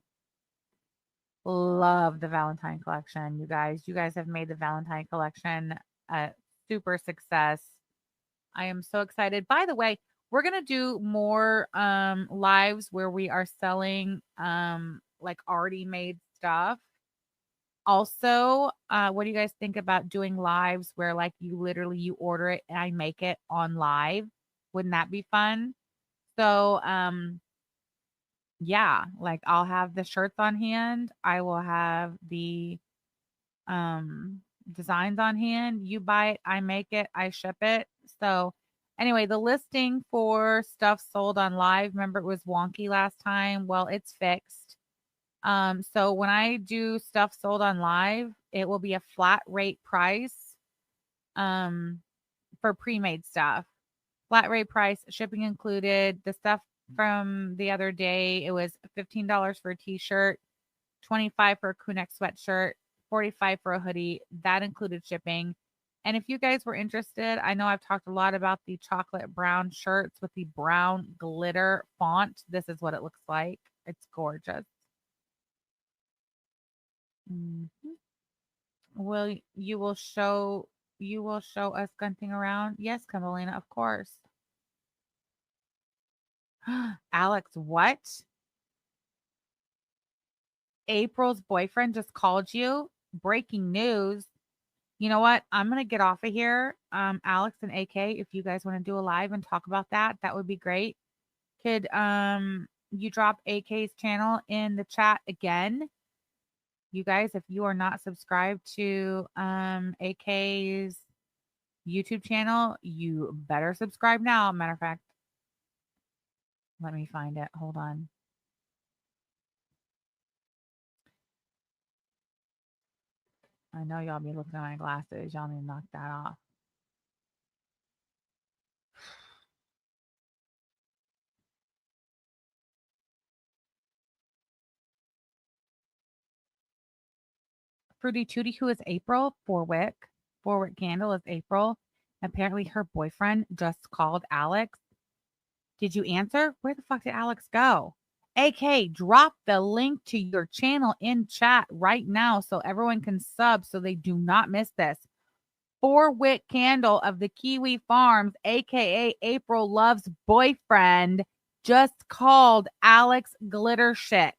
A: Love the Valentine collection, you guys. You guys have made the Valentine collection a super success. I am so excited. By the way, we're going to do more lives where we are selling like already made stuff. Also, what do you guys think about doing lives where like you order it and I make it on live? Wouldn't that be fun? So, yeah, like I'll have the shirts on hand. I will have the designs on hand. You buy it, I make it, I ship it. So anyway, the listing for stuff sold on live, remember it was wonky last time. Well, it's fixed. So when I do stuff sold on live, it will be a flat rate price for pre-made stuff. Flat rate price, shipping included. The stuff from the other day, it was $15 for a t-shirt, $25 for a crew neck sweatshirt, $45 for a hoodie. That included shipping. And if you guys were interested, I know I've talked a lot about the chocolate brown shirts with the brown glitter font. This is what it looks like. It's gorgeous. Mm-hmm. You will show us gunting around? Yes, Camelina, of course. Alex, what? April's boyfriend just called you? Breaking news. You know what? I'm gonna get off of here. Alex and AK, if you guys want to do a live and talk about that, that would be great. Could you drop AK's channel in the chat again? You guys, if you are not subscribed to AK's YouTube channel, you better subscribe now. Matter of fact, let me find it. Hold on. I know y'all be looking at my glasses. Y'all need to knock that off. Fruity Tootie, who is April? Forwick Candle is April. Apparently her boyfriend just called Alex. Did you answer? Where the fuck did Alex go? AK, drop the link to your channel in chat right now so everyone can sub so they do not miss this. 4-wick candle of the Kiwi Farms, aka April Love's boyfriend, just called Alex Glitter Shit.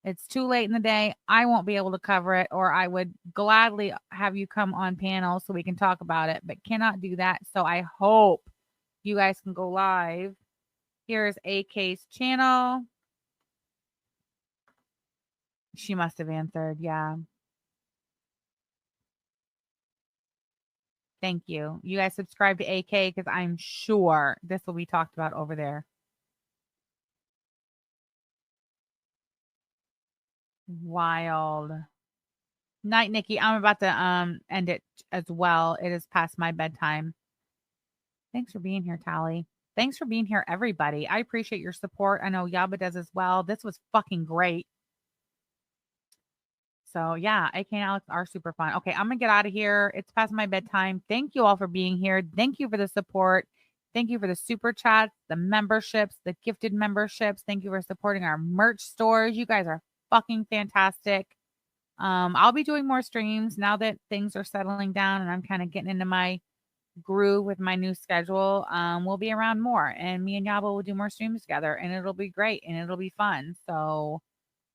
A: It's too late in the day. I won't be able to cover it, or I would gladly have you come on panel so we can talk about it, but cannot do that. So I hope you guys can go live. Here's AK's channel. She must have answered. Yeah. Thank you. You guys subscribe to AK because I'm sure this will be talked about over there. Wild. Night, Nikki. I'm about to end it as well. It is past my bedtime. Thanks for being here, Tally. Thanks for being here, everybody. I appreciate your support. I know Yaba does as well. This was fucking great. So yeah, AK and Alex are super fun. Okay, I'm gonna get out of here. It's past my bedtime. Thank you all for being here. Thank you for the support. Thank you for the super chats, the memberships, the gifted memberships. Thank you for supporting our merch stores. You guys are fucking fantastic. I'll be doing more streams now that things are settling down and I'm kind of getting into my groove with my new schedule. We'll be around more, and me and Yaba will do more streams together, and it'll be great and it'll be fun. So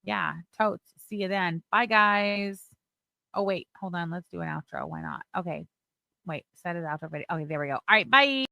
A: yeah, totes. See you then. Bye, guys. Oh, wait. Hold on. Let's do an outro. Why not? Okay. Wait. Set it out already. Okay, there we go. All right. Bye.